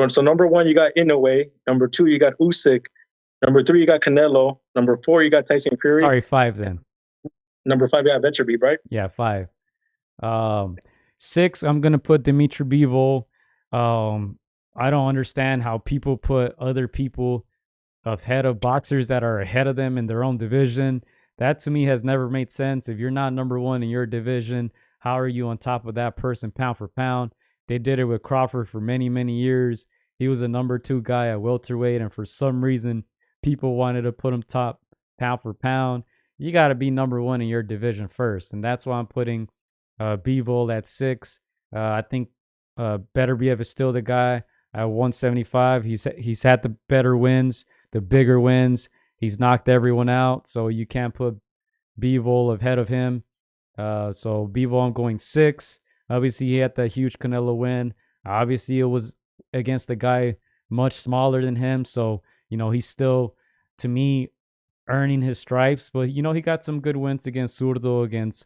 So number 1, you got Inoue. Number 2, you got Usyk. Number 3, you got Canelo. Number 4, you got Tyson Fury. Sorry, 5 then. Number 5, you got Venture Beef, right? Yeah, 5. 6, I'm gonna put Dimitri Bivol. I don't understand how people put other people ahead of boxers that are ahead of them in their own division. That to me has never made sense. If you're not number 1 in your division, how are you on top of that person pound for pound? They did it with Crawford for many, many years. He was a number 2 guy at welterweight, and for some reason, people wanted to put him top pound for pound. You got to be number 1 in your division first, and that's why I'm putting Bivol at 6. I think Beterbiev is still the guy at 175. He's had the better wins, the bigger wins. He's knocked everyone out, so you can't put Bivol ahead of him. So Bivol, I'm going 6. Obviously, he had that huge Canelo win. Obviously, it was against a guy much smaller than him, so he's still, to me, earning his stripes. But he got some good wins against Zurdo, against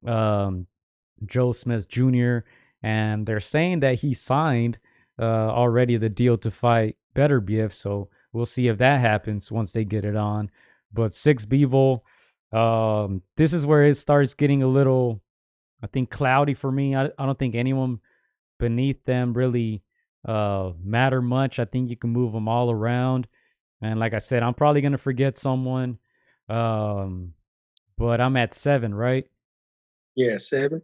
Joe Smith Jr., and they're saying that he signed already the deal to fight Beterbiev, so we'll see if that happens once they get it on. But 6 Bivol, this is where it starts getting a little, I think, cloudy for me. I don't think anyone beneath them really matter much. I think you can move them all around. And like I said, I'm probably going to forget someone. But I'm at 7, right? Yeah, 7.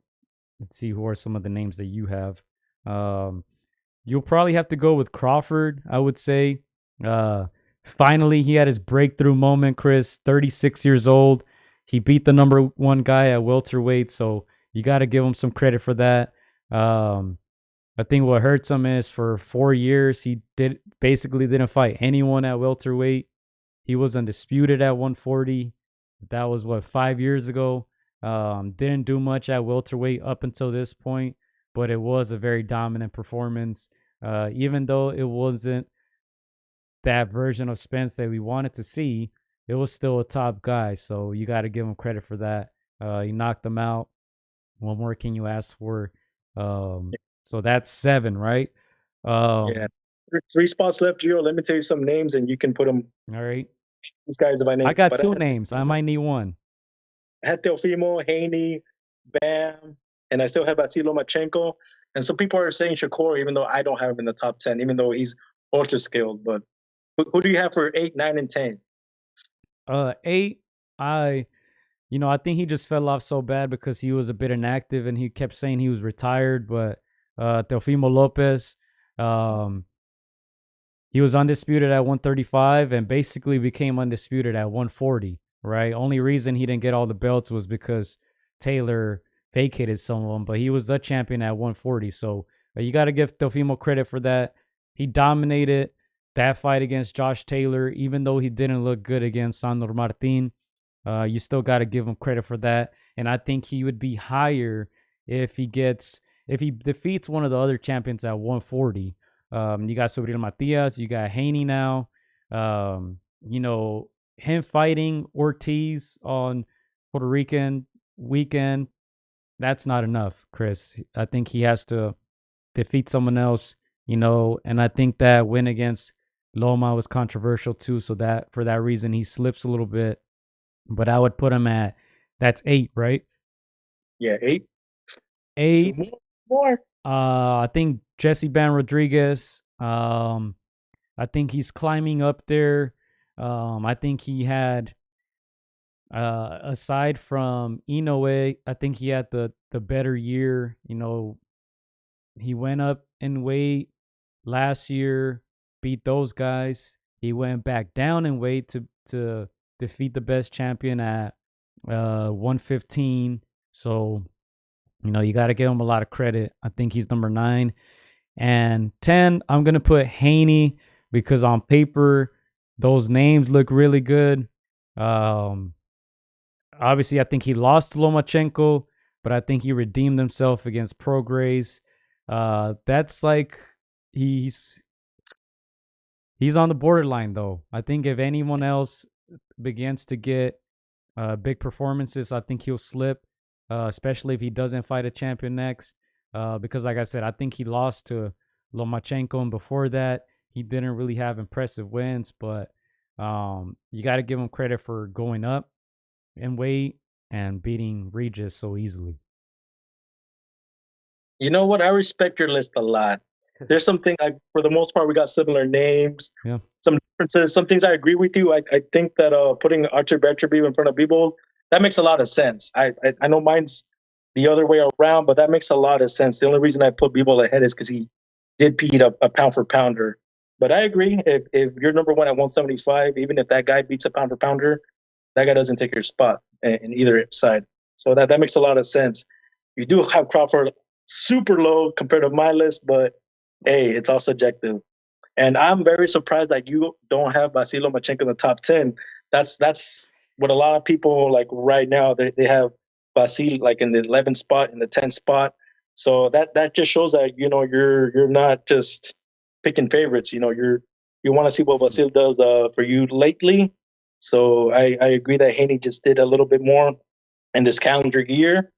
Let's see, who are some of the names that you have. You'll probably have to go with Crawford, I would say. Finally, he had his breakthrough moment, Chris. 36 years old. He beat the number 1 guy at welterweight, so you got to give him some credit for that. I think what hurts him is for 4 years, he basically didn't fight anyone at welterweight. He was undisputed at 140. That was, 5 years ago. Didn't do much at welterweight up until this point, but it was a very dominant performance. Even though it wasn't that version of Spence that we wanted to see, it was still a top guy. So you got to give him credit for that. He knocked them out. What more can you ask for? So that's 7, right? Yeah. 3 spots left, Gio. Let me tell you some names, and you can put them. All right. These guys, if I name. I got 2 names. I might need 1. I had Teofimo, Haney, Bam, and I still have Lomachenko. And some people are saying Shakur, even though I don't have him in the top 10, even though he's ultra skilled. But who do you have for 8, 9, and 10? 8, I think he just fell off so bad because he was a bit inactive and he kept saying he was retired. But Teofimo Lopez, he was undisputed at 135 and basically became undisputed at 140, right? Only reason he didn't get all the belts was because Taylor vacated some of them, but he was the champion at 140. So you got to give Teofimo credit for that. He dominated that fight against Josh Taylor, even though he didn't look good against Sandor Martin. You still got to give him credit for that. And I think he would be higher if he defeats one of the other champions at 140. You got Sobrino Matias, you got Haney now. Him fighting Ortiz on Puerto Rican weekend, that's not enough, Chris. I think he has to defeat someone else, and I think that win against Loma was controversial too. So that for that reason, he slips a little bit. But I would put him that's 8, right? Yeah, 8. 8. More. I think Jesse Ban Rodriguez. I think he's climbing up there. I think he had, aside from Inoue, I think he had the better year. He went up in weight last year, beat those guys. He went back down in weight to defeat the best champion at 115. So, you got to give him a lot of credit. I think he's number 9. And 10, I'm going to put Haney because on paper, those names look really good. Obviously, I think he lost to Lomachenko, but I think he redeemed himself against Prograis. That's like he's on the borderline, though. I think if anyone else begins to get big performances, I think he'll slip, especially if he doesn't fight a champion next. Because, like I said, I think he lost to Lomachenko, and before that, he didn't really have impressive wins. But you got to give him credit for going up in weight and beating Regis so easily. You know what? I respect your list a lot. There's something like, for the most part, we got similar names. Yeah. Some differences. Some things I agree with you. I think that putting Archer Beterbiev in front of Bebo, that makes a lot of sense. I know mine's the other way around, but that makes a lot of sense. The only reason I put Bebo ahead is because he did beat a pound for pounder. But I agree. If you're number one at 175, even if that guy beats a pound for pounder, that guy doesn't take your spot in either side. So that makes a lot of sense. You do have Crawford super low compared to my list, but hey, it's all subjective. And I'm very surprised that you don't have Vasily Lomachenko in the top 10. That's what a lot of people like right now. They have Vasily like in the 11th spot, in the 10th spot. So that just shows that you're not just picking favorites. You want to see what Vasily does for you lately. So I agree that Haney just did a little bit more in this calendar year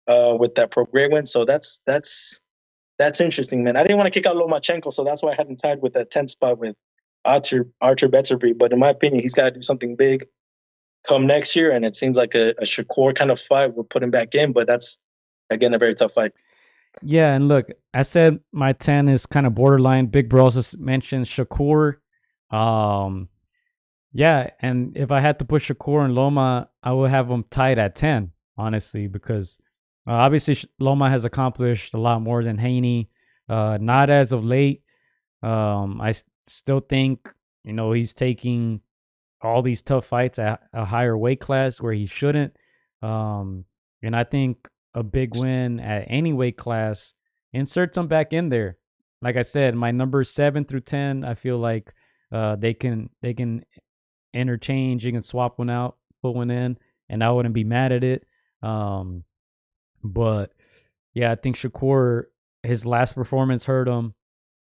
with that pro grade win. So that's interesting, man. I didn't want to kick out Lomachenko, so that's why I had him tied with that 10th spot with Archer Beterbiev. But in my opinion, he's got to do something big come next year, and it seems like a Shakur kind of fight will put him back in. But that's, again, a very tough fight. Yeah, and look, I said my 10 is kind of borderline. Big Bro also mentioned Shakur. Yeah, and if I had to put Shakur and Loma, I would have them tied at 10, honestly, because obviously Loma has accomplished a lot more than Haney. Not as of late. I still think, he's taking all these tough fights at a higher weight class where he shouldn't. And I think a big win at any weight class inserts him back in there. Like I said, my numbers 7 through 10, I feel like they can interchange. You can swap one out, put one in, and I wouldn't be mad at it. But yeah, I think Shakur, his last performance hurt him.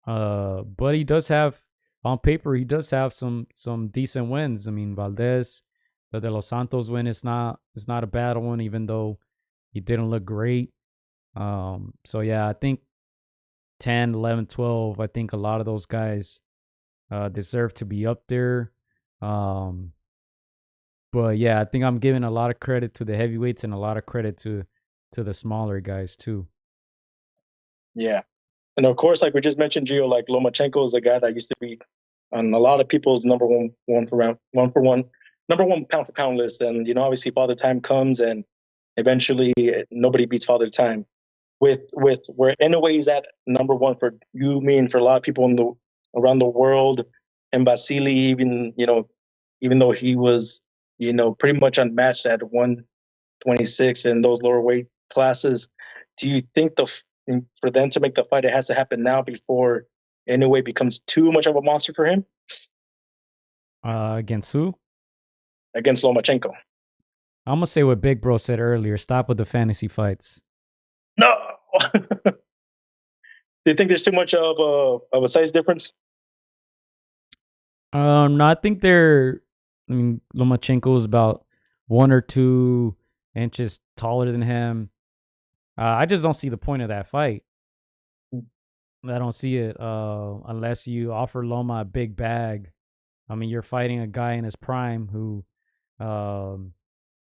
But he does have, on paper, he does have some decent wins. I mean, Valdez, the De Los Santos win is not a bad one, even though he didn't look great. So yeah, I think 10, 11, 12, I think a lot of those guys deserve to be up there. But yeah, I think I'm giving a lot of credit to the heavyweights and a lot of credit to the smaller guys too. Yeah. And of course, like we just mentioned, Gio, like Lomachenko is a guy that used to be on a lot of people's number one pound for pound list. And, obviously Father Time comes and eventually nobody beats Father Time. With where Inoue is at number one for you, me, and for a lot of people around the world, and Vasily, even though he was, pretty much unmatched at 126 in those lower weight classes, do you think for them to make the fight, it has to happen now before Inoue becomes too much of a monster for him? Against who? Against Lomachenko. I'm gonna say what Big Bro said earlier. Stop with the fantasy fights. No. Do you think there's too much of a size difference? No, I think Lomachenko is about 1 or 2 inches taller than him. I just don't see the point of that fight. I don't see it unless you offer Loma a big bag. I mean, you're fighting a guy in his prime who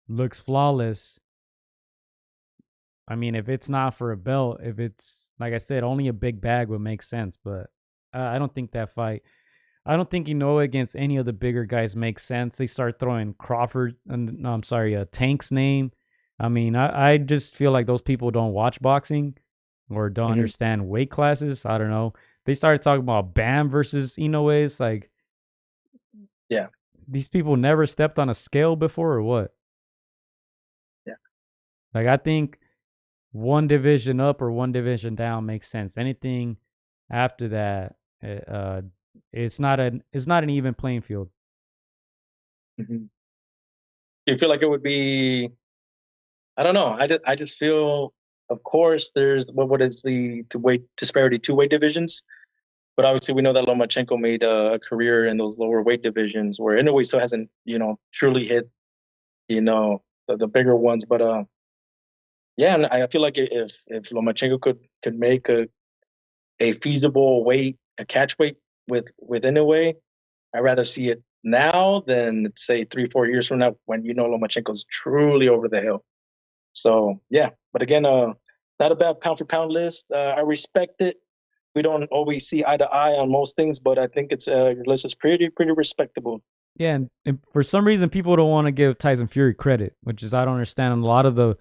looks flawless. I mean, if it's not for a belt, if it's, like I said, only a big bag would make sense. But I don't think that fight, I don't think against any of the bigger guys makes sense. They start throwing Tank's name. I mean, I just feel like those people don't watch boxing or don't understand weight classes. I don't know. They started talking about Bam versus Inoue. It's like, yeah, these people never stepped on a scale before or what? Yeah. Like, I think one division up or one division down makes sense. Anything after that, it's not an even playing field. Do you feel like it would be? I don't know. I just feel, of course, there's what is the weight disparity, 2 weight divisions, but obviously we know that Lomachenko made a career in those lower weight divisions where Inoue still hasn't truly hit the bigger ones. But yeah, and I feel like if Lomachenko could make a feasible weight, a catch weight within a way, I'd rather see it now than say 3-4 years from now when Lomachenko's truly over the hill. So yeah, but again, not a bad pound for pound list. I respect it. We don't always see eye to eye on most things, but I think it's your list is pretty respectable. Yeah, and for some reason, people don't want to give Tyson Fury credit, which is I don't understand. A lot of the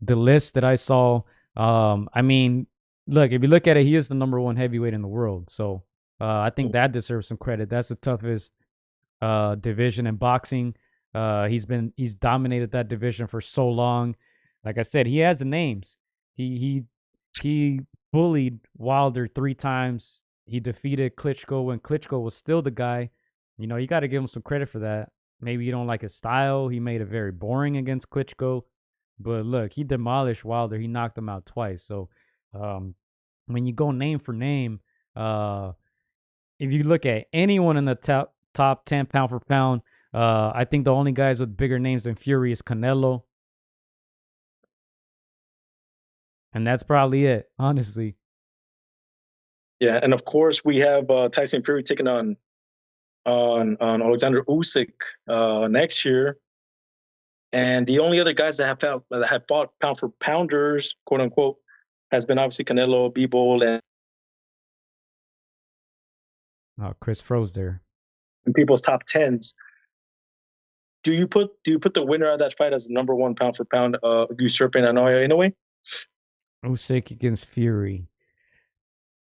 list that I saw, I mean, look, if you look at it, he is the number one heavyweight in the world. So I think that deserves some credit. That's the toughest division in boxing. He's dominated that division for so long. Like I said, he has the names. He bullied Wilder 3 times. He defeated Klitschko when Klitschko was still the guy. You got to give him some credit for that. Maybe you don't like his style. He made it very boring against Klitschko. But look, he demolished Wilder. He knocked him out twice. So when you go name for name, if you look at anyone in the top 10 pound for pound, I think the only guys with bigger names than Fury is Canelo. And that's probably it, honestly. Yeah, and of course we have Tyson Fury taking on Alexander Usyk next year. And the only other guys that have fought pound for pounders, quote unquote, has been obviously Canelo, Bivol, and Chris froze there. in people's top tens. Do you put the winner of that fight as the number one pound for pound, usurping Hoya in a way? Usyk against Fury.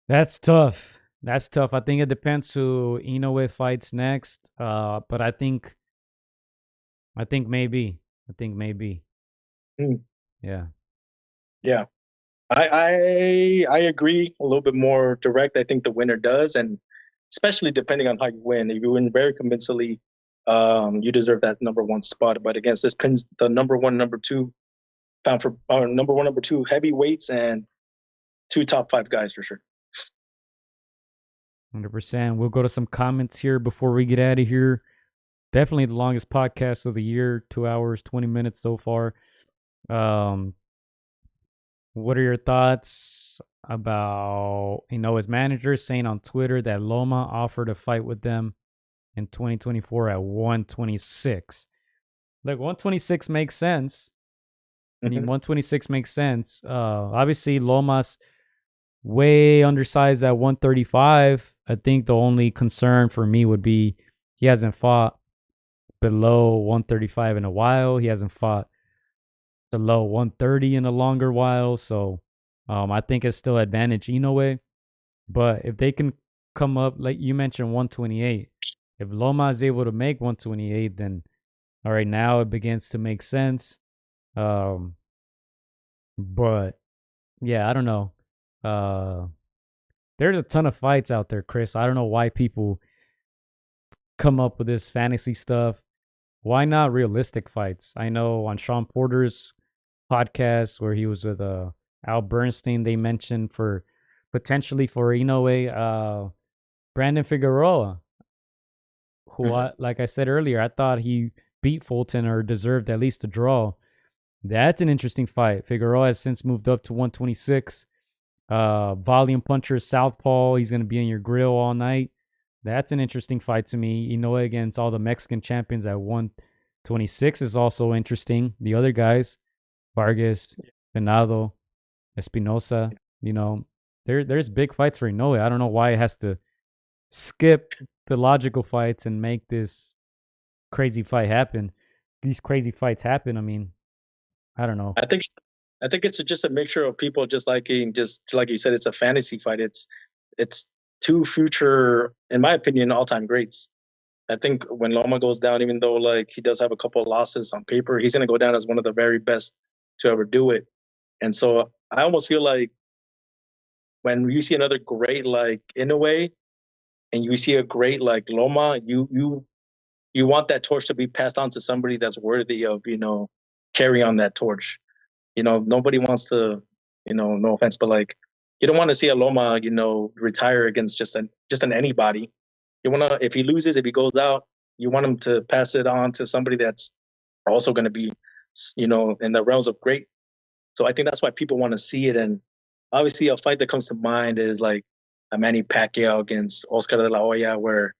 That's tough. I think it depends who Inoue fights next. But I think maybe. Yeah. Yeah. I agree. A little bit more direct. I think the winner does, and especially depending on how you win. If you win very convincingly, you deserve that number one spot. But against this pins the number one, number two pound for number one, number two heavyweights and 2 top 5 guys for sure. 100%. We'll go to some comments here before we get out of here. Definitely the longest podcast of the year, 2 hours, 20 minutes so far. What are your thoughts about, his manager saying on Twitter that Loma offered a fight with them in 2024 at 126? Look, 126 makes sense. I mean, 126 makes sense. Obviously, Loma's way undersized at 135. I think the only concern for me would be he hasn't fought below 135 in a while. He hasn't fought below 130 in a longer while. So I think it's still advantage Inoue. But if they can come up, like you mentioned, 128, if Loma is able to make 128, then all right, now it begins to make sense. But yeah, I don't know. There's a ton of fights out there, Chris. I don't know why people come up with this fantasy stuff. Why not realistic fights? I know on Sean Porter's podcast where he was with Al Bernstein, they mentioned for potentially for Inoue, Brandon Figueroa, who like I said earlier, I thought he beat Fulton or deserved at least a draw. That's an interesting fight. Figueroa has since moved up to 126. Volume puncher, southpaw. He's going to be in your grill all night. That's an interesting fight to me. Inoue against all the Mexican champions at 126 is also interesting. The other guys, Vargas, Venado, Espinosa, there's big fights for Inoue. I don't know why it has to skip the logical fights and make this crazy fight happen. These crazy fights happen. I mean, I don't know. I think it's just a mixture of people just like you said, it's a fantasy fight. It's 2 future, in my opinion, all-time greats. I think when Loma goes down, even though like he does have a couple of losses on paper, he's going to go down as one of the very best to ever do it. And so I almost feel like when you see another great like Inoue and you see a great like Loma, you want that torch to be passed on to somebody that's worthy of, carry on that torch. Nobody wants to, no offense, but like, you don't want to see a Loma, retire against just an anybody. You want to, if he loses, if he goes out, you want him to pass it on to somebody that's also going to be, in the realms of great. So I think that's why people want to see it. And obviously, a fight that comes to mind is like a Manny Pacquiao against Oscar de la Hoya, where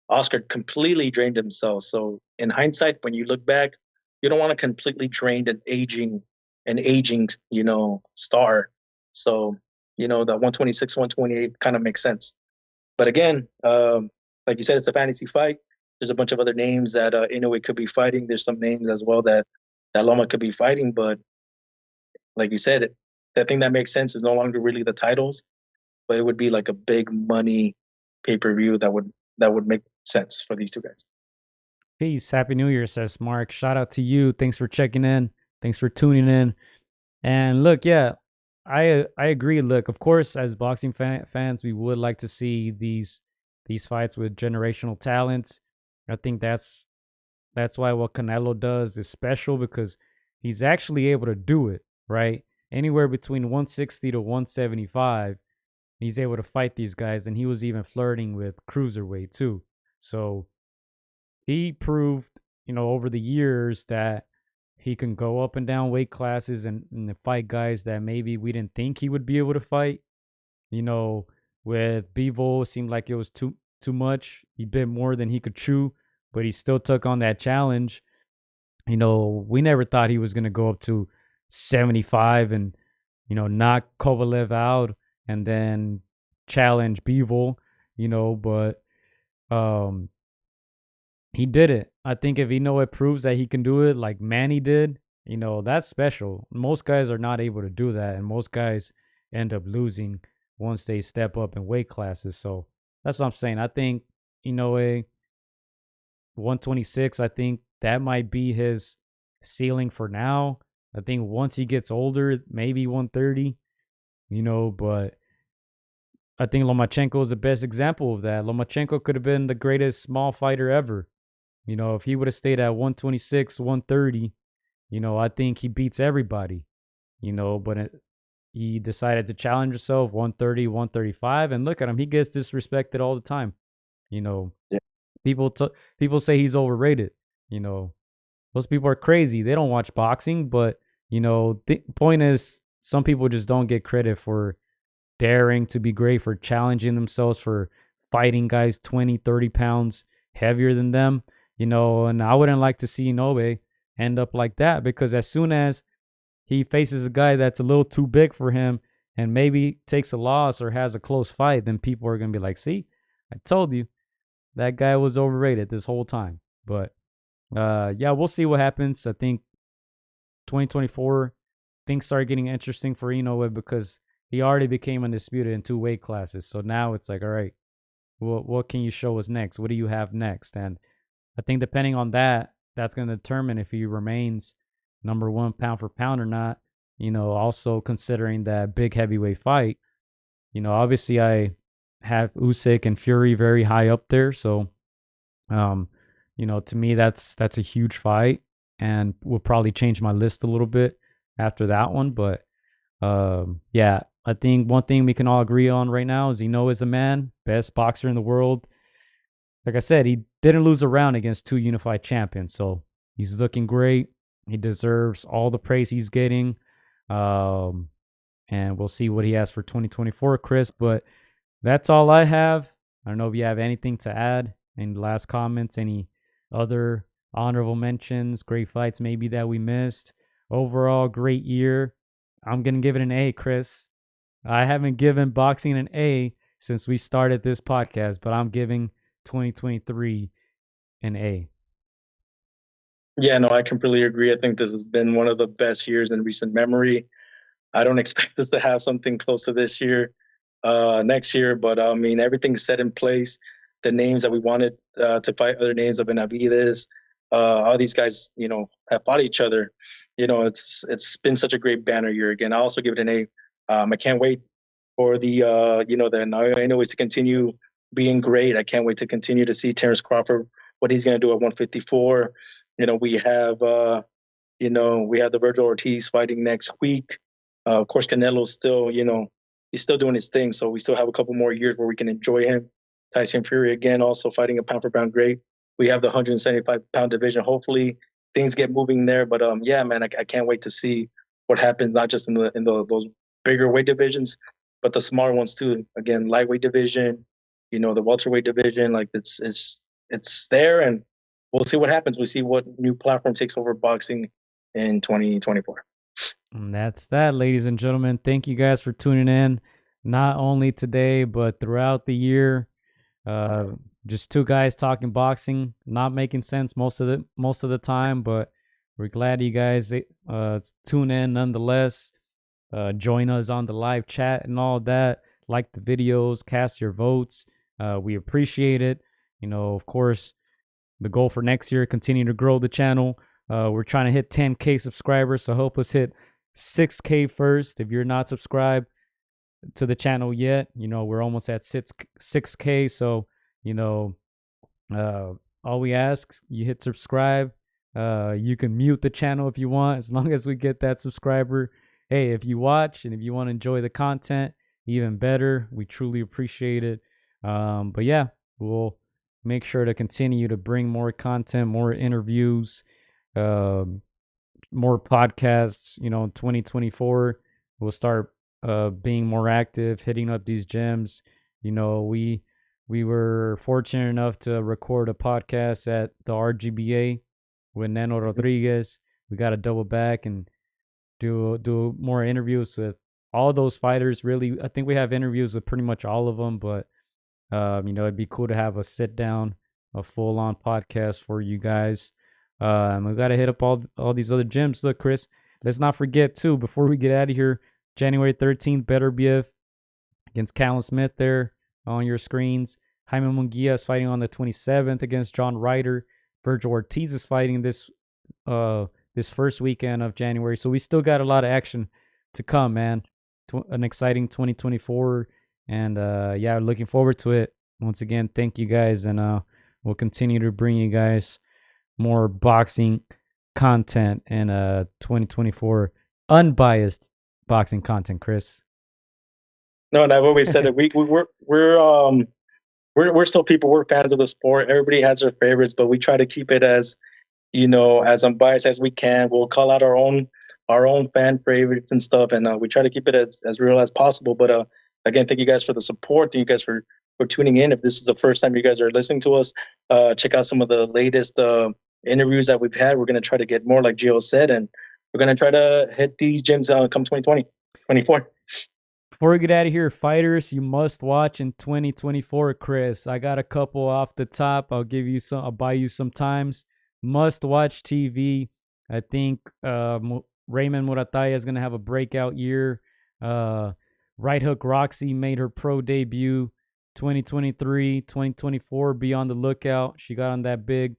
Oscar completely drained himself. So in hindsight, when you look back, you don't want to completely drain an aging, star. So the 126, 128 kind of makes sense. But again, like you said, it's a fantasy fight. There's a bunch of other names that Inoue could be fighting. There's some names as well that Loma could be fighting. But like you said, the thing that makes sense is no longer really the titles, but it would be like a big money pay-per-view that would make sense for these two guys. Peace. Happy New Year, says Mark. Shout out to you. Thanks for checking in. Thanks for tuning in. And look, yeah, I agree. Look, of course, as boxing fans, we would like to see these fights with generational talents. I think that's why what Canelo does is special, because he's actually able to do it, right? Anywhere between 160 to 175, he's able to fight these guys, and he was even flirting with cruiserweight too. So he proved, over the years that he can go up and down weight classes and fight guys that maybe we didn't think he would be able to fight. With Bivol, it seemed like it was too much. He bit more than he could chew, but he still took on that challenge. We never thought he was going to go up to 75 and, knock Kovalev out and then challenge Bivol, but he did it. I think if it proves that he can do it like Manny did, that's special. Most guys are not able to do that, and most guys end up losing once they step up in weight classes. So that's what I'm saying. I think, 126, I think that might be his ceiling for now. I think once he gets older, maybe 130, but I think Lomachenko is the best example of that. Lomachenko could have been the greatest small fighter ever. If he would have stayed at 126, 130, I think he beats everybody, but he decided to challenge himself 130, 135, and look at him. He gets disrespected all the time. Yeah. People say he's overrated. Those people are crazy. They don't watch boxing, but, the point is some people just don't get credit for daring to be great, for challenging themselves, for fighting guys 20, 30 pounds heavier than them. And I wouldn't like to see Inoue end up like that, because as soon as he faces a guy that's a little too big for him and maybe takes a loss or has a close fight, then people are going to be like, see, I told you that guy was overrated this whole time. But yeah, we'll see what happens. I think 2024, things start getting interesting for Inoue because he already became undisputed in 2 weight classes. So now it's like, all right, what can you show us next? What do you have next? And I think depending on that, that's going to determine if he remains number 1 pound for pound or not. Also considering that big heavyweight fight, obviously I have Usyk and Fury very high up there. So, to me, that's a huge fight, and will probably change my list a little bit after that one. But yeah, I think one thing we can all agree on right now is Inoue is the man, best boxer in the world. Like I said, he didn't lose a round against 2 unified champions, so he's looking great. He deserves all the praise he's getting. And we'll see what he has for 2024, Chris. But that's all I have. I don't know if you have anything to add. Any last comments? Any other honorable mentions? Great fights maybe that we missed? Overall, great year. I'm going to give it an A, Chris. I haven't given boxing an A since we started this podcast, but I'm giving 2023 an A. Yeah, no, I completely agree. I think this has been one of the best years in recent memory. I don't expect us to have something close to this year, next year, but I mean, everything's set in place. The names that we wanted to fight, other names of Benavides, all these guys, have fought each other. It's been such a great banner year. Again, I also give it an A. I can't wait for the I know to continue being great. I can't wait to continue to see Terrence Crawford, what he's going to do at 154. We have the Virgil Ortiz fighting next week. Of course, Canelo's still, he's still doing his thing. So we still have a couple more years where we can enjoy him. Tyson Fury, again, also fighting a pound for pound great. We have the 175-pound division. Hopefully, things get moving there. But yeah, man, I can't wait to see what happens, not just in the those bigger weight divisions, but the smaller ones too. Again, lightweight division, the welterweight division, like it's there, and we'll see what happens. We see what new platform takes over boxing in 2024. And that's that, ladies and gentlemen. Thank you guys for tuning in, not only today but throughout the year. Just two guys talking boxing, not making sense most of the time, but we're glad you guys tune in nonetheless. Join us on the live chat and all that. Like the videos, cast your votes. We appreciate it. Of course, the goal for next year, continue to grow the channel. We're trying to hit 10K subscribers, so help us hit 6K first. If you're not subscribed to the channel yet, we're almost at 6K. So, all we ask, you hit subscribe. You can mute the channel if you want, as long as we get that subscriber. Hey, if you watch and if you want to enjoy the content, even better. We truly appreciate it. But yeah, we'll make sure to continue to bring more content, more interviews, more podcasts. In 2024, we'll start being more active, hitting up these gyms. We were fortunate enough to record a podcast at the RGBA with Nano Rodriguez. We got to double back and do more interviews with all those fighters. Really, I think we have interviews with pretty much all of them, but it'd be cool to have a sit down, a full on podcast for you guys. We got to hit up all these other gyms. Look, Chris, let's not forget too, before we get out of here, January 13th, Better BF against Callum Smith there on your screens. Jaime Munguia is fighting on the 27th against John Ryder. Virgil Ortiz is fighting this first weekend of January. So we still got a lot of action to come, man. An exciting 2024. And yeah, looking forward to it. Once again, thank you guys. And we'll continue to bring you guys more boxing content in 2024. Unbiased boxing content, Chris. No, and I've always said it. We're still people. We're fans of the sport. Everybody has their favorites, but we try to keep it as as unbiased as we can. We'll call out our own fan favorites and stuff, and we try to keep it as real as possible. But again, thank you guys for the support. Thank you guys for tuning in. If this is the first time you guys are listening to us, check out some of the latest interviews that we've had. We're gonna try to get more, like Gio said, and we're gonna try to hit these gyms come 2024. Before we get out of here, fighters you must watch in 2024, Chris. I got a couple off the top. I'll buy you some times. Must watch TV. I think Raymond Murataya is going to have a breakout year. Right Hook Roxy made her pro debut 2023, 2024. Be on the lookout. She got on that big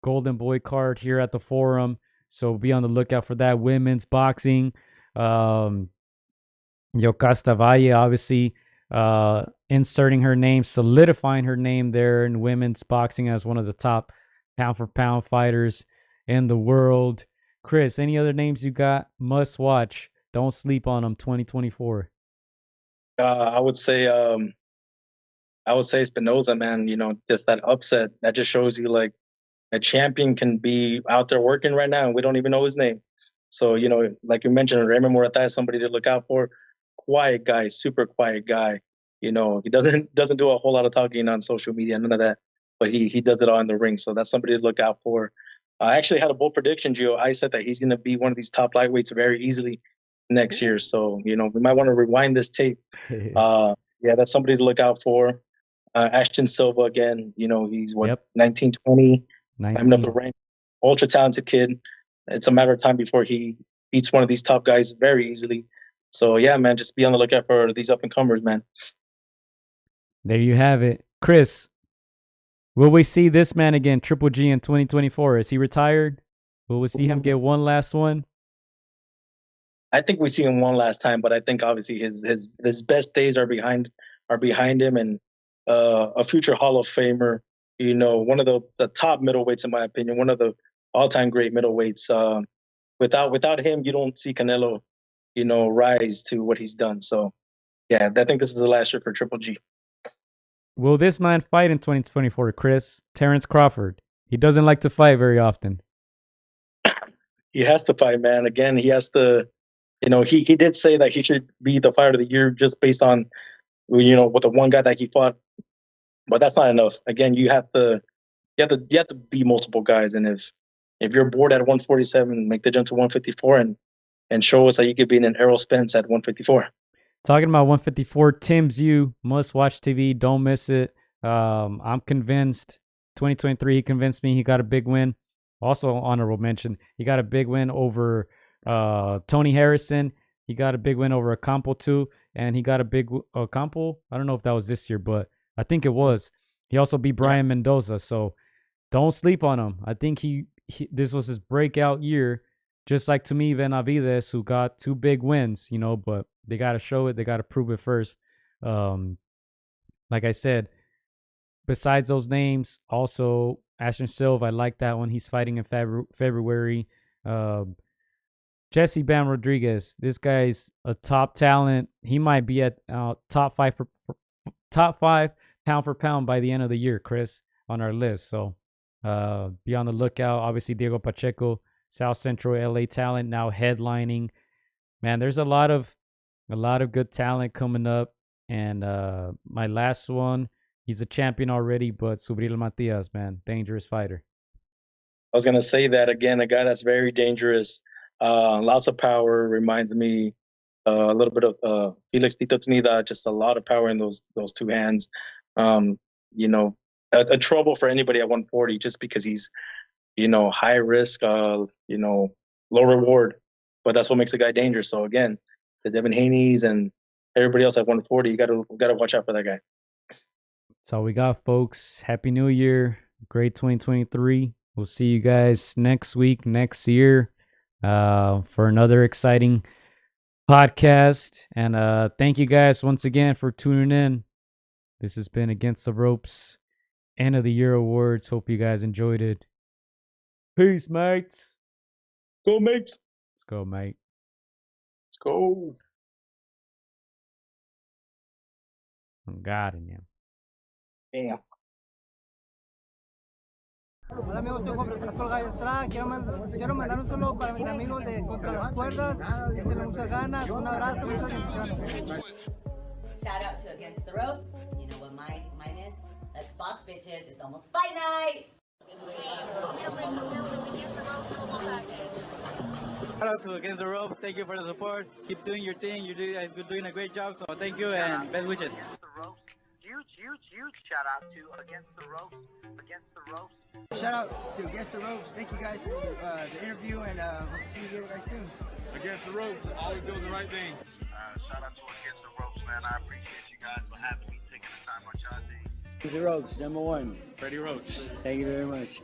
Golden Boy card here at the Forum. So be on the lookout for that. Women's boxing. Yocasta Valle, obviously, inserting her name, solidifying her name there in women's boxing as one of the top pound-for-pound fighters in the world. Chris, any other names you got? Must watch. Don't sleep on them. 2024. I would say Espinoza, man. Just that upset that just shows you like a champion can be out there working right now, and we don't even know his name. So like you mentioned, Raymond Murataya is somebody to look out for. Quiet guy, super quiet guy. He doesn't do a whole lot of talking on social media, none of that. But he does it all in the ring. So that's somebody to look out for. I actually had a bold prediction, Gio. I said that he's going to be one of these top lightweights very easily next year. So, we might want to rewind this tape. Yeah, that's somebody to look out for. Ashton Silva, again, he's 19, 20, climbing up the rank. Ultra talented kid. It's a matter of time before he beats one of these top guys very easily. So, yeah, man, just be on the lookout for these up-and-comers, man. There you have it. Chris, will we see this man again, Triple G, in 2024? Is he retired? Will we see him get one last one? I think we see him one last time, but I think obviously his best days are behind him, and a future Hall of Famer, one of the top middleweights, in my opinion, one of the all-time great middleweights. Without him, you don't see Canelo rise to what he's done. So, yeah, I think this is the last year for Triple G. Will this man fight in 2024, Chris? Terrence Crawford. He doesn't like to fight very often. He has to fight, man. Again, he has to. He did say that he should be the fighter of the year just based on with the one guy that he fought, but that's not enough. Again, you have to be multiple guys, and if you're bored at 147, make the jump to 154 and show us that you could be in an Errol Spence at 154. Talking about 154, Tim's You, must watch TV. Don't miss it. I'm convinced. 2023, he convinced me. He got a big win. Also, honorable mention, he got a big win over Tony Harrison. He got a big win over Ocampo too, and he got a big Ocampo. I don't know if that was this year, but I think it was. He also beat Brian Mendoza, so don't sleep on him. I think he this was his breakout year, just like to me Benavides, who got 2 big wins, but they got to show it. They got to prove it first. Like I said, besides those names, also Ashton Silva, I like that one. He's fighting in February. Jesse Bam Rodriguez, this guy's a top talent. He might be at top 5 pound for pound by the end of the year, Chris, on our list. So be on the lookout. Obviously, Diego Pacheco, South Central LA talent, now headlining. Man, there's a lot of good talent coming up. And my last one, he's a champion already, but Subriel Matias, man, dangerous fighter. I was gonna say that again, a guy that's very dangerous, lots of power. Reminds me a little bit of Felix Tito Trinidad. Just a lot of power in those 2 hands. A trouble for anybody at 140, just because he's high risk, low reward. But that's what makes a guy dangerous. So again, the Devin Haney's and everybody else at 140, you gotta watch out for that guy. That's all we got, folks. Happy New Year. Great 2023. We'll see you guys next week, next year, for another exciting podcast. And thank you guys once again for tuning in. This has been Against the Ropes End of the Year Awards. Hope you guys enjoyed it. Peace, mates. Go, mates. Let's go, mate. Let's go. God in him. Damn. Hola amigos, soy Juan Francisco Gallo Estrada. Quiero mandar un saludo para mis amigos de Contra las Cuerdas. Échenle muchas ganas. Un abrazo, muchas bendiciones. Shout out to Against the Ropes. You know what mine is? Let's box, bitches. It's almost fight night. Shout out to Against the Ropes. Thank you for the support. Keep doing your thing. You're doing a great job. So thank you and best wishes. Huge shout out to Against the Ropes. Shout out to Against the Ropes. Thank you guys for the interview, and hope to see you guys soon. Against the Ropes, always doing the right thing. Shout out to Against the Ropes, man. I appreciate you guys for having me, taking the time out y'all day. Against the Ropes, #1. Freddie Roach. Thank you very much.